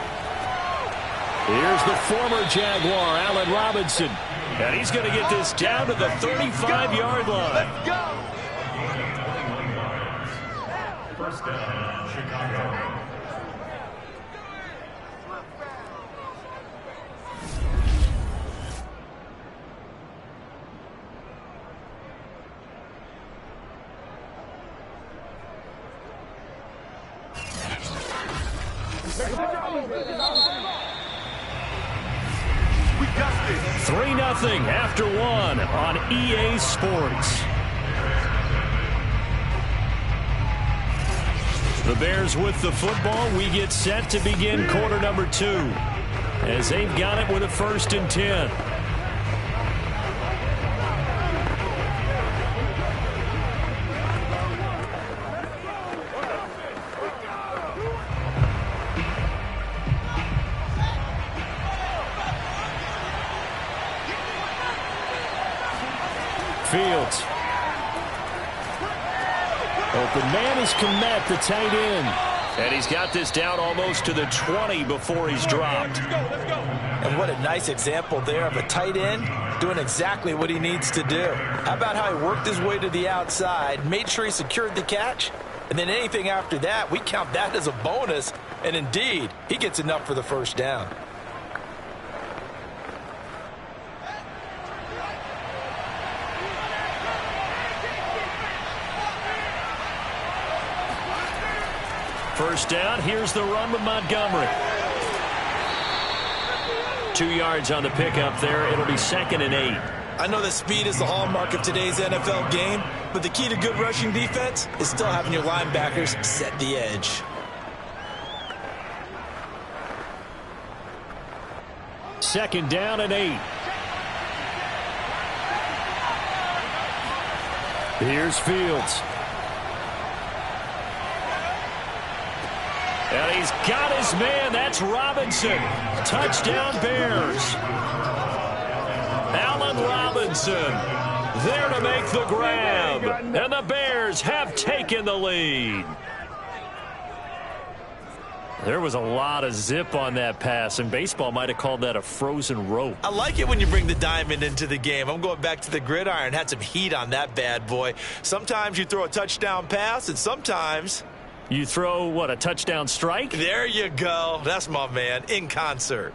Here's the former Jaguar, Allen Robinson. And he's going to get this down to the 35-yard line. Let's go. First down, Chicago. 3-0 after one on EA Sports. The Bears with the football. We get set to begin quarter number 2 as they've got it with a 1st and 10. Fields. Open man is Komet, the tight end. And he's got this down almost to the 20 before he's dropped. And what a nice example there of a tight end doing exactly what he needs to do. How about how he worked his way to the outside, made sure he secured the catch, and then anything after that, we count that as a bonus. And indeed, he gets enough for the 1st down. First down, here's the run with Montgomery. 2 yards on the pickup there. It'll be 2nd and 8. I know that speed is the hallmark of today's NFL game, but the key to good rushing defense is still having your linebackers set the edge. Second down and 8. Here's Fields. And he's got his man. That's Robinson. Touchdown, Bears. Allen Robinson there to make the grab. And the Bears have taken the lead. There was a lot of zip on that pass, and baseball might have called that a frozen rope. I like it when you bring the diamond into the game. I'm going back to the gridiron. Had some heat on that bad boy. Sometimes you throw a touchdown pass, and sometimes you throw, what, a touchdown strike? There you go. That's my man, in concert.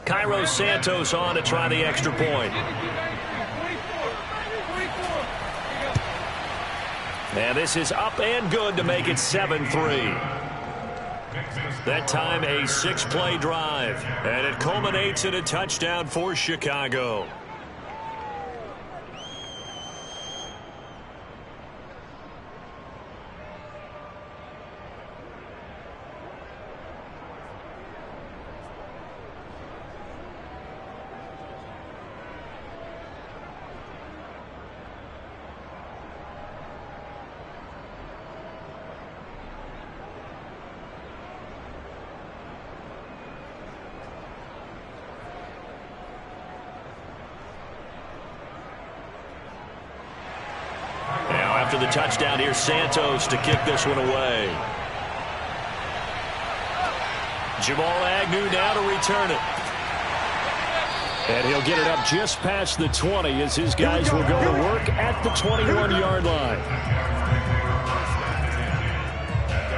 Cairo Santos on to try the extra point. And this is up and good to make it 7-3. That time a 6-play drive. And it culminates in a touchdown for Chicago. After the touchdown, here's Santos to kick this one away. Jamal Agnew now to return it. And he'll get it up just past the 20 as his guys will go to work at the 21-yard line.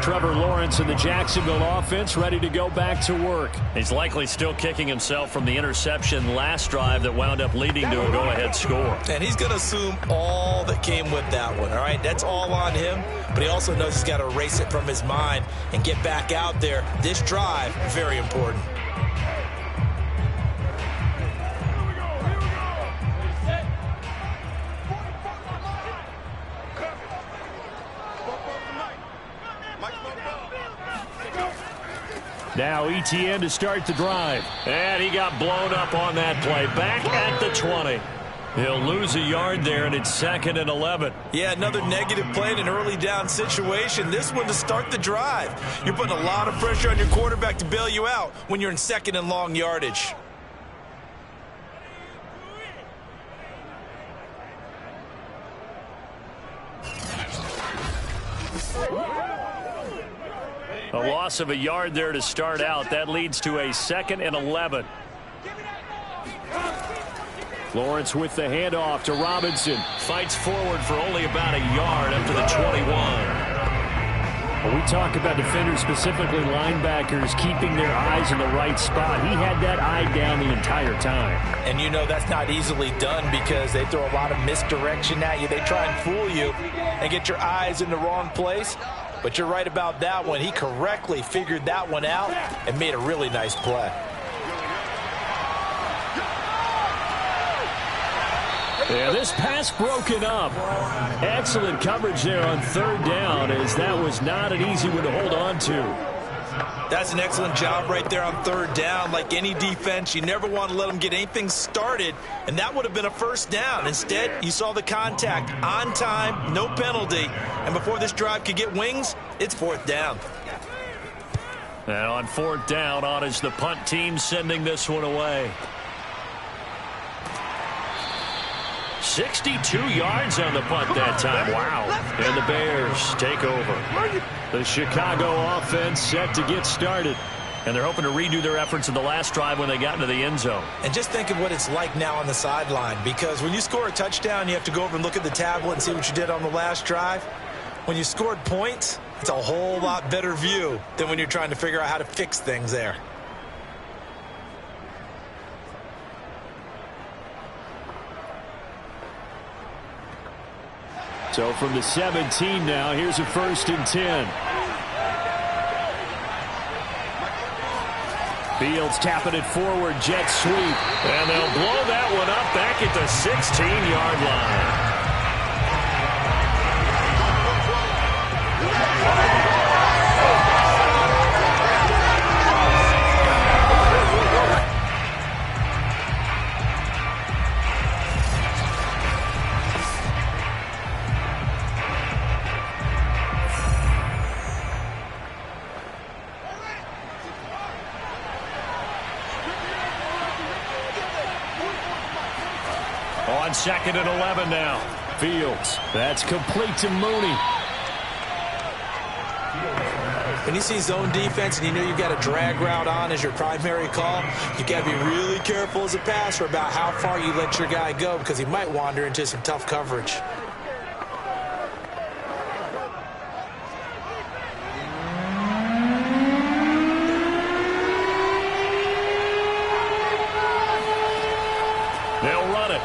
Trevor Lawrence and the Jacksonville offense ready to go back to work. He's likely still kicking himself from the interception last drive that wound up leading to a go-ahead score. And he's going to assume all that came with that one, all right? That's all on him, but he also knows he's got to erase it from his mind and get back out there. This drive, very important. Now ETN to start the drive. And he got blown up on that play. Back at the 20. He'll lose a yard there, and it's 2nd and 11. Yeah, another negative play in an early down situation. This one to start the drive. You're putting a lot of pressure on your quarterback to bail you out when you're in 2nd and long yardage. A loss of a yard there to start out. That leads to a 2nd and 11. Lawrence with the handoff to Robinson. Fights forward for only about a yard up to the 21. When we talk about defenders, specifically linebackers, keeping their eyes in the right spot, he had that eye down the entire time. And you know that's not easily done because they throw a lot of misdirection at you. They try and fool you and get your eyes in the wrong place. But you're right about that one. He correctly figured that one out and made a really nice play. Yeah, this pass broken up. Excellent coverage there on third down, as that was not an easy one to hold on to. That's an excellent job right there on third down. Like any defense, you never want to let them get anything started, and that would have been a first down. Instead, you saw the contact on time, no penalty, and before this drive could get wings, it's fourth down. And on fourth down, on is the punt team sending this one away. 62 yards on the punt that time. Wow. And the Bears take over. The Chicago offense set to get started. And they're hoping to redo their efforts in the last drive when they got into the end zone. And just think of what it's like now on the sideline, because when you score a touchdown, you have to go over and look at the tablet and see what you did on the last drive. When you scored points, it's a whole lot better view than when you're trying to figure out how to fix things there. So from the 17 now, here's a 1st and 10. Fields tapping it forward, jet sweep. And they'll blow that one up back at the 16-yard line. On 2nd and 11 now. Fields. That's complete to Mooney. When you see zone defense and you know you've got a drag route on as your primary call, you got to be really careful as a passer about how far you let your guy go, because he might wander into some tough coverage.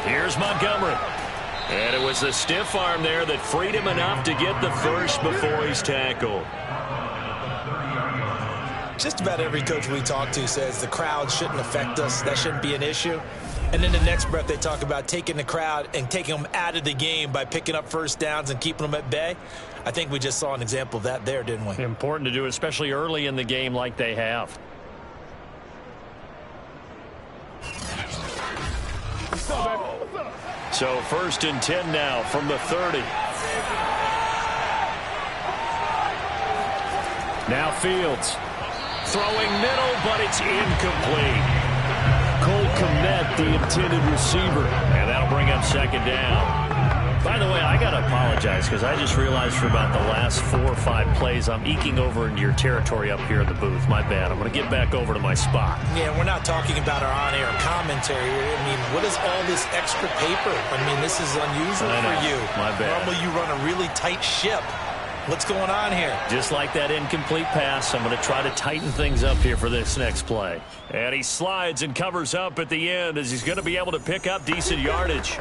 Here's Montgomery. And it was the stiff arm there that freed him enough to get the first before he's tackled. Just about every coach we talk to says the crowd shouldn't affect us. That shouldn't be an issue. And in the next breath, they talk about taking the crowd and taking them out of the game by picking up first downs and keeping them at bay. I think we just saw an example of that there, didn't we? Important to do, especially early in the game like they have. So 1st and 10 now from the 30. Now Fields. Throwing middle, but it's incomplete. Cole Kmet, the intended receiver. And that'll bring up 2nd down. By the way, I got to apologize because I just realized for about the last 4 or 5 plays, I'm eking over into your territory up here in the booth. My bad. I'm going to get back over to my spot. Yeah, we're not talking about our on-air commentary. I mean, what is all this extra paper? I mean, this is unusual for you. My bad. Normally you run a really tight ship. What's going on here? Just like that incomplete pass, I'm going to try to tighten things up here for this next play. And he slides and covers up at the end as he's going to be able to pick up decent yardage.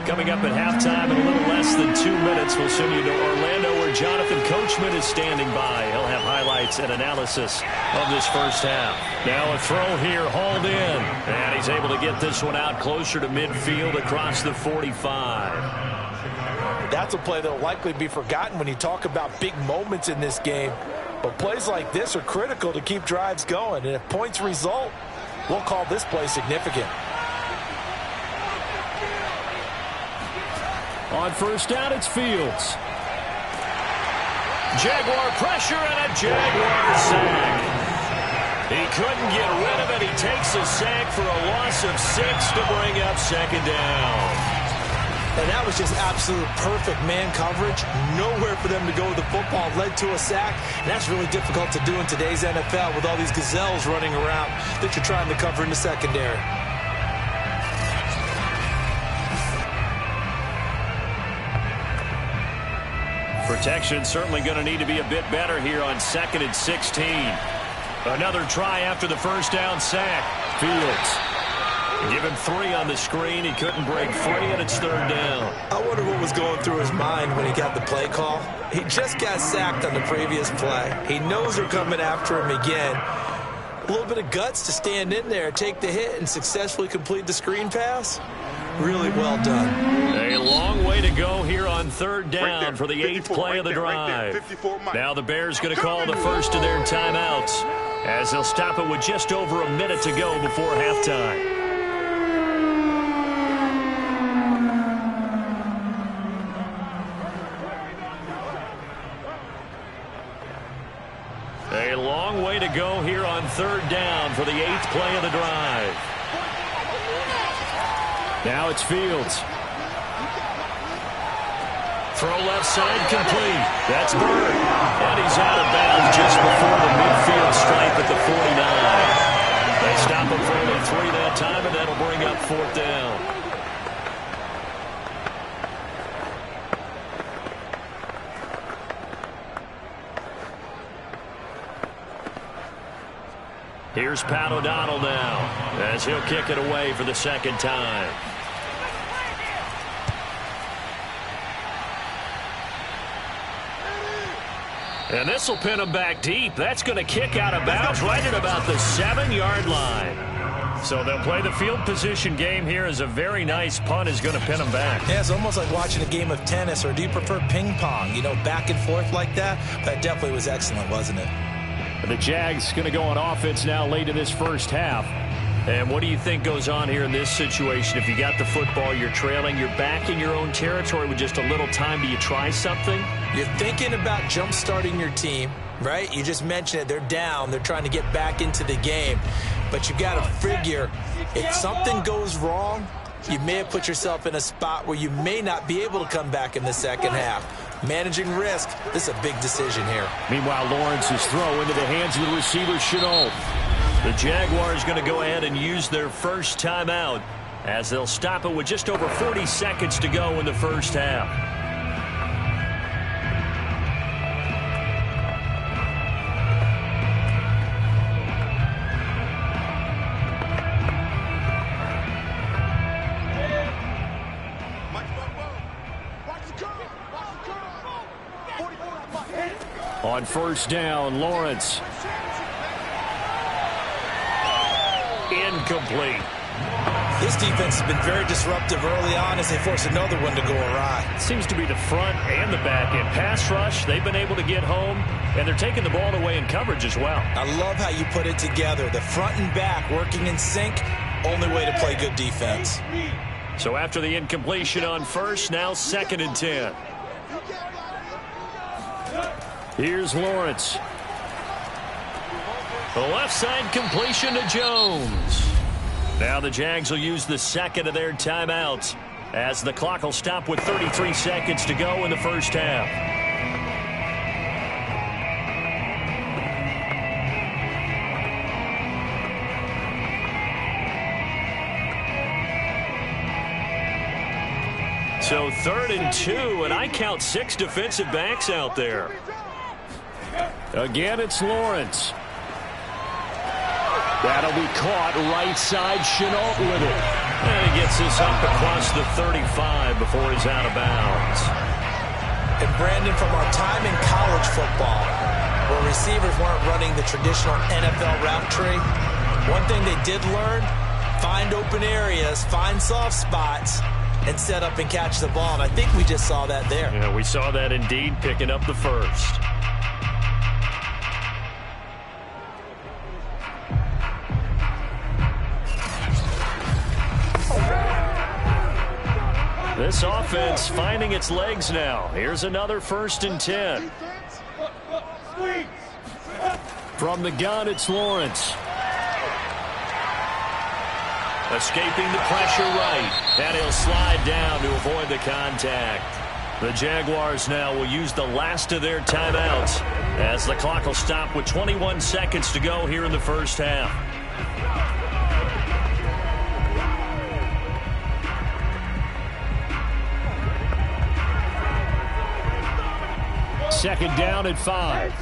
Coming up at halftime in a little less than 2 minutes, we'll send you to Orlando where Jonathan Coachman is standing by. He'll have highlights and analysis of this first half. Now a throw here, hauled in. And he's able to get this one out closer to midfield across the 45. That's a play that will likely be forgotten when you talk about big moments in this game. But plays like this are critical to keep drives going. And if points result, we'll call this play significant. On 1st down, it's Fields. Jaguar pressure and a Jaguar sack. He couldn't get rid of it. He takes a sack for a loss of 6 to bring up 2nd down. And that was just absolute perfect man coverage. Nowhere for them to go with the football. Led to a sack. And that's really difficult to do in today's NFL with all these gazelles running around that you're trying to cover in the secondary. Protection certainly going to need to be a bit better here on 2nd and 16. Another try after the first down sack. Fields. Give him 3 on the screen. He couldn't break free, and it's 3rd down. I wonder what was going through his mind when he got the play call. He just got sacked on the previous play. He knows they're coming after him again. A little bit of guts to stand in there, take the hit, and successfully complete the screen pass. Really well done. A long way to go here on 3rd down for the 8th play of the drive. Now the Bears going to call the first of their timeouts as they'll stop it with just over a minute to go before halftime. A long way to go here on 3rd down for the 8th play of the drive. Now it's Fields. Throw left side complete. That's Bird. And he's out of bounds just before the midfield stripe at the 49. They stop him for only 3 that time, and that'll bring up 4th down. Here's Pat O'Donnell now as he'll kick it away for the 2nd time. And this will pin him back deep. That's going to kick out of bounds right at about the 7-yard line. So they'll play the field position game here as a very nice punt is going to pin him back. Yeah, it's almost like watching a game of tennis, or do you prefer ping pong? You know, back and forth like that? That definitely was excellent, wasn't it? The Jags going to go on offense now late in this first half. And what do you think goes on here in this situation? If you got the football, you're trailing, you're back in your own territory with just a little time. Do you try something? You're thinking about jump-starting your team, right? You just mentioned it. They're down. They're trying to get back into the game. But you got to figure, if something goes wrong, you may have put yourself in a spot where you may not be able to come back in the second half. Managing risk, this is a big decision here. Meanwhile, Lawrence's throw into the hands of the receiver, Chenault. The Jaguars going to go ahead and use their first timeout as they'll stop it with just over 40 seconds to go in the first half. On 1st down, Lawrence. Incomplete. This defense has been very disruptive early on as they force another one to go awry. Seems to be the front and the back end. Pass rush, they've been able to get home, and they're taking the ball away in coverage as well. I love how you put it together. The front and back working in sync, only way to play good defense. So after the incompletion on 1st, now 2nd and 10. Here's Lawrence. The left side completion to Jones. Now the Jags will use the 2nd of their timeouts as the clock will stop with 33 seconds to go in the first half. So 3rd and 2, and I count 6 defensive backs out there. Again, it's Lawrence. That'll be caught right side. Chenault with it. And he gets this up across the 35 before he's out of bounds. And Brandon, from our time in college football, where receivers weren't running the traditional NFL route tree, one thing they did learn, find open areas, find soft spots, and set up and catch the ball. And I think we just saw that there. Yeah, we saw that indeed, picking up the first. This offense finding its legs now. Here's another 1st and 10. From the gun, it's Lawrence. Escaping the pressure right. And he'll slide down to avoid the contact. The Jaguars now will use the last of their timeouts as the clock will stop with 21 seconds to go here in the first half. Second down at 5.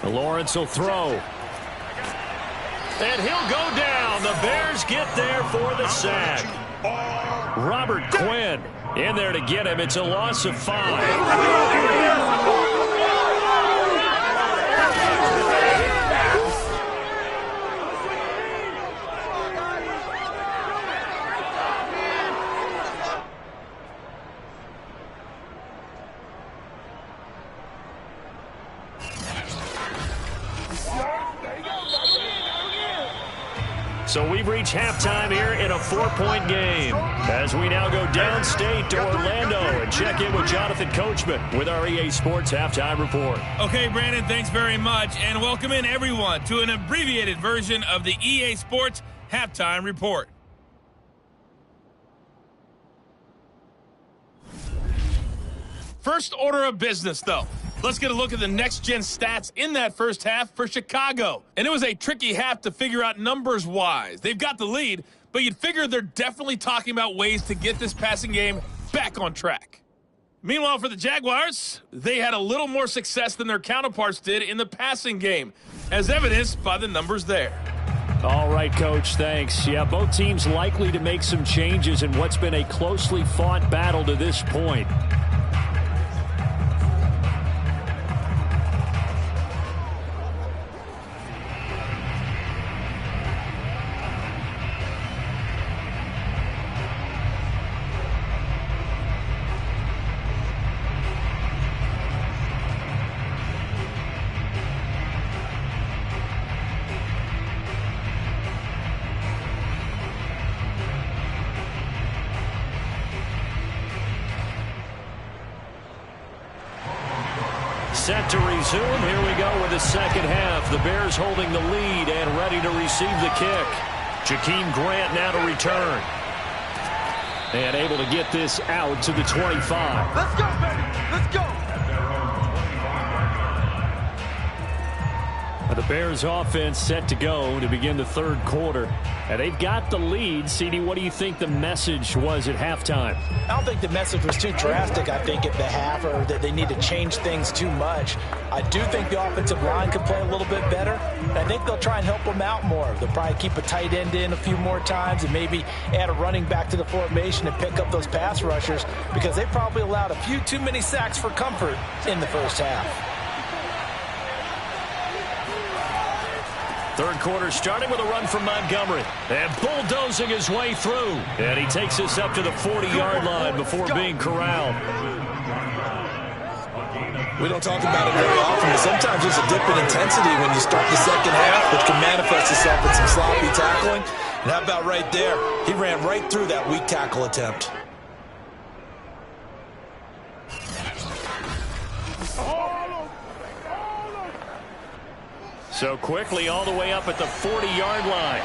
Lawrence will throw. And he'll go down. The Bears get there for the sack. Robert Quinn in there to get him. It's a loss of 5. So we've reached halftime here in a 4-point game as we now go downstate to Orlando and check in with Jonathan Coachman with our EA Sports Halftime Report. Okay, Brandon, thanks very much, and welcome in everyone to an abbreviated version of the EA Sports Halftime Report. First order of business, though. Let's get a look at the next-gen stats in that first half for Chicago. And it was a tricky half to figure out numbers-wise. They've got the lead, but you'd figure they're definitely talking about ways to get this passing game back on track. Meanwhile, for the Jaguars, they had a little more success than their counterparts did in the passing game, as evidenced by the numbers there. All right, Coach, thanks. Yeah, both teams likely to make some changes in what's been a closely fought battle to this point. Set to resume. Here we go with the second half. The Bears holding the lead and ready to receive the kick. Jakeem Grant now to return. And able to get this out to the 25. Let's go, baby. Let's go. The Bears offense set to go to begin the third quarter. And they've got the lead. CD, what do you think the message was at halftime? I don't think the message was too drastic, I think, at the half, or that they need to change things too much. I do think the offensive line could play a little bit better. And I think they'll try and help them out more. They'll probably keep a tight end in a few more times and maybe add a running back to the formation and pick up those pass rushers, because they probably allowed a few too many sacks for comfort in the first half. Third quarter starting with a run from Montgomery. And bulldozing his way through. And he takes us up to the 40-yard line before being corralled. We don't talk about it very often, but sometimes there's a dip in intensity when you start the second half, which can manifest itself in some sloppy tackling. And how about right there? He ran right through that weak tackle attempt. So quickly all the way up at the 40-yard line.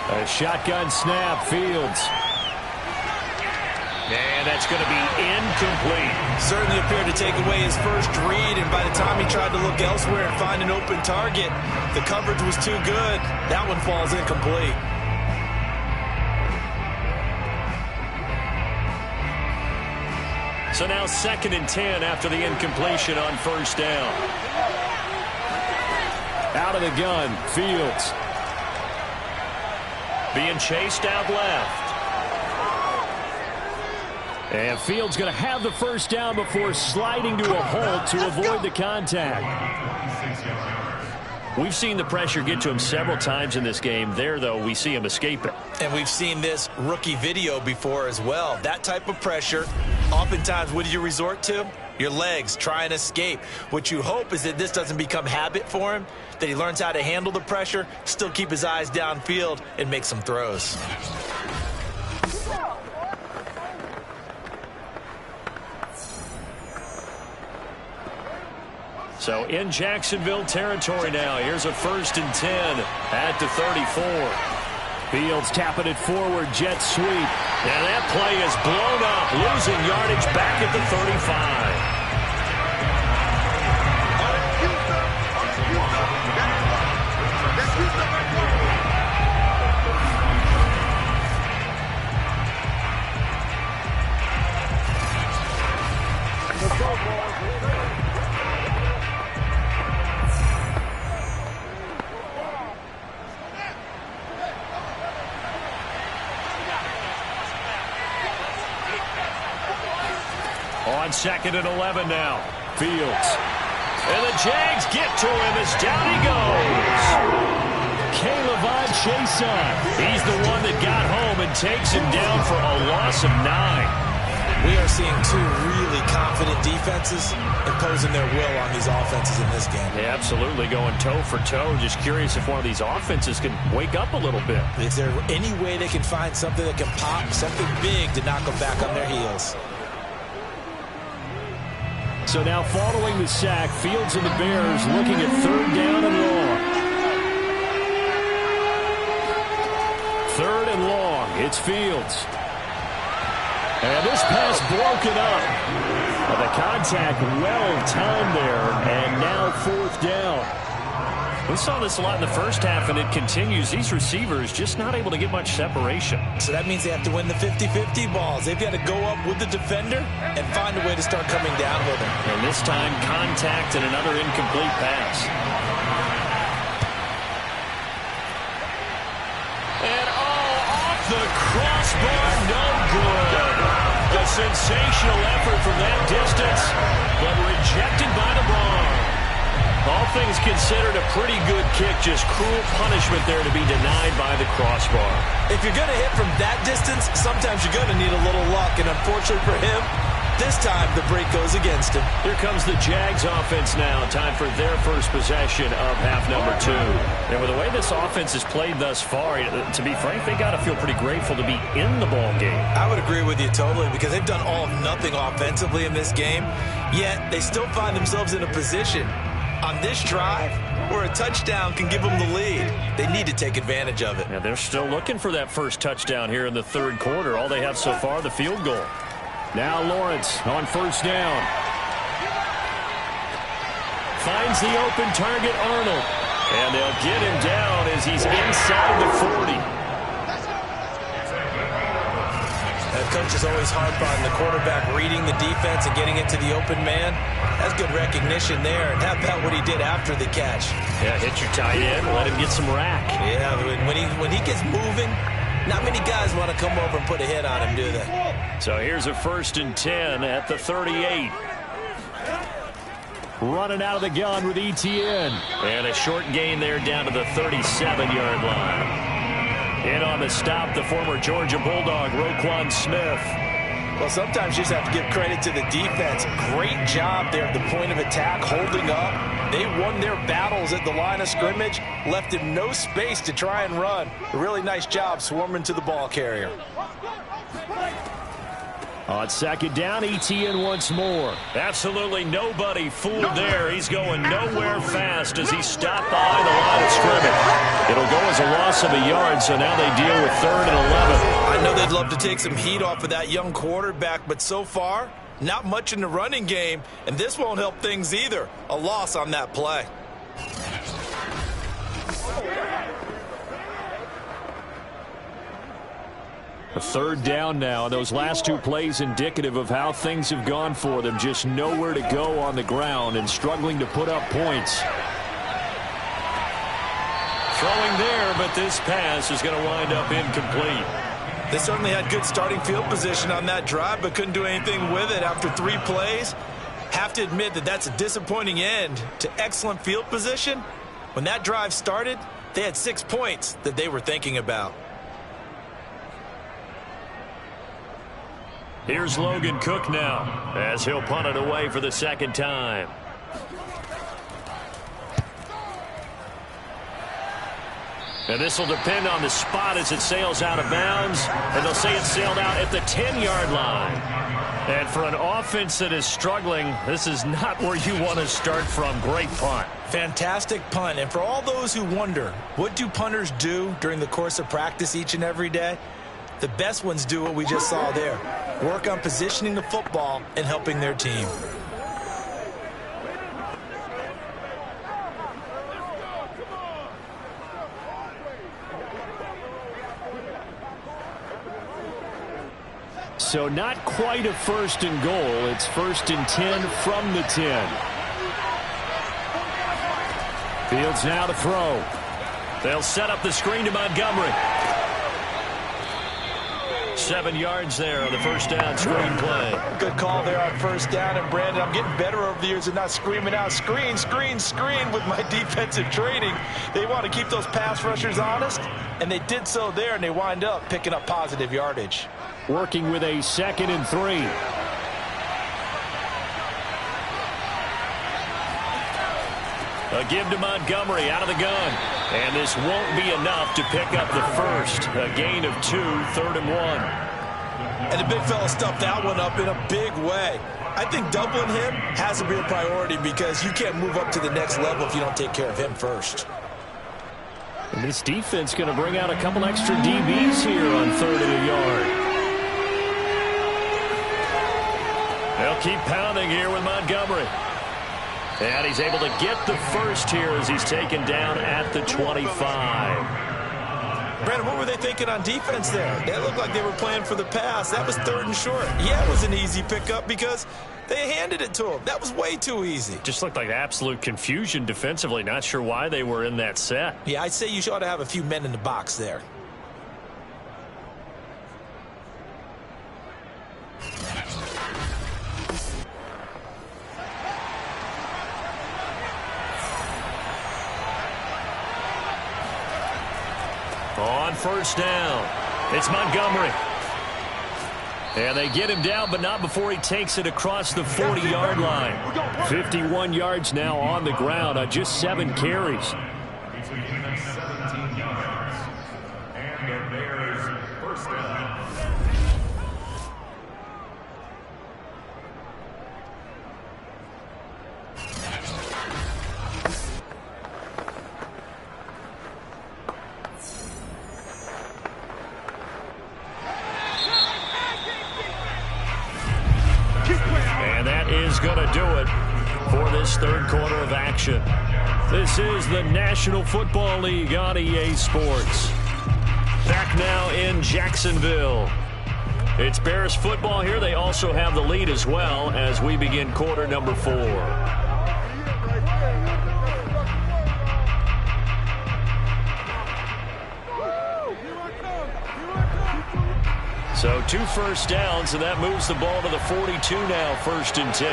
A shotgun snap, Fields. And that's going to be incomplete. Certainly appeared to take away his first read, and by the time he tried to look elsewhere and find an open target, the coverage was too good. That one falls incomplete. So now 2nd and 10 after the incompletion on first down. Out of the gun, Fields. Being chased out left. And Fields going to have the first down before sliding to a halt to avoid the contact. We've seen the pressure get to him several times in this game. There, though, we see him escape it. And we've seen this rookie video before as well. That type of pressure, oftentimes, what do you resort to? Your legs, try and escape. What you hope is that this doesn't become habit for him, that he learns how to handle the pressure, still keep his eyes downfield, and make some throws. So in Jacksonville territory now. Here's a 1st and 10 at the 34. Fields tapping it forward, jet sweep. And that play is blown up, losing yardage back at the 35. On 2nd and 11 now. Fields. And the Jags get to him as down he goes. Caleb Chason. He's the one that got home and takes him down for a loss of 9. We are seeing two really confident defenses imposing their will on these offenses in this game. Yeah, absolutely, going toe for toe. Just curious if one of these offenses can wake up a little bit. Is there any way they can find something that can pop, something big to knock them back on their heels? So now following the sack, Fields and the Bears looking at 3rd down and long. 3rd and long. It's Fields. And this pass broken up. Well, the contact well timed there, and now 4th down. We saw this a lot in the first half, and it continues. These receivers just not able to get much separation. So that means they have to win the 50-50 balls. They've got to go up with the defender and find a way to start coming down with him. And this time, contact and another incomplete pass. And off the crossbar, no good. A sensational effort from that distance, but rejected by the bar. All things considered, a pretty good kick. Just cruel punishment there to be denied by the crossbar. If you're going to hit from that distance, sometimes you're going to need a little luck. And unfortunately for him, this time the break goes against him. Here comes the Jags offense now. Time for their first possession of half number 2. And with the way this offense has played thus far, to be frank, they got to feel pretty grateful to be in the ball game. I would agree with you totally, because they've done all of nothing offensively in this game, yet they still find themselves in a position on this drive where a touchdown can give them the lead. They need to take advantage of it. Yeah, they're still looking for that first touchdown here in the 3rd quarter. All they have so far, the field goal. Now Lawrence on 1st down. Finds the open target, Arnold. And they'll get him down as he's inside the 40. Coach is always harp on the quarterback reading the defense and getting it to the open man. That's good recognition there. And how about what he did after the catch? Yeah, hit your tight end, let him get some rack. Yeah, when he gets moving, not many guys want to come over and put a hit on him, do they? So here's a 1st and 10 at the 38. Running out of the gun with ETN. And a short gain there down to the 37-yard line. In on the stop, the former Georgia Bulldog, Roquan Smith. Well, sometimes you just have to give credit to the defense. Great job there at the point of attack, holding up. They won their battles at the line of scrimmage, left him no space to try and run. A really nice job swarming to the ball carrier. On 2nd down, ETN once more. Absolutely nobody fooled there. He's going nowhere fast as he stopped behind the line of scrimmage. It'll go as a loss of a yard, so now they deal with 3rd and 11. I know they'd love to take some heat off of that young quarterback, but so far, not much in the running game, and this won't help things either. A loss on that play. A 3rd down now. Those last 2 plays indicative of how things have gone for them. Just nowhere to go on the ground and struggling to put up points. Throwing there, but this pass is going to wind up incomplete. They certainly had good starting field position on that drive, but couldn't do anything with it after 3 plays. Have to admit that that's a disappointing end to excellent field position. When that drive started, they had 6 points that they were thinking about. Here's Logan Cook now as he'll punt it away for the 2nd time. And this will depend on the spot as it sails out of bounds. And they'll say it sailed out at the 10-yard line. And for an offense that is struggling, this is not where you want to start from. Great punt. Fantastic punt. And for all those who wonder, what do punters do during the course of practice each and every day? The best ones do what we just saw there. Work on positioning the football and helping their team. So not quite a 1st and goal. It's 1st and 10 from the 10. Fields now to throw. They'll set up the screen to Montgomery. 7 yards there on the first down screen play. Good call there on first down. And Brandon, I'm getting better over the years of not screaming out screen, screen, screen with my defensive training. They want to keep those pass rushers honest, and they did so there, and they wind up picking up positive yardage. Working with a 2nd and 3. A give to Montgomery out of the gun. And this won't be enough to pick up the first. A gain of 2, 3rd and 1. And the big fella stuffed that one up in a big way. I think doubling him has to be a priority because you can't move up to the next level if you don't take care of him first. And this defense going to bring out a couple extra DBs here on 3rd and a yard. They'll keep pounding here with Montgomery. And he's able to get the first here as he's taken down at the 25. Brandon, what were they thinking on defense there? They looked like they were playing for the pass. That was 3rd and short. Yeah, it was an easy pickup because they handed it to him. That was way too easy. Just looked like absolute confusion defensively. Not sure why they were in that set. Yeah, I'd say you ought to have a few men in the box there. On first down, it's Montgomery. And they get him down, but not before he takes it across the 40-yard line. 51 yards now on the ground on just 7 carries. Going to do it for this 3rd quarter of action. This is the National Football League on EA Sports. Back now in Jacksonville. It's Bears football here. They also have the lead as well as we begin quarter number 4. So 2 first downs, and that moves the ball to the 42 now, 1st and 10.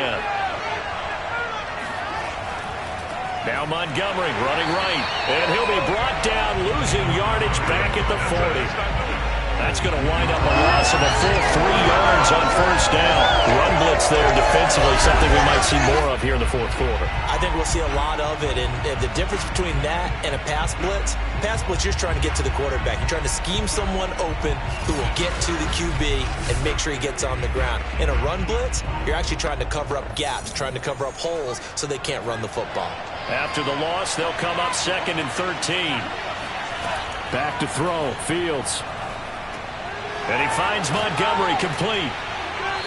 Now Montgomery running right, and he'll be brought down, losing yardage back at the 40. That's going to wind up a loss of a full 3 yards on first down. Run blitz there defensively, something we might see more of here in the 4th quarter. I think we'll see a lot of it, and the difference between that and a pass blitz, you're just trying to get to the quarterback. You're trying to scheme someone open who will get to the QB and make sure he gets on the ground. In a run blitz, you're actually trying to cover up gaps, trying to cover up holes so they can't run the football. After the loss, they'll come up 2nd and 13. Back to throw, Fields. And he finds Montgomery complete.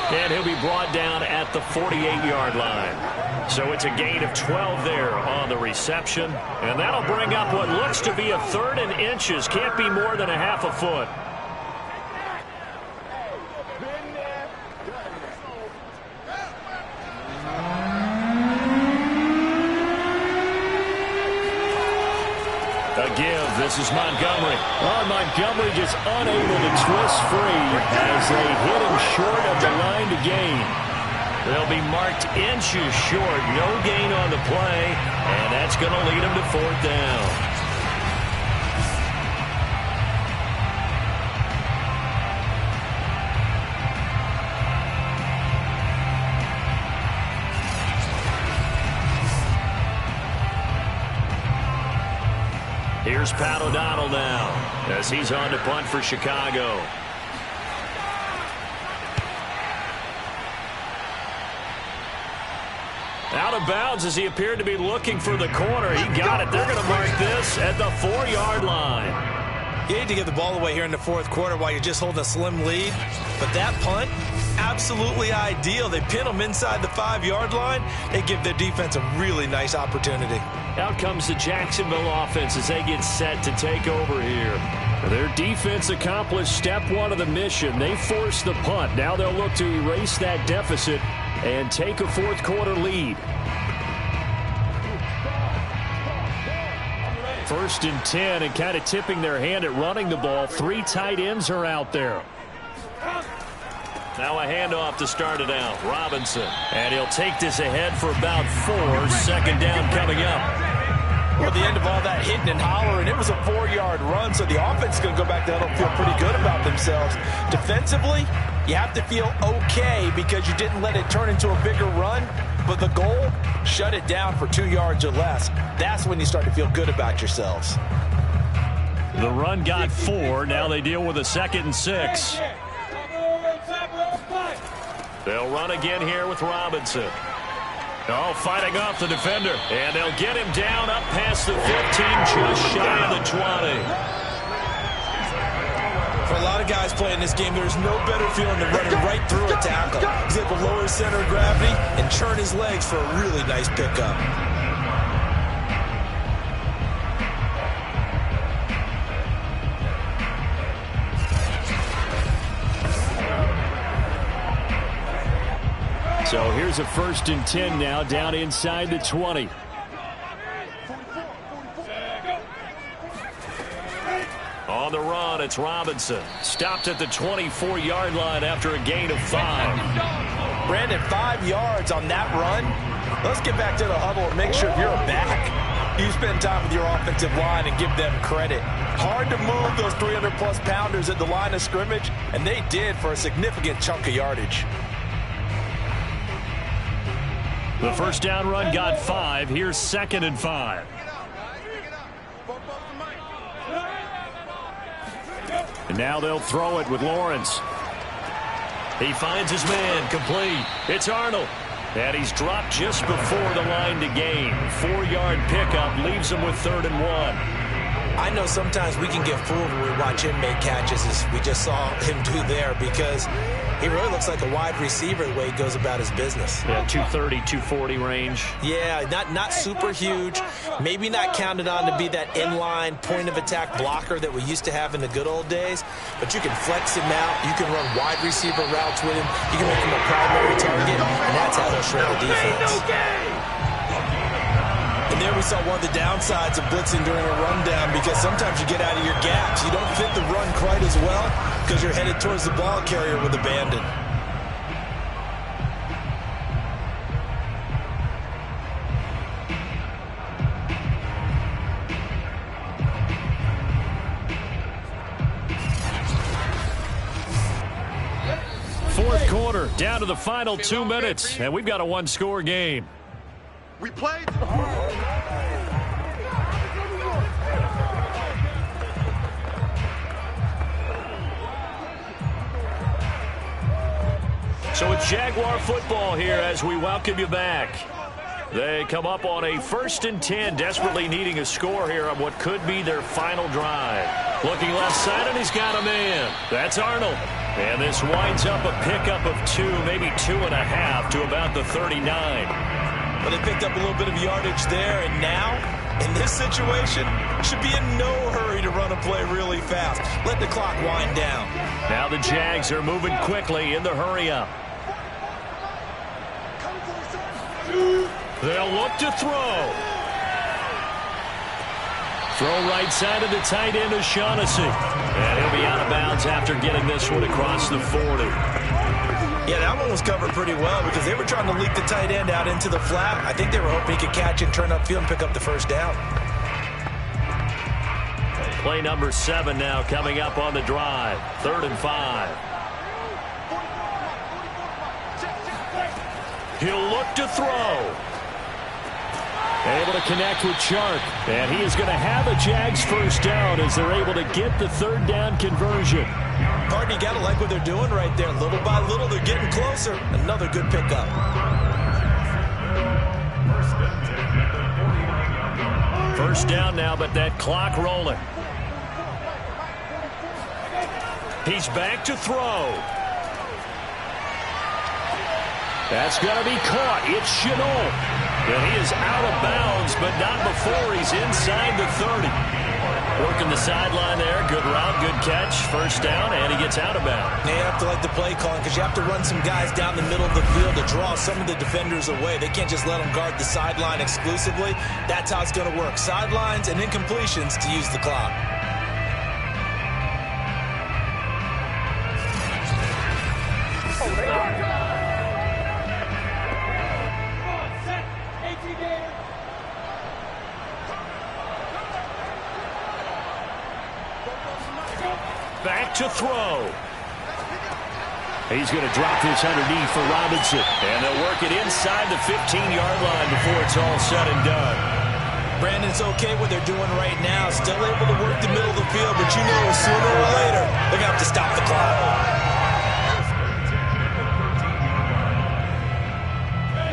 And he'll be brought down at the 48-yard line. So it's a gain of 12 there on the reception. And that'll bring up what looks to be a 3rd and inches. Can't be more than a half a foot. A give. This is Montgomery. Montgomery just unable to twist free as they hit him short of the line to gain. They'll be marked inches short. No gain on the play, and that's going to lead them to 4th down. Here's Pat O'Donnell now as he's on to punt for Chicago. Out of bounds as he appeared to be looking for the corner. He got it. They're going to mark this at the 4-yard line. You hate to give the ball away here in the fourth quarter while you're just holding a slim lead. But that punt, absolutely ideal. They pin them inside the 5-yard line. They give their defense a really nice opportunity. Out comes the Jacksonville offense as they get set to take over here. Their defense accomplished step one of the mission. They forced the punt. Now they'll look to erase that deficit and take a fourth quarter lead. 1st and 10, and kind of tipping their hand at running the ball. 3 tight ends are out there. Now a handoff to start it out. Robinson. And he'll take this ahead for about 4. 2nd down coming up. Well, at the end of all that hitting and hollering, it was a 4-yard run, so the offense is going to go back there and feel pretty good about themselves. Defensively, you have to feel okay because you didn't let it turn into a bigger run. But the goal, shut it down for 2 yards or less. That's when you start to feel good about yourselves. The run got 4. Now they deal with a 2nd and 6. They'll run again here with Robinson. Oh, fighting off the defender. And they'll get him down up past the 15, just shy of the 20. For a lot of guys playing this game, there's no better feeling than running right through a tackle. He's able to lower his center of gravity and churn his legs for a really nice pickup. So here's a 1st and 10 now, down inside the 20. On the run, it's Robinson. Stopped at the 24-yard line after a gain of 5. Brandon, 5 yards on that run. Let's get back to the huddle and make sure you're back. You spend time with your offensive line and give them credit. Hard to move those 300-plus pounders at the line of scrimmage, and they did for a significant chunk of yardage. The 1st down run got 5. Here's 2nd and 5. And now they'll throw it with Lawrence. He finds his man, complete. It's Arnold. And he's dropped just before the line to gain. 4-yard pickup leaves him with 3rd and 1. I know sometimes we can get fooled when we watch him make catches, as we just saw him do there, because he really looks like a wide receiver the way he goes about his business. Yeah, 230, 240 range. Yeah, not super huge. Maybe not counted on to be that inline point-of-attack blocker that we used to have in the good old days, but you can flex him out. You can run wide receiver routes with him. You can make him a primary target, and that's how they'll shred the defense. And there we saw one of the downsides of blitzing during a rundown, because sometimes you get out of your gaps. You don't fit the run quite as well because you're headed towards the ball carrier with abandon. Fourth quarter, down to the final 2 minutes, and we've got a 1-score game. We played. So it's Jaguar football here as we welcome you back. They come up on a 1st and 10, desperately needing a score here on what could be their final drive. Looking left side, and he's got a man. That's Arnold. And this winds up a pickup of 2, maybe 2.5 to about the 39. Well, they picked up a little bit of yardage there, and now, in this situation, should be in no hurry to run a play really fast. Let the clock wind down. Now the Jags are moving quickly in the hurry-up. They'll look to throw. Throw right side of the tight end of Shaughnessy. And he'll be out of bounds after getting this one across the 40. Yeah, that one was covered pretty well because they were trying to leak the tight end out into the flat. I think they were hoping he could catch and turn upfield and pick up the 1st down. Play number 7 now coming up on the drive. 3rd and 5. He'll look to throw. Able to connect with Chark. And he is going to have a Jags first down as they're able to get the third down conversion. Pardon, you got to like what they're doing right there. Little by little, they're getting closer. Another good pickup. First down now, but that clock rolling. He's back to throw. That's going to be caught. It's Chenault. And he is out of bounds, but not before he's inside the 30. Working the sideline there. Good route, good catch. First down, and he gets out of bounds. You have to like the play calling because you have to run some guys down the middle of the field to draw some of the defenders away. They can't just let them guard the sideline exclusively. That's how it's going to work. Sidelines and incompletions to use the clock. Back to throw. He's going to drop this underneath for Robinson. And they'll work it inside the 15-yard line before it's all said and done. Brandon's okay what they're doing right now. Still able to work the middle of the field, but you know sooner or later they're going to have to stop the clock.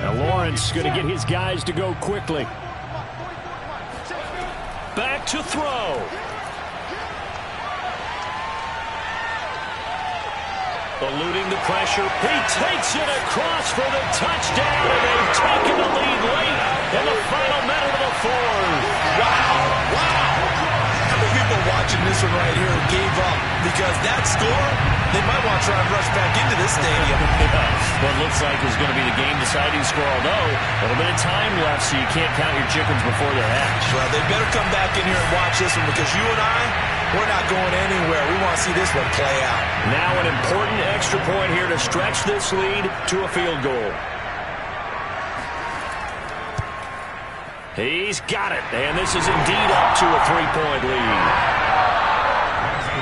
Now Lawrence going to get his guys to go quickly. Back to throw. Eluding the pressure. He takes it across for the touchdown, and they've taken the lead late in the final minute of the fourth. Wow. How many people watching this one right here gave up? Because that score, they might want to try and rush back into this stadium. Well, it looks like it's going to be the game-deciding score, although a little bit of time left, so you can't count your chickens before they're hatched. Well, they better come back in here and watch this one because you and I, we're not going anywhere. We want to see this one play out. Now an important extra point here to stretch this lead to a field goal. He's got it, and this is indeed up to a 3-point lead.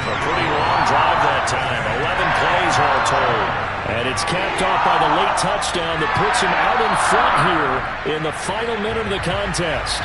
A pretty long drive that time, 11 plays all told. And it's capped off by the late touchdown that puts him out in front here in the final minute of the contest.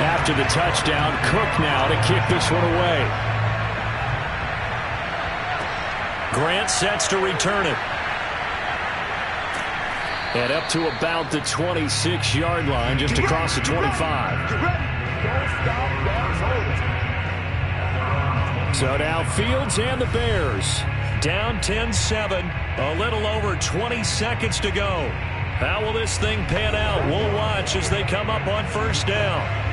After the touchdown, Cook now to kick this one away. Grant sets to return it. And up to about the 26-yard line, just across the 25. So now Fields and the Bears down 10-7, a little over 20 seconds to go. How will this thing pan out? We'll watch as they come up on first down.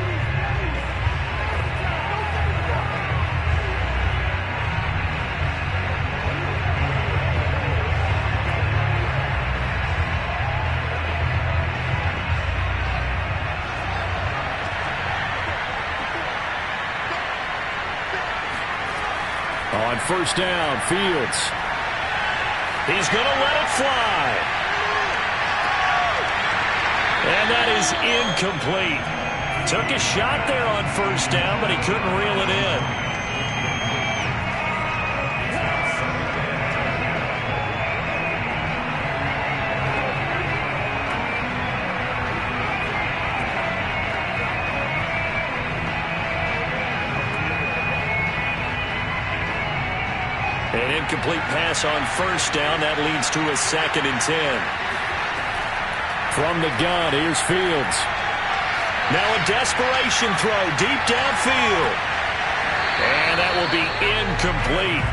On first down, Fields. He's going to let it fly. And that is incomplete. Took a shot there on first down, but he couldn't reel it in. An incomplete pass on first down. That leads to a 2nd and 10. From the gun, here's Fields. Now a desperation throw deep downfield. And that will be incomplete.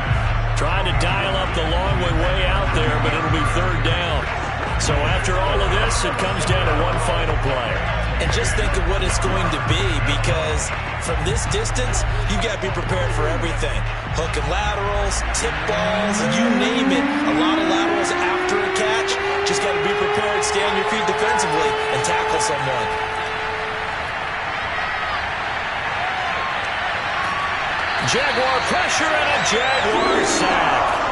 Trying to dial up the long way out there, but it'll be 3rd down. So after all of this, it comes down to one final play. And just think of what it's going to be, because from this distance, you've got to be prepared for everything. Hook and laterals, tip balls, you name it. A lot of laterals after a catch. Just got to be prepared, stay on your feet defensively, and tackle someone. Jaguar pressure and a Jaguar sack.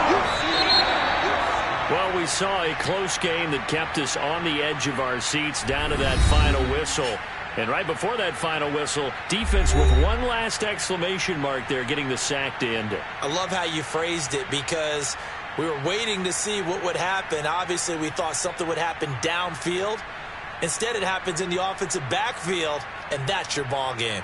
Well, we saw a close game that kept us on the edge of our seats down to that final whistle. And right before that final whistle, defense with one last exclamation mark there, getting the sack to end it. I love how you phrased it, because we were waiting to see what would happen. Obviously, we thought something would happen downfield. Instead, it happens in the offensive backfield, and that's your ball game.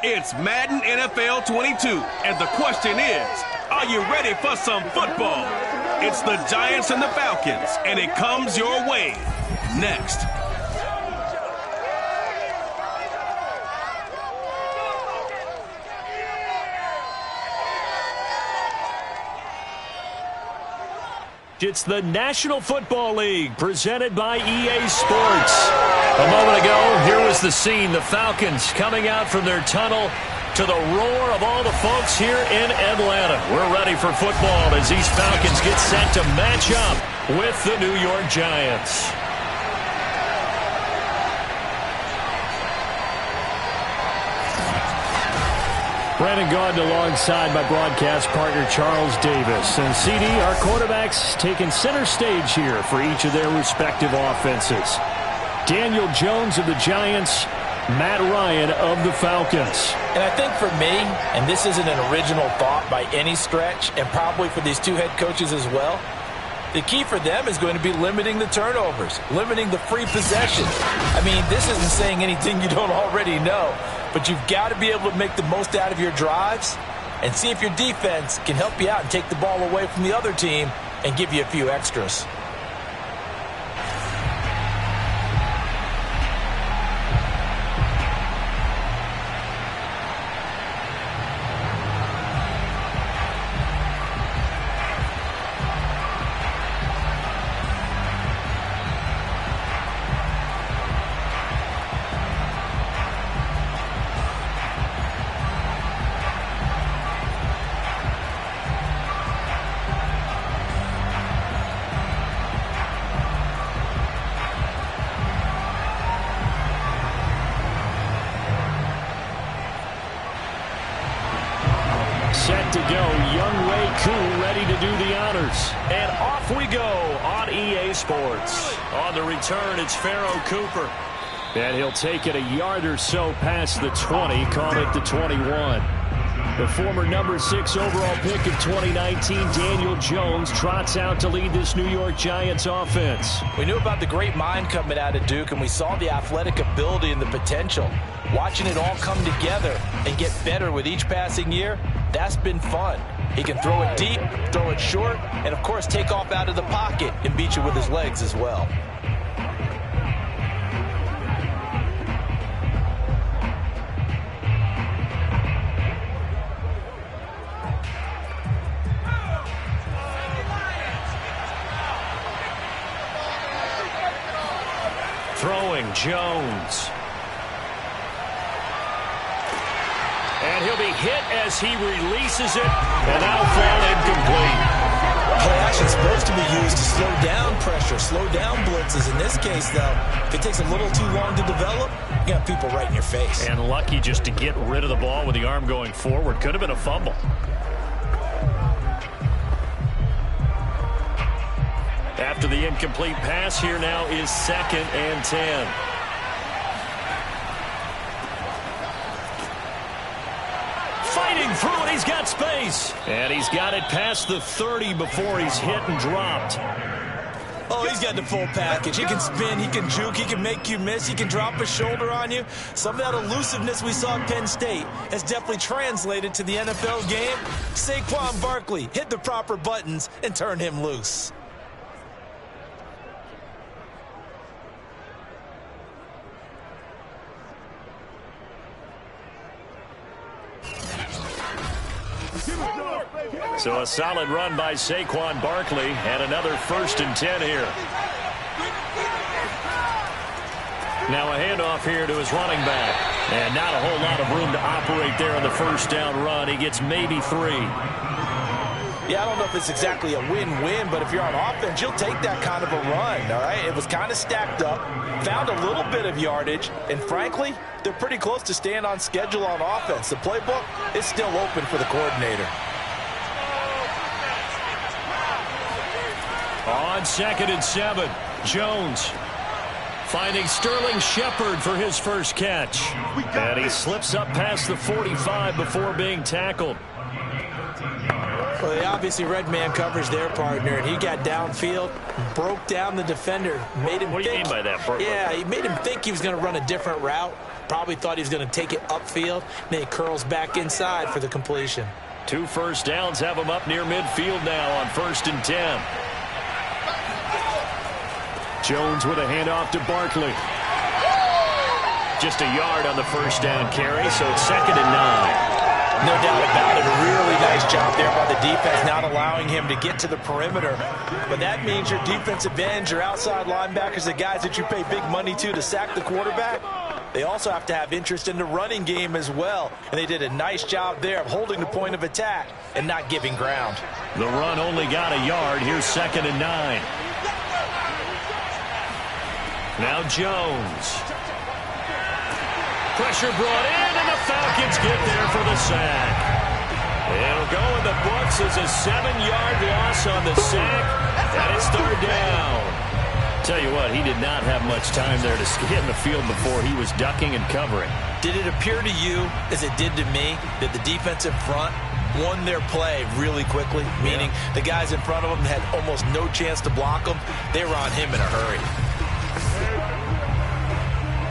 It's Madden NFL 22, and the question is, are you ready for some football? It's the Giants and the Falcons, and it comes your way next. It's the National Football League presented by EA Sports. A moment ago, here was the scene. The Falcons coming out from their tunnel to the roar of all the folks here in Atlanta. We're ready for football as these Falcons get set to match up with the New York Giants. Brandon Gaudin alongside my broadcast partner Charles Davis. And CD, our quarterbacks taking center stage here for each of their respective offenses. Daniel Jones of the Giants, Matt Ryan of the Falcons. And I think for me, and this isn't an original thought by any stretch, and probably for these two head coaches as well, the key for them is going to be limiting the turnovers, limiting the free possession. I mean, this isn't saying anything you don't already know, but you've got to be able to make the most out of your drives and see if your defense can help you out and take the ball away from the other team and give you a few extras. Set to go, Young Wei Koo ready to do the honors. And off we go on EA Sports. On the return, it's Pharaoh Cooper. And he'll take it a yard or so past the 20, call it the 21. The former number 6 overall pick of 2019, Daniel Jones, trots out to lead this New York Giants offense. We knew about the great mind coming out of Duke, and we saw the athletic ability and the potential. Watching it all come together and get better with each passing year, that's been fun. He can throw it deep, throw it short, and, of course, take off out of the pocket and beat you with his legs as well. Throwing Jones. And he'll be hit as he releases it, and that'll fall incomplete. Play action is supposed to be used to slow down pressure, slow down blitzes. In this case, though, if it takes a little too long to develop, you got people right in your face. And lucky just to get rid of the ball with the arm going forward. Could have been a fumble. After the incomplete pass, here now is 2nd and 10. Fighting through it, he's got space. And he's got it past the 30 before he's hit and dropped. Oh, he's got the full package. He can spin, he can juke, he can make you miss, he can drop a shoulder on you. Some of that elusiveness we saw at Penn State has definitely translated to the NFL game. Saquon Barkley hit the proper buttons and turned him loose. So a solid run by Saquon Barkley, and another 1st and 10 here. Now a handoff here to his running back. And not a whole lot of room to operate there on the 1st down run. He gets maybe 3. Yeah, I don't know if it's exactly a win-win, but if you're on offense, you'll take that kind of a run, all right? It was kind of stacked up, found a little bit of yardage, and frankly, they're pretty close to staying on schedule on offense. The playbook is still open for the coordinator. On 2nd and 7, Jones finding Sterling Shepard for his first catch. And he slips up past the 45 before being tackled. Well, they obviously red man covers their partner, and he got downfield, broke down the defender, made him What do you mean by that? Yeah, he made him think he was going to run a different route. Probably thought he was going to take it upfield. Then he curls back inside for the completion. 2 first downs have him up near midfield now on 1st and 10. Jones with a handoff to Barkley. Just a yard on the 1st down carry, so it's 2nd and 9. No doubt about it. A really nice job there by the defense, not allowing him to get to the perimeter. But that means your defensive ends, your outside linebackers, the guys that you pay big money to sack the quarterback, they also have to have interest in the running game as well. And they did a nice job there of holding the point of attack and not giving ground. The run only got a yard. Here's 2nd and 9. Now Jones. Pressure brought in, and the Falcons get there for the sack. It'll go in the books as a 7-yard loss on the sack, and it's 3rd down. Tell you what, he did not have much time there to get in the field before he was ducking and covering. Did it appear to you, as it did to me, that the defensive front won their play really quickly, meaning the guys in front of them had almost no chance to block them? They were on him in a hurry.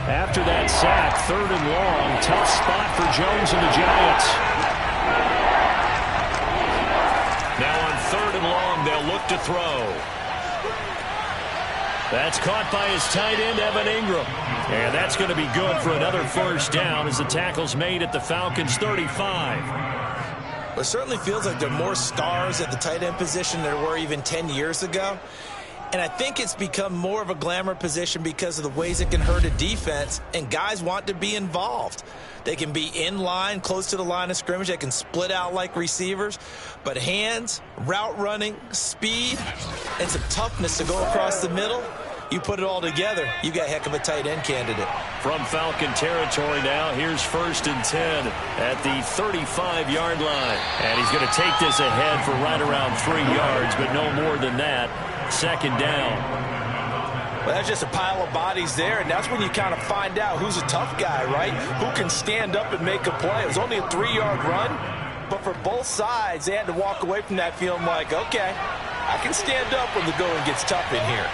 After that sack, 3rd and long, tough spot for Jones and the Giants. Now on 3rd and long, they'll look to throw. That's caught by his tight end, Evan Ingram. And that's going to be good for another 1st down as the tackle's made at the Falcons' 35. Well, it certainly feels like there are more stars at the tight end position than there were even 10 years ago. And I think it's become more of a glamour position because of the ways it can hurt a defense, and guys want to be involved. They can be in line, close to the line of scrimmage. They can split out like receivers. But hands, route running, speed, and some toughness to go across the middle, you put it all together, you got a heck of a tight end candidate. From Falcon territory now, here's 1st and 10 at the 35-yard line. And he's going to take this ahead for right around 3 yards, but no more than that. 2nd down. Well, that's just a pile of bodies there, and that's when you kind of find out who's a tough guy, right? Who can stand up and make a play. It was only a 3-yard run, But for both sides, they had to walk away from that feeling like, okay, I can stand up when the going gets tough in here.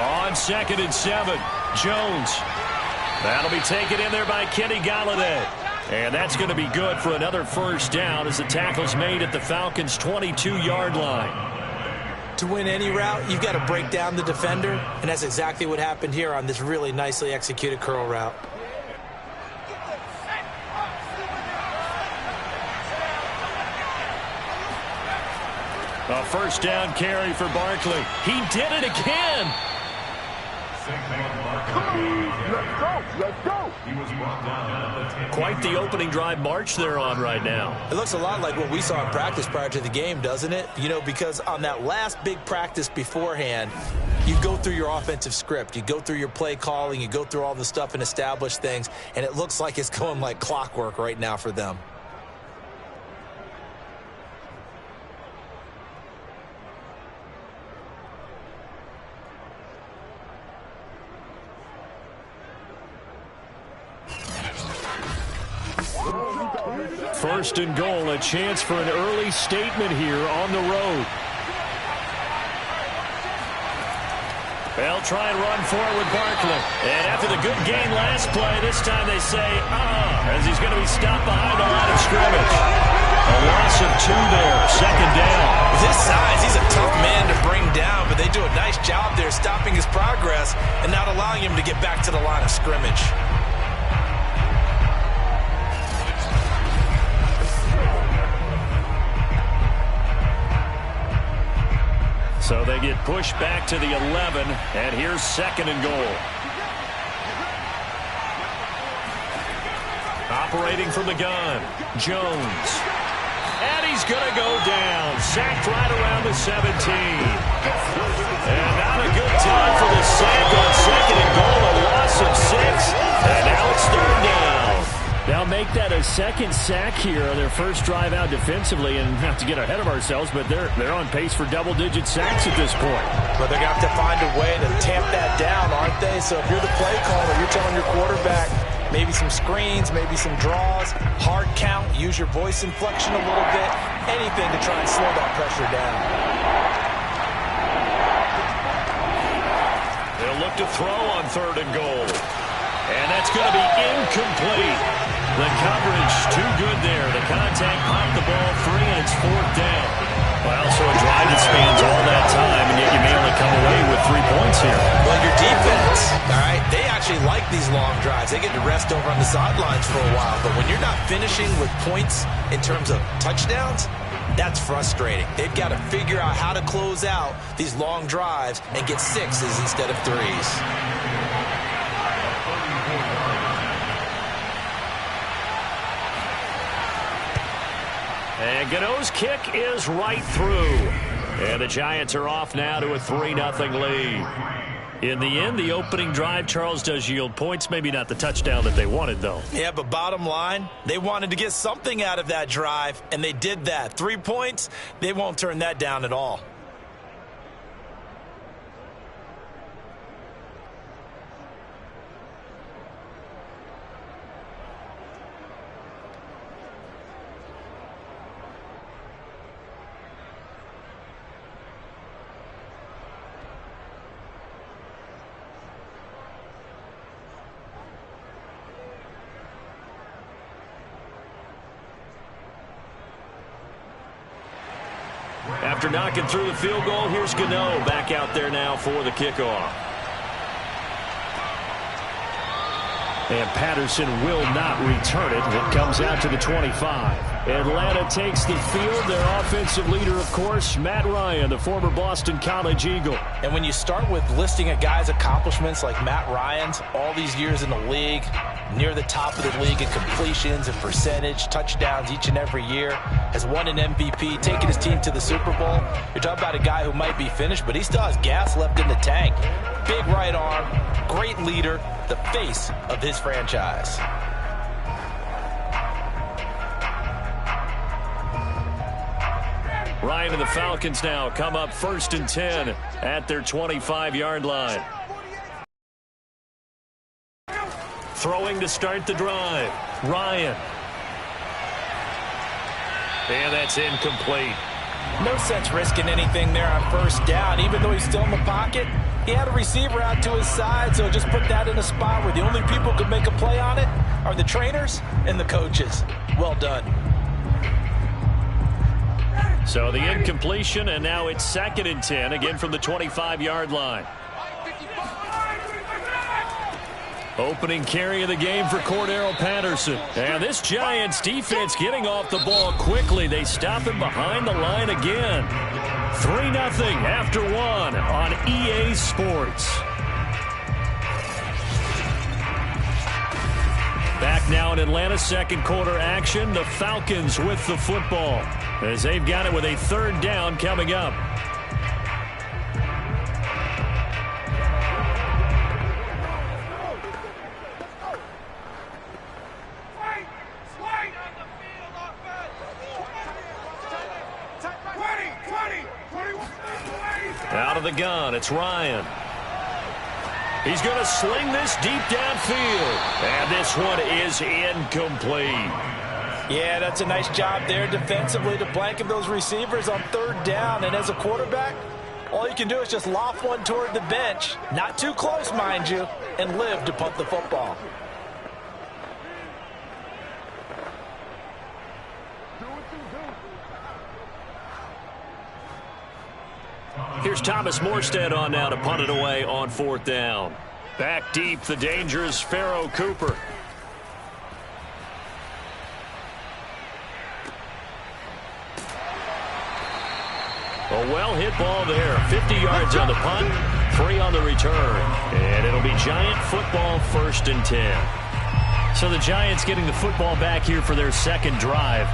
On 2nd and 7, Jones. That'll be taken in there by Kenny Galladay. And that's going to be good for another first down as the tackle's made at the Falcons' 22-yard line. To win any route, you've got to break down the defender, and that's exactly what happened here on this really nicely executed curl route. A first down carry for Barkley. He did it again. Let's go. Quite the opening drive march they're on right now. It looks a lot like what we saw in practice prior to the game, doesn't it? You know, because on that last big practice beforehand, you go through your offensive script. You go through your play calling. You go through all the stuff and establish things. And it looks like it's going like clockwork right now for them. First and goal, a chance for an early statement here on the road. They'll try and run forward with Barkley. And after the good game last play, this time they say, as he's going to be stopped behind the line of scrimmage. A loss of 2 there, 2nd down. With his size, he's a tough man to bring down, but they do a nice job there stopping his progress and not allowing him to get back to the line of scrimmage. So they get pushed back to the 11, and here's 2nd and goal. Operating from the gun, Jones. And he's going to go down. Sacked right around the 17. And not a good time for the sack on 2nd and goal. A loss of 6, and now it's 3rd down. They'll make that a second sack here on their first drive out defensively, and not to get ahead of ourselves, but they're on pace for double-digit sacks at this point. But they're going to have to find a way to tamp that down, aren't they? So if you're the play caller, you're telling your quarterback maybe some screens, maybe some draws, hard count, use your voice inflection a little bit, anything to try and slow that pressure down. They'll look to throw on 3rd and goal. And that's going to be incomplete. The coverage too good there. The contact popped the ball free, and it's 4th down. Well, so a drive that spans all that time, and yet you may only come away with 3 points here. Well, your defense, all right, they actually like these long drives. They get to rest over on the sidelines for a while. But when you're not finishing with points in terms of touchdowns, that's frustrating. They've got to figure out how to close out these long drives and get 6s instead of 3s. And Gano's kick is right through. And the Giants are off now to a 3-0 lead. In the end, the opening drive, Charles, does yield points. Maybe not the touchdown that they wanted, though. Yeah, but bottom line, they wanted to get something out of that drive, and they did that. 3 points, they won't turn that down at all. After knocking through the field goal, here's Gano back out there now for the kickoff. And Patterson will not return it. It comes out to the 25. Atlanta takes the field. Their offensive leader, of course, Matt Ryan, the former Boston College Eagle. And when you start with listing a guy's accomplishments like Matt Ryan's, all these years in the league, near the top of the league in completions and percentage, touchdowns each and every year, has won an MVP, taken his team to the Super Bowl. You're talking about a guy who might be finished, but he still has gas left in the tank. Big right arm, great leader, the face of his franchise. Ryan and the Falcons now come up 1st and 10 at their 25-yard line. Throwing to start the drive. Ryan. And that's incomplete. No sense risking anything there on first down. Even though he's still in the pocket, he had a receiver out to his side, so just put that in a spot where the only people who could make a play on it are the trainers and the coaches. Well done. So the incompletion, and now it's 2nd and 10, again from the 25-yard line. Opening carry of the game for Cordero Patterson. And this Giants defense getting off the ball quickly. They stop him behind the line again. 3-0 after 1 on EA Sports. Back now in Atlanta's second quarter action. The Falcons with the football as they've got it with a 3rd down coming up. Out of the gun, it's Ryan. He's going to sling this deep downfield. And this one is incomplete. Yeah, that's a nice job there defensively to blanket those receivers on 3rd down. And as a quarterback, all you can do is just loft one toward the bench. Not too close, mind you, and live to punt the football. Here's Thomas Morstead on now to punt it away on 4th down. Back deep, the dangerous Pharaoh Cooper. A well-hit ball there. 50 yards on the punt, 3 on the return. And it'll be Giant football 1st and 10. So the Giants getting the football back here for their 2nd drive.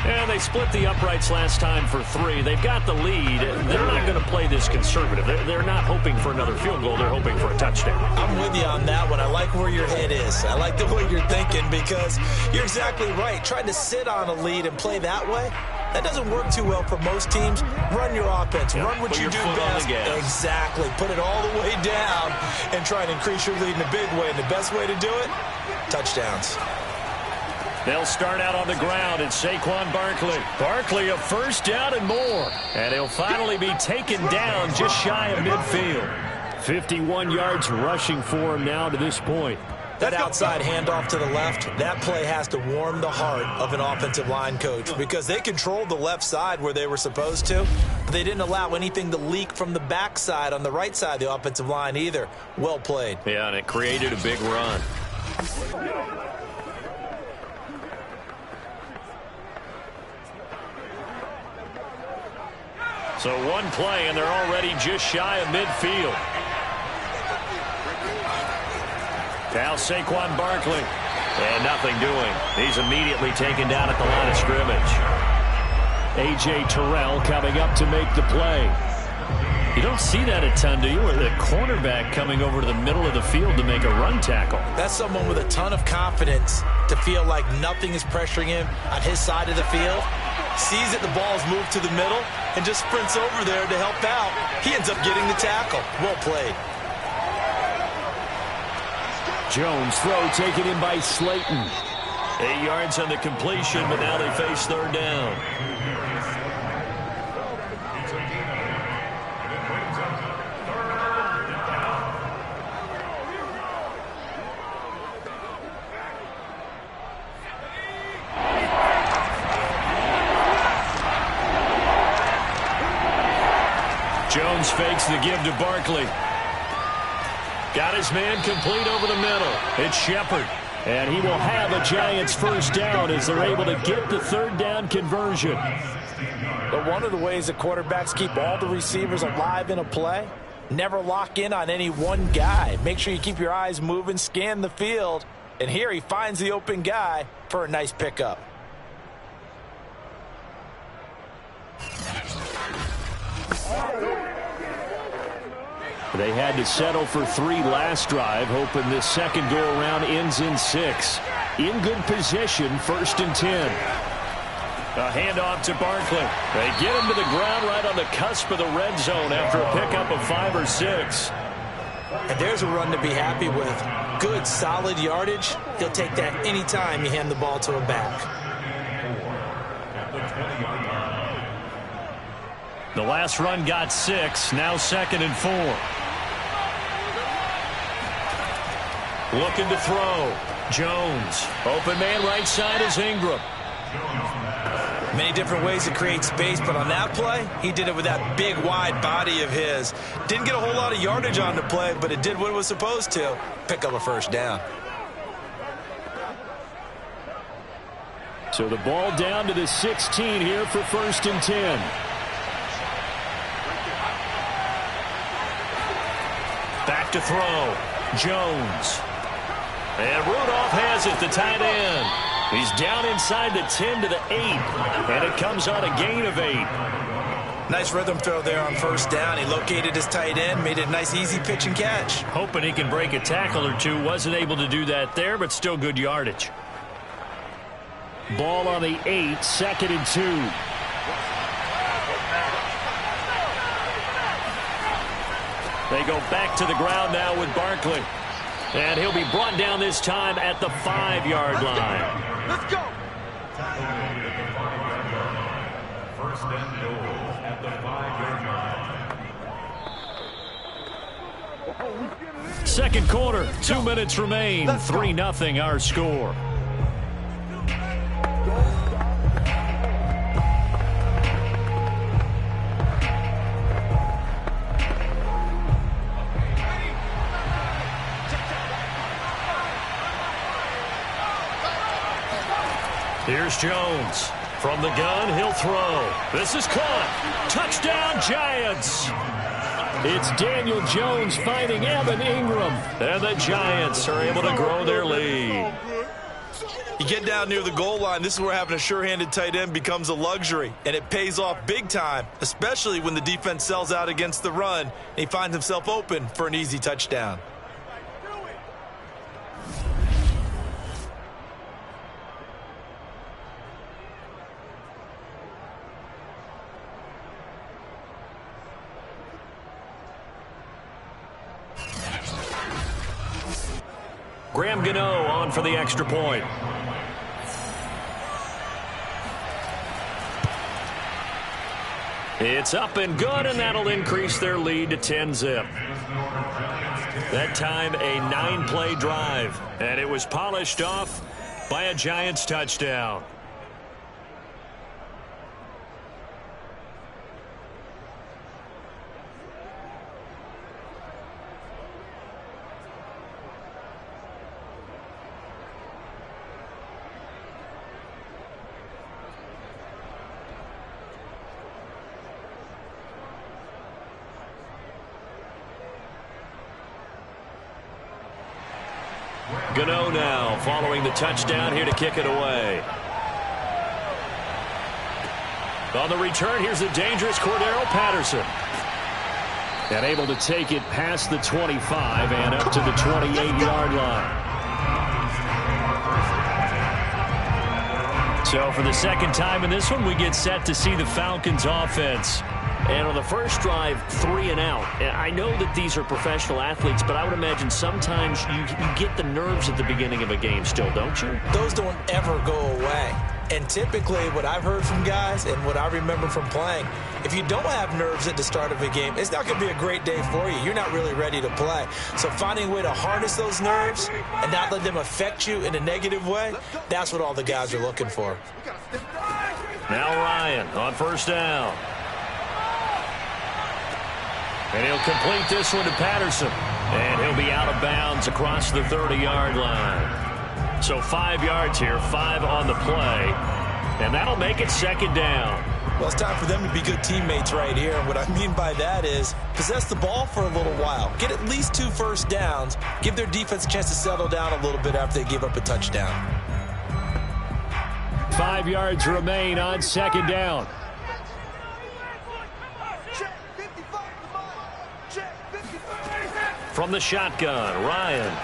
And they split the uprights last time for 3. They've got the lead. They're not going to play this conservative. They're not hoping for another field goal. They're hoping for a touchdown. I'm with you on that one. I like where your head is. I like the way you're thinking because you're exactly right. Trying to sit on a lead and play that way, that doesn't work too well for most teams. Run your offense. Run what you do best. Exactly. Put it all the way down and try and increase your lead in a big way. And the best way to do it, touchdowns. They'll start out on the ground. It's Saquon Barkley. Barkley a 1st down and more. And he'll finally be taken down just shy of midfield. 51 yards rushing for him now to this point. That outside handoff to the left, that play has to warm the heart of an offensive line coach because they controlled the left side where they were supposed to. But they didn't allow anything to leak from the backside on the right side of the offensive line either. Well played. Yeah, and it created a big run. So one play, and they're already just shy of midfield. Now Saquon Barkley. And nothing doing. He's immediately taken down at the line of scrimmage. A.J. Terrell coming up to make the play. You don't see that a ton, do you? Or the cornerback coming over to the middle of the field to make a run tackle. That's someone with a ton of confidence to feel like nothing is pressuring him on his side of the field. Sees that the ball's moved to the middle and just sprints over there to help out. He ends up getting the tackle. Well played. Jones throw taken in by Slayton. 8 yards on the completion, but now they face 3rd down. Jones fakes the give to Barkley. Got his man complete over the middle. It's Shepard. And he will have a Giants 1st down as they're able to get the 3rd down conversion. But one of the ways that quarterbacks keep all the receivers alive in a play, never lock in on any one guy. Make sure you keep your eyes moving, scan the field. And here he finds the open guy for a nice pickup. They had to settle for 3 last drive, hoping this second go-around ends in 6. In good position, 1st and 10. A handoff to Barkley. They get him to the ground right on the cusp of the red zone after a pickup of 5 or 6. And there's a run to be happy with. Good, solid yardage. He'll take that anytime you hand the ball to a back. The last run got 6. Now 2nd and 4. Looking to throw. Jones. Open man right side is Ingram. Many different ways to create space, but on that play, he did it with that big, wide body of his. Didn't get a whole lot of yardage on the play, but it did what it was supposed to. Pick up a first down. So the ball down to the 16 here for 1st and 10. Back to throw. Jones. And Rudolph has it, the tight end. He's down inside the 10 to the 8. And it comes on a gain of 8. Nice rhythm throw there on 1st down. He located his tight end, made it a nice, easy pitch and catch. Hoping he can break a tackle or two. Wasn't able to do that there, but still good yardage. Ball on the 8, 2nd and 2. They go back to the ground now with Barkley. And he'll be brought down this time at the 5-yard line. Let's go. 1st and goal at the 5-yard line. Second quarter, 2 minutes remain. 3-0 our score. Here's Jones. From the gun, he'll throw. This is caught. Touchdown, Giants. It's Daniel Jones finding Evan Ingram. And the Giants are able to grow their lead. You get down near the goal line, this is where having a sure-handed tight end becomes a luxury, and it pays off big time, especially when the defense sells out against the run, and he finds himself open for an easy touchdown. Graham Gano on for the extra point. It's up and good, and that'll increase their lead to 10-zip. That time, a 9-play drive, and it was polished off by a Giants touchdown. Gano now following the touchdown here to kick it away. On the return, here's the dangerous Cordero Patterson. And able to take it past the 25 and up to the 28-yard line. So for the second time in this one, we get set to see the Falcons offense. And on the first drive, 3 and out. And I know that these are professional athletes, but I would imagine sometimes you get the nerves at the beginning of a game still, don't you? Those don't ever go away. And typically what I've heard from guys and what I remember from playing, if you don't have nerves at the start of a game, it's not going to be a great day for you. You're not really ready to play. So finding a way to harness those nerves and not let them affect you in a negative way, that's what all the guys are looking for. Now Ryan on first down. And he'll complete this one to Patterson. And he'll be out of bounds across the 30-yard line. So 5 yards here, 5 on the play. And that'll make it second down. Well, it's time for them to be good teammates right here. And what I mean by that is possess the ball for a little while. Get at least 2 first downs. Give their defense a chance to settle down a little bit after they give up a touchdown. 5 yards remain on second down. From the shotgun, Ryan.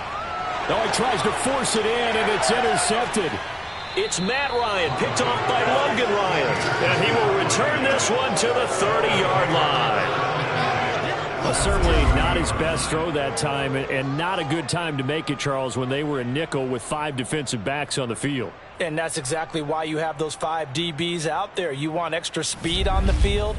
Oh, he tries to force it in, and it's intercepted. It's Matt Ryan, picked off by Logan Ryan. And he will return this one to the 30-yard line. Well, certainly not his best throw that time, and not a good time to make it, Charles, when they were in nickel with 5 defensive backs on the field. And that's exactly why you have those 5 DBs out there. You want extra speed on the field.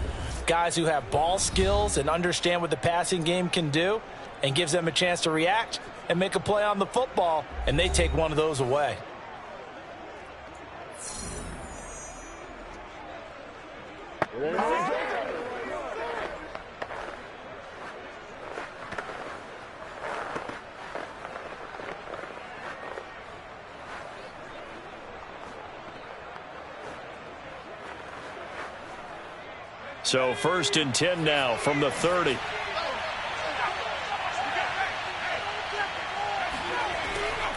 guys who have ball skills and understand what the passing game can do, and gives them a chance to react and make a play on the football, and they take one of those away. So 1st and 10 now from the 30.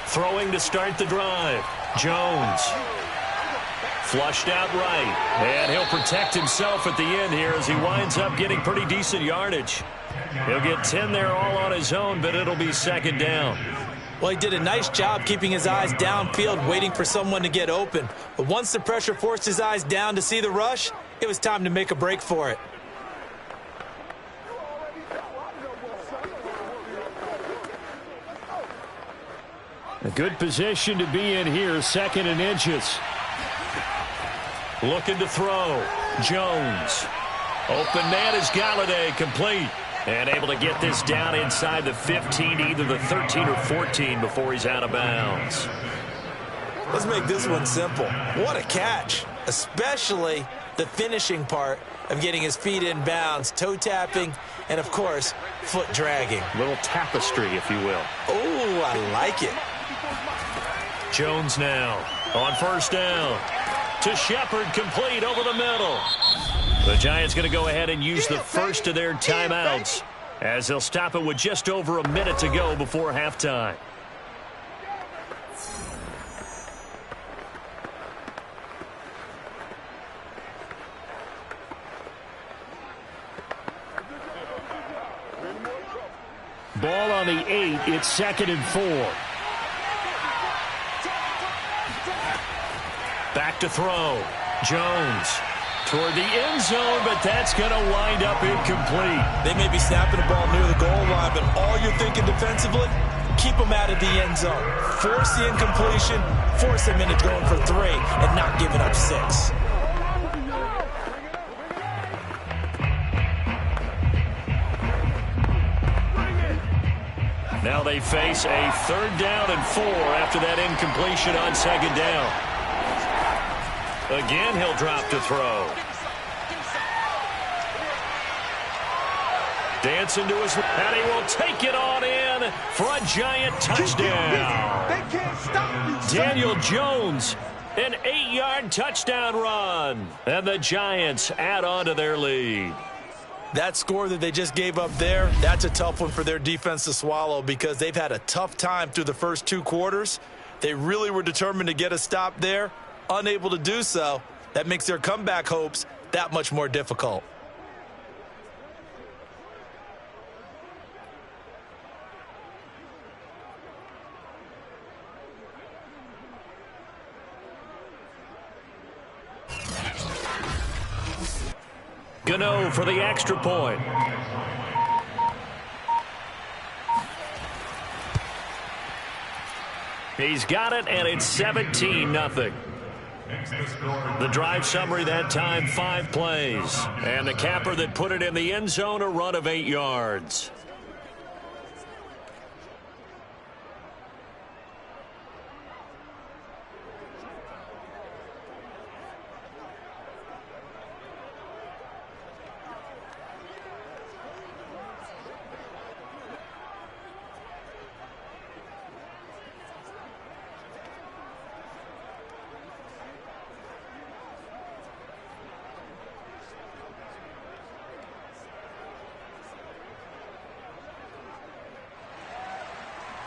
Throwing to start the drive. Jones. Flushed out right. And he'll protect himself at the end here as he winds up getting pretty decent yardage. He'll get 10 there all on his own, but it'll be 2nd down. Well, he did a nice job keeping his eyes downfield, waiting for someone to get open. But once the pressure forced his eyes down to see the rush, it was time to make a break for it. A good position to be in here, 2nd and inches. Looking to throw. Jones. Open man is Galladay, complete. And able to get this down inside the 15, either the 13 or 14 before he's out of bounds. Let's make this one simple. What a catch, especially the finishing part of getting his feet in bounds, toe tapping, and of course, foot dragging. A little tapestry, if you will. Oh, I like it. Jones now on 1st down. To Shepard, complete over the middle. The Giants going to go ahead and use the first of their timeouts as they'll stop it with just over a minute to go before halftime. Ball on the 8. It's 2nd and 4. Back to throw. Jones toward the end zone, but that's going to wind up incomplete. They may be snapping the ball near the goal line, but all you're thinking defensively, keep them out of the end zone. Force the incompletion, force them into going for 3, and not giving up 6. Now they face a 3rd down and 4 after that incompletion on 2nd down. Again, he'll drop to throw. Dancing to his, and he will take it on in for a giant touchdown. They can't stop you. Daniel Jones, an 8-yard touchdown run. And the Giants add on to their lead. That score that they just gave up there, that's a tough one for their defense to swallow because they've had a tough time through the first 2 quarters. They really were determined to get a stop there. Unable to do so, that makes their comeback hopes that much more difficult. Gano for the extra point. He's got it, and it's 17-0. The drive summary that time, 5 plays. And the capper that put it in the end zone, a run of 8 yards.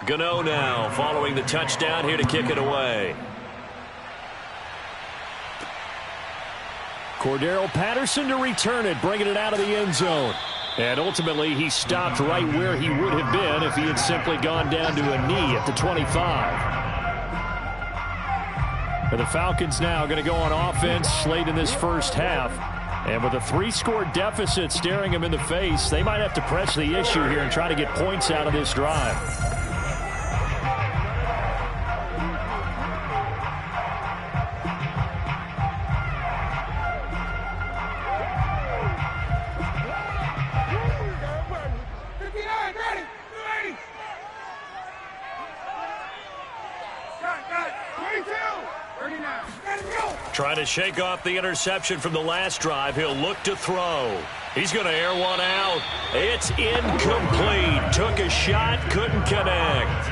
Gano now following the touchdown here to kick it away. Cordero Patterson to return it, bringing it out of the end zone. And ultimately, he stopped right where he would have been if he had simply gone down to a knee at the 25. And the Falcons now going to go on offense late in this first half. And with a 3-score deficit staring them in the face, they might have to press the issue here and try to get points out of this drive. Trying to shake off the interception from the last drive. He'll look to throw. He's going to air one out. It's incomplete. Took a shot, couldn't connect.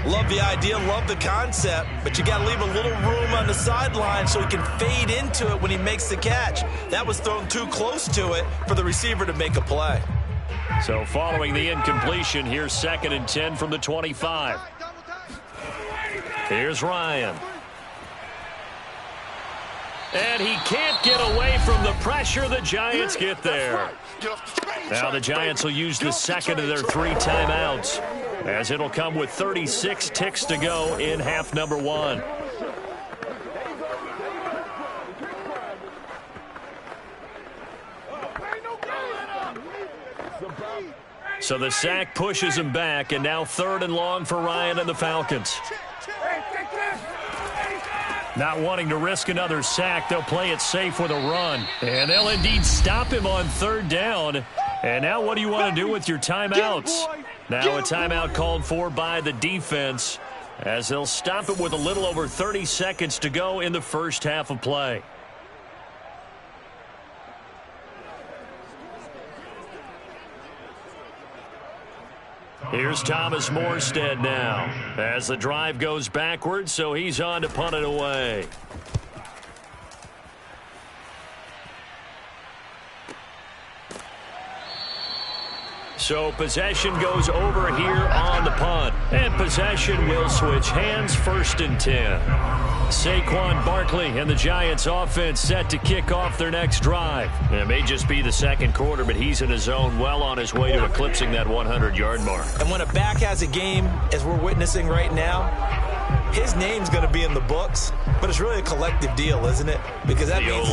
Love the idea, love the concept, but you got to leave a little room on the sideline so he can fade into it when he makes the catch. That was thrown too close to it for the receiver to make a play. So following the incompletion, here's 2nd and 10 from the 25. Here's Ryan. And he can't get away from the pressure. The Giants get there. Now the Giants will use the second of their 3 timeouts, as it'll come with 36 ticks to go in half number 1. So the sack pushes him back, and now 3rd and long for Ryan and the Falcons. Not wanting to risk another sack, they'll play it safe with a run. And they'll indeed stop him on 3rd down. And now what do you want to do with your timeouts? Now a timeout called for by the defense, as they'll stop it with a little over 30 seconds to go in the first half of play. Here's Thomas Morstead now, as the drive goes backwards, so he's on to punt it away. So possession goes over here on the punt. And possession will switch hands, 1st and 10. Saquon Barkley and the Giants offense set to kick off their next drive. It may just be the 2nd quarter, but he's in his zone, well on his way to eclipsing that 100-yard mark. And when a back has a game, as we're witnessing right now, his name's going to be in the books, but it's really a collective deal, isn't it? Because that means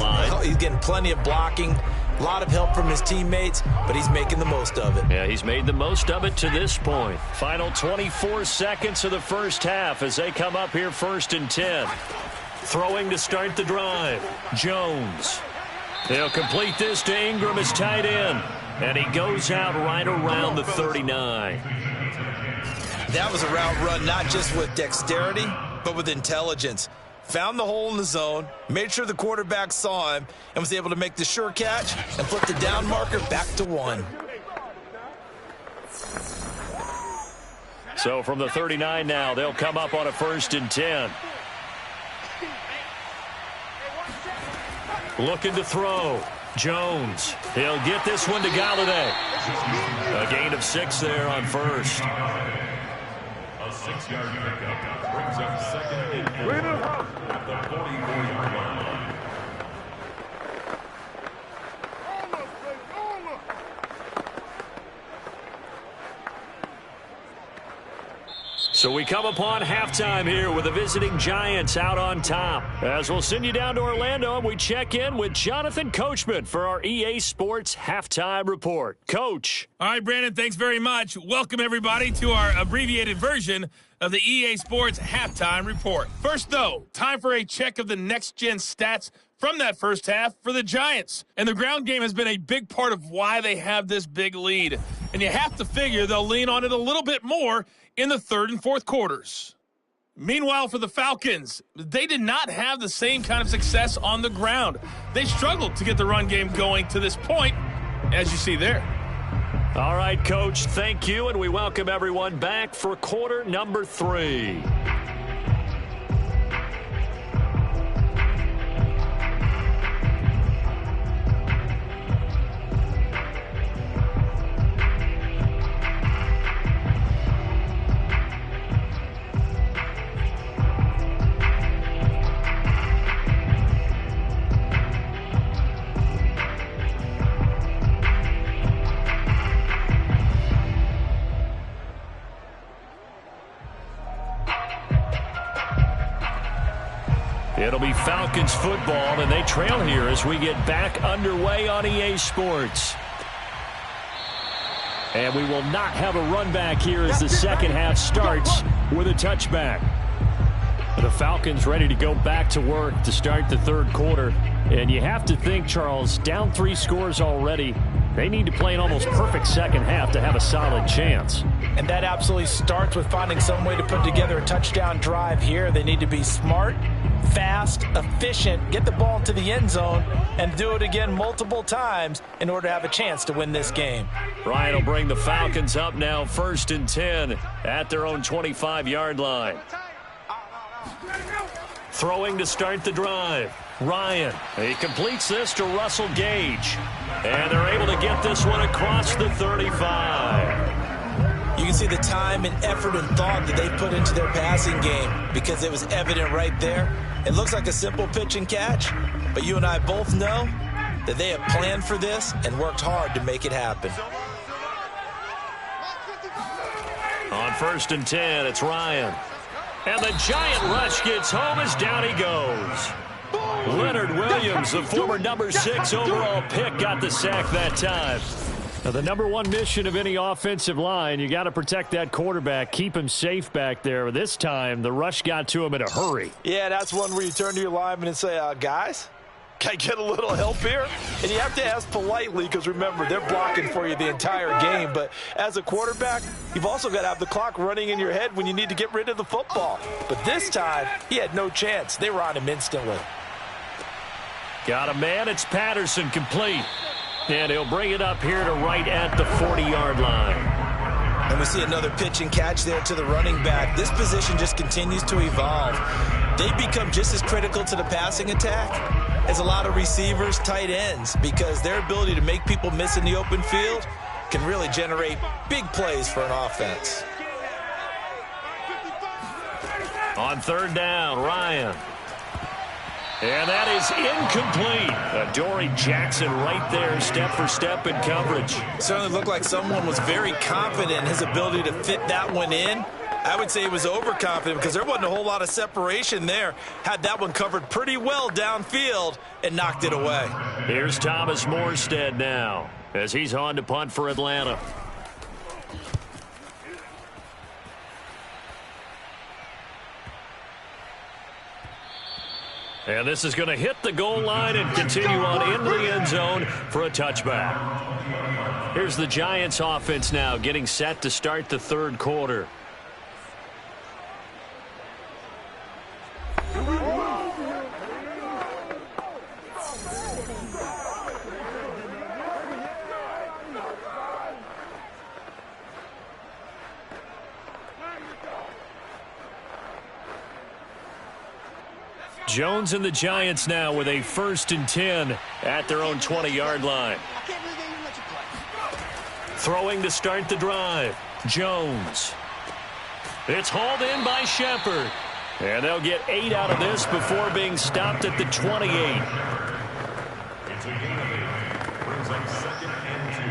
he's getting plenty of blocking, a lot of help from his teammates, but he's making the most of it. Yeah, he's made the most of it to this point. Final 24 seconds of the first half as they come up here 1st and 10. Throwing to start the drive. Jones. They'll complete this to Ingram as tight end. And he goes out right around the 39. That was a route run not just with dexterity, but with intelligence. Found the hole in the zone, made sure the quarterback saw him, and was able to make the sure catch and put the down marker back to 1. So from the 39 now, they'll come up on a 1st and 10. Looking to throw. Jones. He'll get this one to Galladay. A gain of 6 there on 1st. A 6-yard pickup brings up 2nd and 4 at the 44-yard line. So we come upon halftime here with the visiting Giants out on top. As we'll send you down to Orlando, and we check in with Jonathan Coachman for our EA Sports Halftime Report. Coach. All right, Brandon, thanks very much. Welcome, everybody, to our abbreviated version of the EA Sports Halftime Report. First, though, time for a check of the next-gen stats from that first half for the Giants. And the ground game has been a big part of why they have this big lead. And you have to figure they'll lean on it a little bit more in the 3rd and 4th quarters. Meanwhile, for the Falcons, they did not have the same kind of success on the ground. They struggled to get the run game going to this point, as you see there. All right, Coach, thank you, and we welcome everyone back for quarter number 3. It'll be Falcons football, and they trail here as we get back underway on EA Sports. And we will not have a run back here as the second half starts with a touchback. The Falcons ready to go back to work to start the 3rd quarter. And you have to think, Charles, down 3 scores already, They need to play an almost perfect second half to have a solid chance. And that absolutely starts with finding some way to put together a touchdown drive here. They need to be smart, fast, efficient, get the ball into the end zone, and do it again multiple times in order to have a chance to win this game. Ryan will bring the Falcons up now 1st and 10 at their own 25-yard line. Throwing to start the drive. Ryan, he completes this to Russell Gage. And they're able to get this one across the 35. You can see the time and effort and thought that they put into their passing game because it was evident right there. It looks like a simple pitch and catch, but you and I both know that they have planned for this and worked hard to make it happen. On 1st and 10, it's Ryan. And the giant rush gets home as down he goes. Leonard Williams, the former number 6 overall pick, got the sack that time. Now, the number one mission of any offensive line, you got to protect that quarterback, keep him safe back there. This time, the rush got to him in a hurry. Yeah, that's one where you turn to your lineman and say, guys, can I get a little help here? And you have to ask politely because, remember, they're blocking for you the entire game. But as a quarterback, you've also got to have the clock running in your head when you need to get rid of the football. But this time, he had no chance. They were on him instantly. Got a man. It's Patterson, complete. And he'll bring it up here to right at the 40-yard line. And we see another pitch and catch there to the running back. This position just continues to evolve. They become just as critical to the passing attack as a lot of receivers, tight ends, because their ability to make people miss in the open field can really generate big plays for an offense. On 3rd down, Ryan. And that is incomplete. Adoree Jackson right there, step for step in coverage. Certainly looked like someone was very confident in his ability to fit that one in. I would say he was overconfident because there wasn't a whole lot of separation there. Had that one covered pretty well downfield and knocked it away. Here's Thomas Morstead now as he's on to punt for Atlanta. And this is going to hit the goal line and continue on into the end zone for a touchback. Here's the Giants offense now getting set to start the 3rd quarter. Jones and the Giants now with a 1st and 10 at their own 20-yard line. Throwing to start the drive. Jones. It's hauled in by Shepard. And they'll get 8 out of this before being stopped at the 28. It's a gain of 8. Brings up 2nd and 2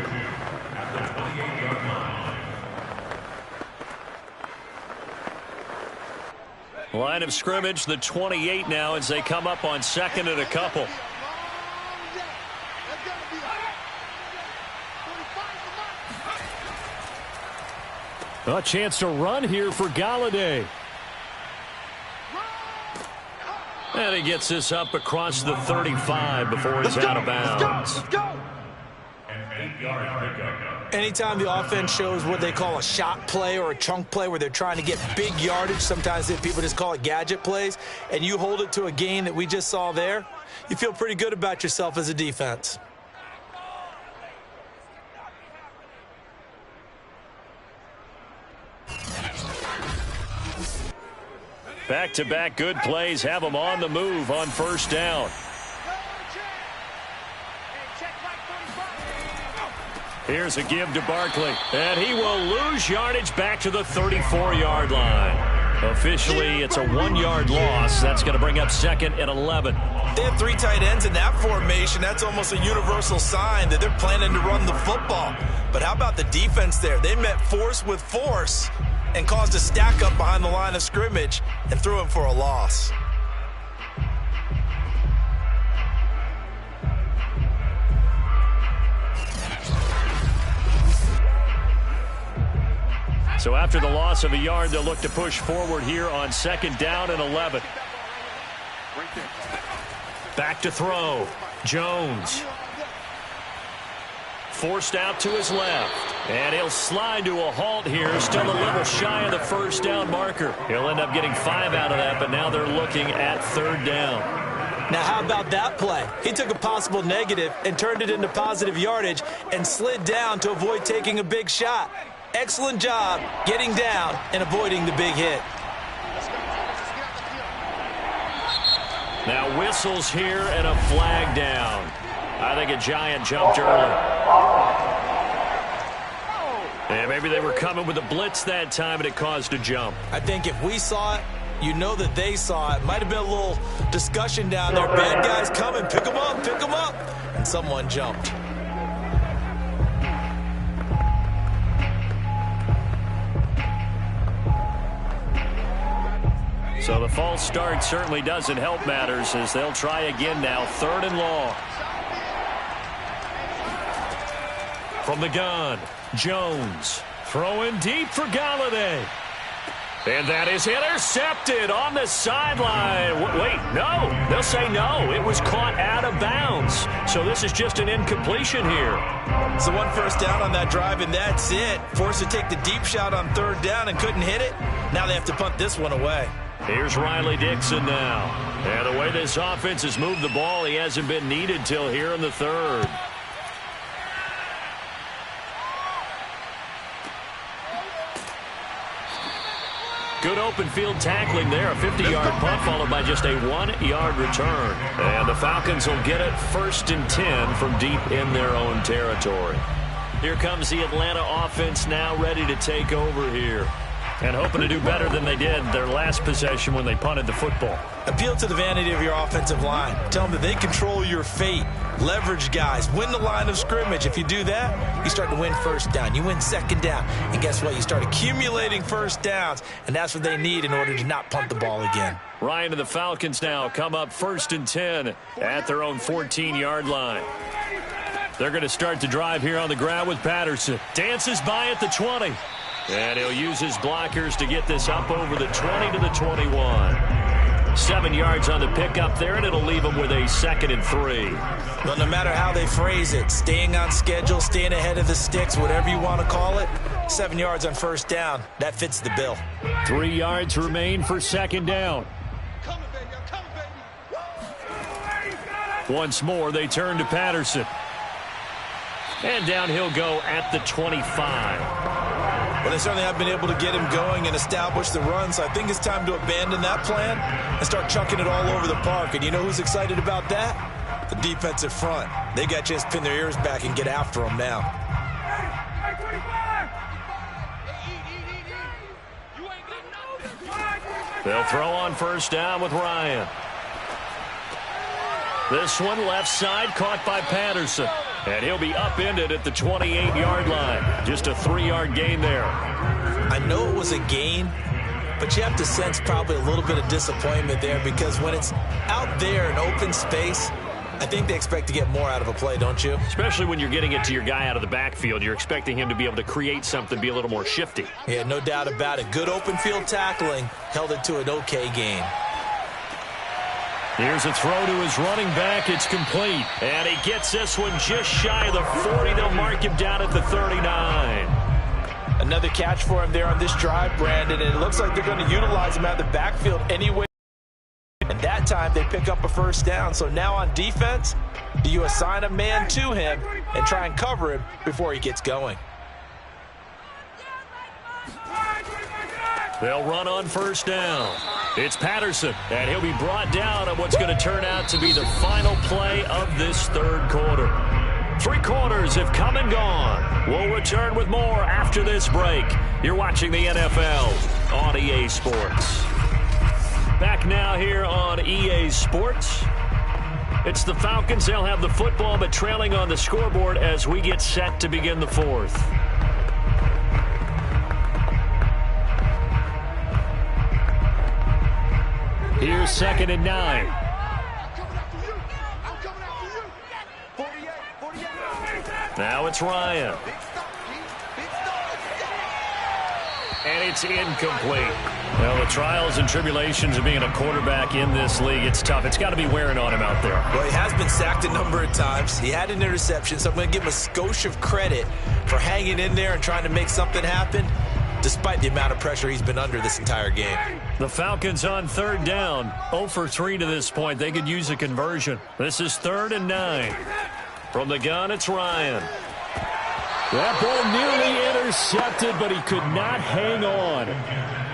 at the 28-yard line. Line of scrimmage, the 28 now as they come up on 2nd and a couple. A chance to run here for Galladay. And he gets this up across the 35 before he's out of bounds. An 8-yard pickup. Anytime the offense shows what they call a shot play or a chunk play where they're trying to get big yardage, sometimes people just call it gadget plays, and you hold it to a gain that we just saw there, you feel pretty good about yourself as a defense. Back-to-back good plays have them on the move on 1st down. Here's a give to Barkley, and he will lose yardage back to the 34-yard line. Officially, it's a 1-yard loss. That's going to bring up 2nd and 11. They have 3 tight ends in that formation. That's almost a universal sign that they're planning to run the football. But how about the defense there? They met force with force and caused a stack up behind the line of scrimmage and threw him for a loss. So after the loss of a yard, they'll look to push forward here on 2nd down and 11. Back to throw. Jones. forced out to his left. And he'll slide to a halt here, still a little shy of the first down marker. He'll end up getting 5 out of that, but now they're looking at third down. Now, how about that play? He took a possible negative and turned it into positive yardage and slid down to avoid taking a big shot. Excellent job getting down and avoiding the big hit. Now whistles here and a flag down. I think a Giant jumped early. And maybe they were coming with a blitz that time and it caused a jump. I think if we saw it, you know that they saw it. Might have been a little discussion down there. Bad guys coming. Pick them up. Pick them up. And someone jumped. So the false start certainly doesn't help matters as they'll try again now. 3rd and long. From the gun, Jones throwing deep for Galladay. And that is intercepted on the sideline. Wait, no. They'll say no. It was caught out of bounds. So this is just an incompletion here. So 1 first down on that drive, and that's it. Forced to take the deep shot on 3rd down and couldn't hit it. Now they have to punt this one away. Here's Riley Dixon now. And the way this offense has moved the ball, he hasn't been needed till here in the 3rd. Good open field tackling there. A 50-yard punt followed by just a 1-yard return. And the Falcons will get it 1st and 10 from deep in their own territory. Here comes the Atlanta offense now ready to take over here. And hoping to do better than they did their last possession when they punted the football. Appeal to the vanity of your offensive line. Tell them that they control your fate. Leverage guys. Win the line of scrimmage. If you do that, you start to win 1st down. You win 2nd down. And guess what? You start accumulating 1st downs. And that's what they need in order to not punt the ball again. Ryan and the Falcons now come up 1st and 10 at their own 14-yard line. They're going to start the drive here on the ground with Patterson. Dances by at the 20. And he'll use his blockers to get this up over the 20 to the 21. 7 yards on the pickup there, and it'll leave them with a 2nd and 3. Well, no matter how they phrase it, staying on schedule, staying ahead of the sticks, whatever you want to call it, 7 yards on 1st down, that fits the bill. 3 yards remain for 2nd down. Once more, they turn to Patterson. And down he'll go at the 25. Well, they certainly have been able to get him going and establish the run, so I think it's time to abandon that plan and start chucking it all over the park. And you know who's excited about that? The defensive front. They got a chance to pin their ears back and get after him now. They'll throw on 1st down with Ryan. This one left side caught by Patterson. And he'll be upended at the 28-yard line. Just a 3-yard gain there. I know it was a gain, but you have to sense probably a little bit of disappointment there because when it's out there in open space, I think they expect to get more out of a play, don't you? Especially when you're getting it to your guy out of the backfield. You're expecting him to be able to create something, be a little more shifty. Yeah, no doubt about it. Good open field tackling held it to an okay gain. Here's a throw to his running back. It's complete. And he gets this one just shy of the 40. They'll mark him down at the 39. Another catch for him there on this drive, Brandon, and it looks like they're going to utilize him out of the backfield anyway. And that time they pick up a 1st down. So now on defense, do you assign a man to him and try and cover him before he gets going? They'll run on 1st down. It's Patterson, and he'll be brought down on what's going to turn out to be the final play of this 3rd quarter. 3 quarters have come and gone. We'll return with more after this break. You're watching the NFL on EA Sports. Back now here on EA Sports. It's the Falcons. They'll have the football, but trailing on the scoreboard as we get set to begin the 4th. Here's 2nd and 9. Now it's Ryan. And it's incomplete. Well, the trials and tribulations of being a quarterback in this league, it's tough. It's got to be wearing on him out there. Well, he has been sacked a number of times. He had an interception, so I'm going to give him a skosh of credit for hanging in there and trying to make something happen, despite the amount of pressure he's been under this entire game. The Falcons on third down. 0 for 3 to this point. They could use a conversion. This is 3rd and 9. From the gun, it's Ryan. That ball nearly intercepted, but he could not hang on.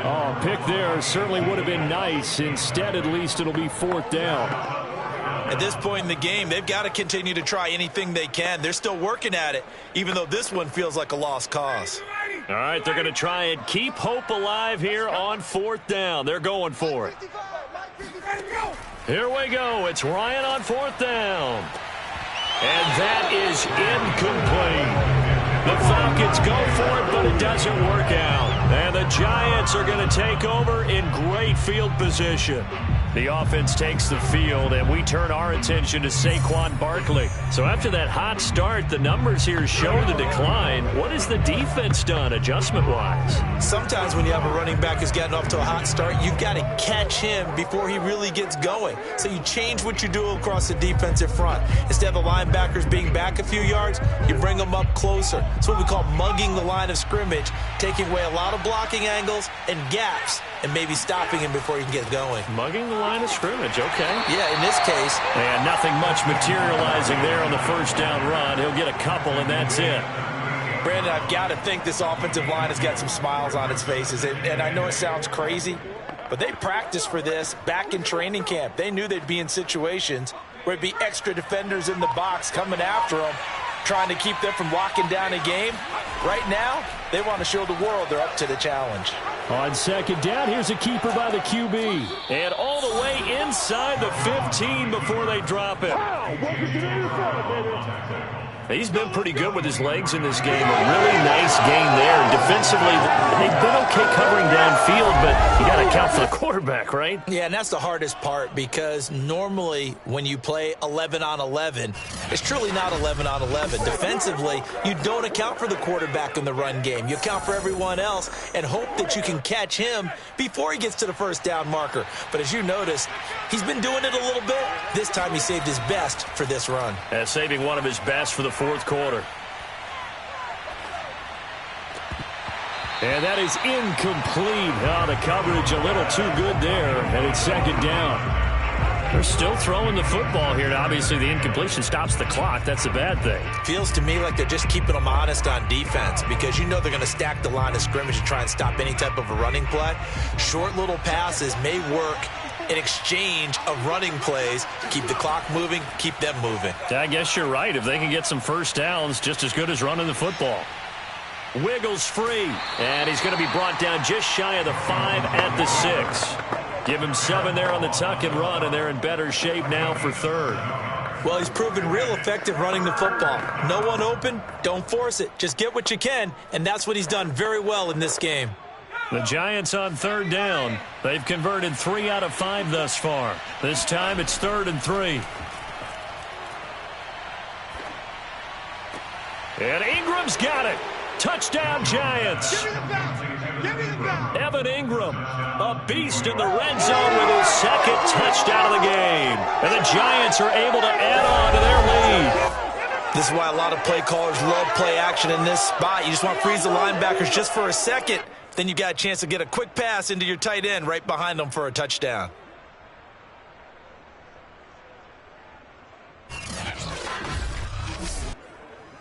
Oh, pick there certainly would have been nice. Instead, at least it'll be 4th down. At this point in the game, they've got to continue to try anything they can. They're still working at it, even though this one feels like a lost cause. All right, they're going to try and keep hope alive here on 4th down. They're going for it. Here we go. It's Ryan on 4th down. And that is incomplete. The Falcons go for it, but it doesn't work out. And the Giants are going to take over in great field position. The offense takes the field, and we turn our attention to Saquon Barkley. So after that hot start, the numbers here show the decline. What has the defense done adjustment-wise? Sometimes when you have a running back who's gotten off to a hot start, you've got to catch him before he really gets going. So you change what you do across the defensive front. Instead of the linebackers being back a few yards, you bring them up closer. It's what we call mugging the line of scrimmage, taking away a lot of blocking angles and gaps, and maybe stopping him before he can get going. Mugging the line of scrimmage, okay. Yeah, in this case. And nothing much materializing there on the first down run. He'll get a couple, and that's it. Brandon, I've got to think this offensive line has got some smiles on its faces. And I know it sounds crazy, but they practiced for this back in training camp. They knew they'd be in situations where it'd be extra defenders in the box coming after them, trying to keep them from locking down a game. Right now, they want to show the world they're up to the challenge. On 2nd down, here's a keeper by the QB. And all the way inside the 15 before they drop it. He's been pretty good with his legs in this game. A really nice game there. And defensively, they've been okay covering downfield, but you got to account for the quarterback, right? Yeah, and that's the hardest part, because normally when you play 11 on 11, it's truly not 11 on 11. Defensively, you don't account for the quarterback in the run game. You account for everyone else and hope that you can catch him before he gets to the first down marker. But as you noticed, he's been doing it a little bit. This time he saved his best for this run. Saving one of his best for the 4th quarter. And that is incomplete. Oh, the coverage a little too good there, and it's 2nd down. They're still throwing the football here. Now, obviously, the incompletion stops the clock. That's a bad thing. Feels to me like they're just keeping them honest on defense, because you know they're going to stack the line of scrimmage and try and stop any type of a running play. Short little passes may work in exchange of running plays. Keep the clock moving, keep them moving. I guess you're right. If they can get some first downs, just as good as running the football. Wiggles free, and he's going to be brought down just shy of the 5 at the 6. Give him 7 there on the tuck and run, and they're in better shape now for 3rd. Well, he's proven real effective running the football. No one open, don't force it. Just get what you can, and that's what he's done very well in this game. The Giants on 3rd down. They've converted 3 out of 5 thus far. This time it's 3rd and 3. And Ingram's got it. Touchdown, Giants. Give me the bounce. Give me the bounce. Evan Ingram, a beast in the red zone with his 2nd touchdown of the game. And the Giants are able to add on to their lead. This is why a lot of play callers love play action in this spot. You just want to freeze the linebackers just for a second. Then you got a chance to get a quick pass into your tight end right behind them for a touchdown.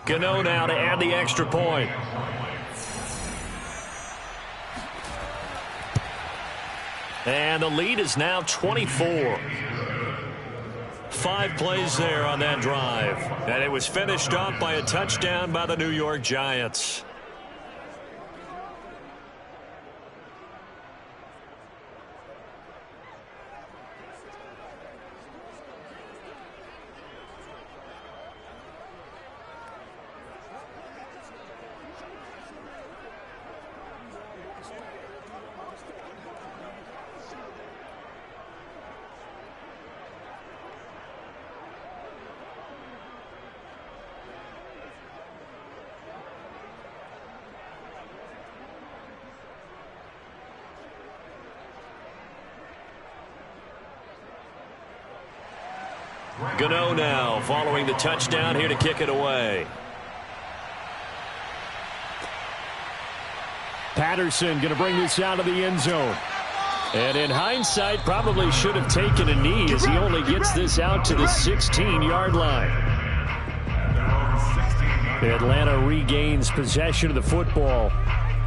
Gano now to add the extra point. And the lead is now 24. 5 plays there on that drive. And it was finished off by a touchdown by the New York Giants. Gano now following the touchdown here to kick it away. Patterson going to bring this out of the end zone. And in hindsight, probably should have taken a knee as he only gets this out to the 16-yard line. Atlanta regains possession of the football.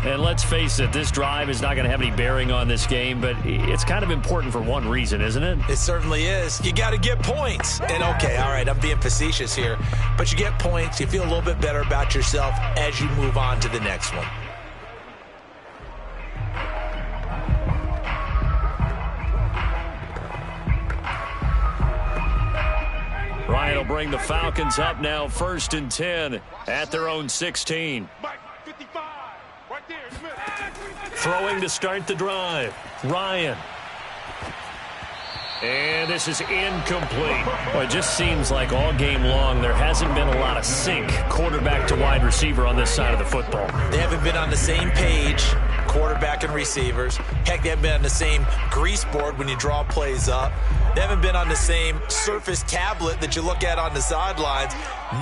And let's face it, this drive is not going to have any bearing on this game, but it's kind of important for one reason, isn't it? It certainly is. You got to get points. And okay, all right, I'm being facetious here, but you get points, you feel a little bit better about yourself as you move on to the next one. Ryan will bring the Falcons up now 1st and 10 at their own 16. Throwing to start the drive. Ryan. And this is incomplete. Well, it just seems like all game long there hasn't been a lot of sync quarterback to wide receiver on this side of the football. They haven't been on the same page, quarterback and receivers. Heck, they haven't been on the same grease board when you draw plays up. They haven't been on the same surface tablet that you look at on the sidelines.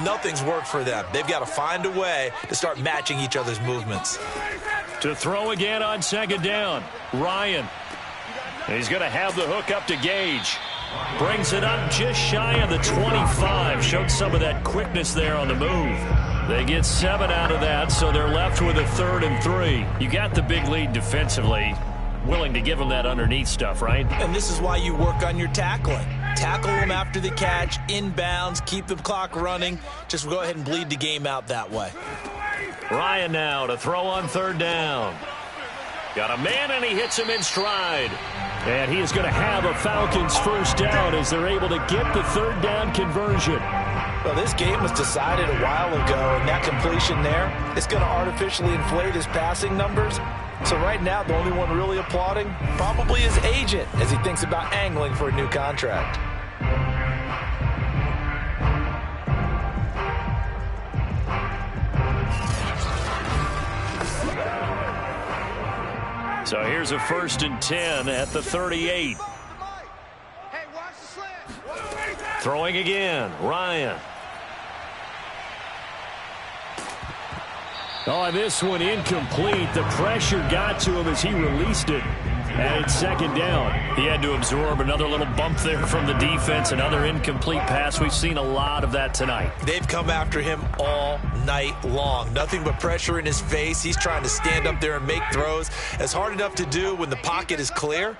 Nothing's worked for them. They've got to find a way to start matching each other's movements. To throw again on 2nd down. Ryan. He's going to have the hook up to Gage. Brings it up just shy of the 25. Showed some of that quickness there on the move. They get 7 out of that, so they're left with a 3rd and 3. You got the big lead defensively. Willing to give them that underneath stuff, right? And this is why you work on your tackling. Tackle them after the catch, inbounds, keep the clock running. Just go ahead and bleed the game out that way. Ryan now to throw on 3rd down. Got a man, and he hits him in stride. And he is going to have a Falcons 1st down as they're able to get the 3rd down conversion. Well, this game was decided a while ago, and that completion there is going to artificially inflate his passing numbers. So right now, the only one really applauding probably his agent as he thinks about angling for a new contract. So here's a 1st and 10 at the 38. Throwing again, Ryan. Oh, this one incomplete. The pressure got to him as he released it. And it's 2nd down. He had to absorb another little bump there from the defense, another incomplete pass. We've seen a lot of that tonight. They've come after him all night long. Nothing but pressure in his face. He's trying to stand up there and make throws. It's hard enough to do when the pocket is clear.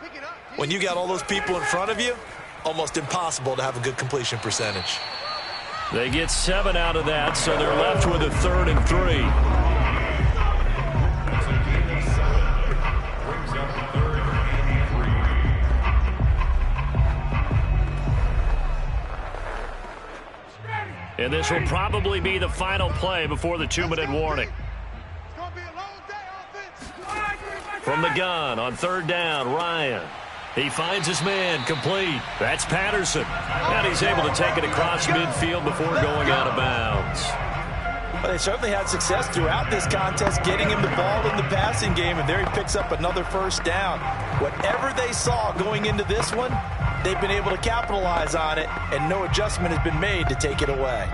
When you got all those people in front of you, almost impossible to have a good completion percentage. They get 7 out of that, so they're left with a 3rd and 3. And this will probably be the final play before the 2-minute warning. From the gun on 3rd down, Ryan. He finds his man, complete. That's Patterson. And he's able to take it across midfield before going out of bounds. Well, they certainly had success throughout this contest getting him the ball in the passing game, and there he picks up another 1st down. Whatever they saw going into this one, they've been able to capitalize on it, and no adjustment has been made to take it away.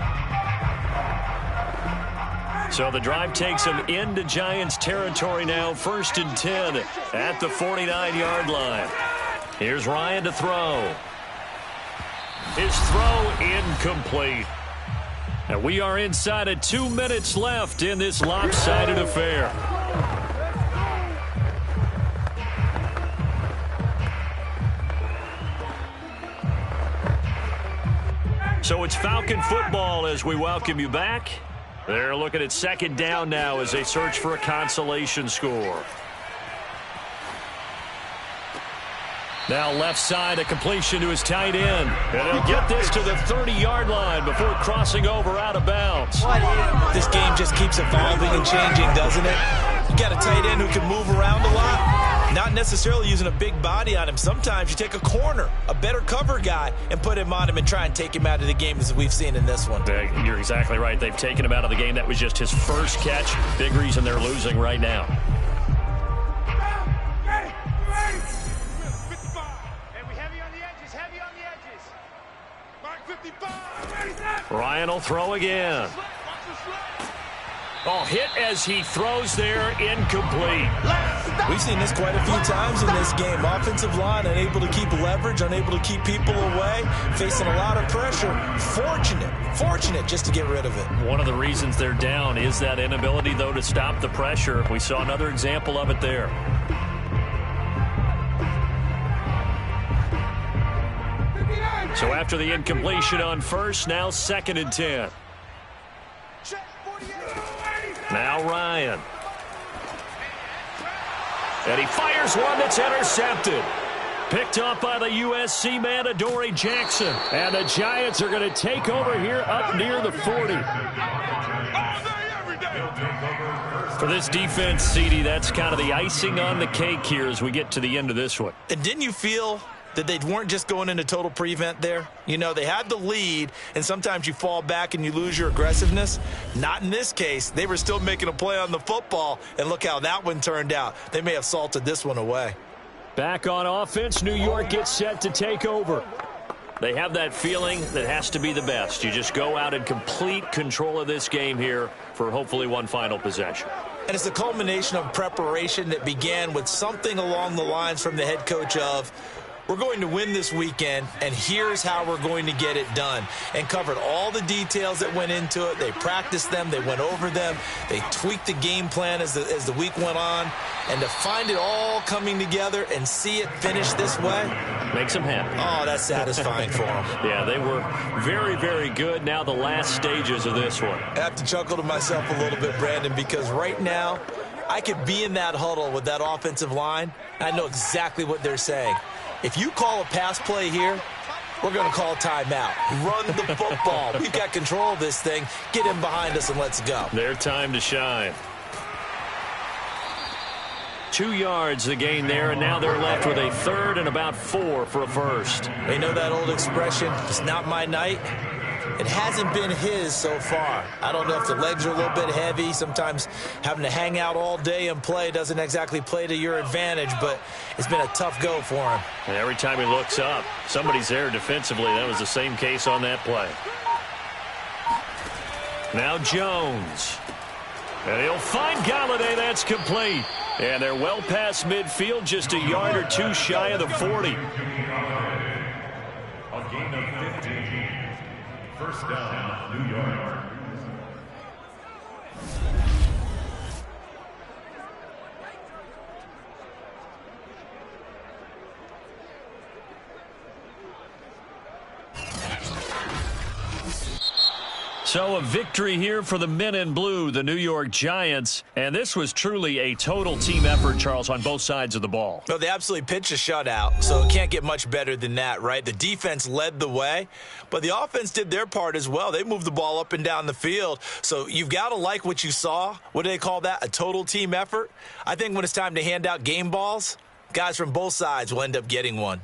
So the drive takes them into Giants territory now, 1st and 10 at the 49-yard line. Here's Ryan to throw. His throw incomplete. And we are inside of 2 minutes left in this lopsided affair. So it's Falcon football as we welcome you back. They're looking at 2nd down now as they search for a consolation score. Now left side, a completion to his tight end. And he'll get this to the 30-yard line before crossing over out of bounds. This game just keeps evolving and changing, doesn't it? You got a tight end who can move around a lot. Not necessarily using a big body on him. Sometimes you take a corner, a better cover guy, and put him on him and try and take him out of the game as we've seen in this one. You're exactly right. They've taken him out of the game. That was just his first catch. Big reason they're losing right now. Ryan will throw again. Oh, hit as he throws there, incomplete. We've seen this quite a few times in this game. Offensive line unable to keep leverage, unable to keep people away, facing a lot of pressure. Fortunate just to get rid of it. One of the reasons they're down is that inability, though, to stop the pressure. We saw another example of it there. So after the incompletion on first, now 2nd and 10. Now Ryan. And he fires one that's intercepted. Picked up by the USC man, Lamar Jackson. And the Giants are going to take over here up near the 40. For this defense, CD, that's kind of the icing on the cake here as we get to the end of this one. And didn't you feel that they weren't just going into total prevent there? You know, they had the lead, and sometimes you fall back and you lose your aggressiveness. Not in this case. They were still making a play on the football, and look how that one turned out. They may have salted this one away. Back on offense, New York gets set to take over. They have that feeling that has to be the best. You just go out in complete control of this game here for hopefully one final possession. And it's a culmination of preparation that began with something along the lines from the head coach of, we're going to win this weekend, and here's how we're going to get it done. And covered all the details that went into it. They practiced them. They went over them. They tweaked the game plan as the week went on. And to find it all coming together and see it finish this way, makes them happy. Oh, that's satisfying for them. Yeah, they were very, very good. Now the last stages of this one. I have to chuckle to myself a little bit, Brandon, because right now I could be in that huddle with that offensive line. And I know exactly what they're saying. If you call a pass play here, we're going to call timeout. Run the football. We've got control of this thing. Get him behind us and let's go. Their time to shine. 2 yards the gain there, and now they're left with a 3rd and about 4 for a first. You know that old expression, it's not my night? It hasn't been his so far. I don't know if the legs are a little bit heavy. Sometimes having to hang out all day and play doesn't exactly play to your advantage, but it's been a tough go for him. And every time he looks up, somebody's there defensively. That was the same case on that play. Now Jones. And he'll find Galladay. That's complete. And they're well past midfield, just a yard or two shy of the 40. A gain of 15. First down, New York. So a victory here for the men in blue, the New York Giants. And this was truly a total team effort, Charles, on both sides of the ball. Well, they absolutely pitched a shutout, so it can't get much better than that, right? The defense led the way, but the offense did their part as well. They moved the ball up and down the field. So you've got to like what you saw. What do they call that? A total team effort? I think when it's time to hand out game balls, guys from both sides will end up getting one.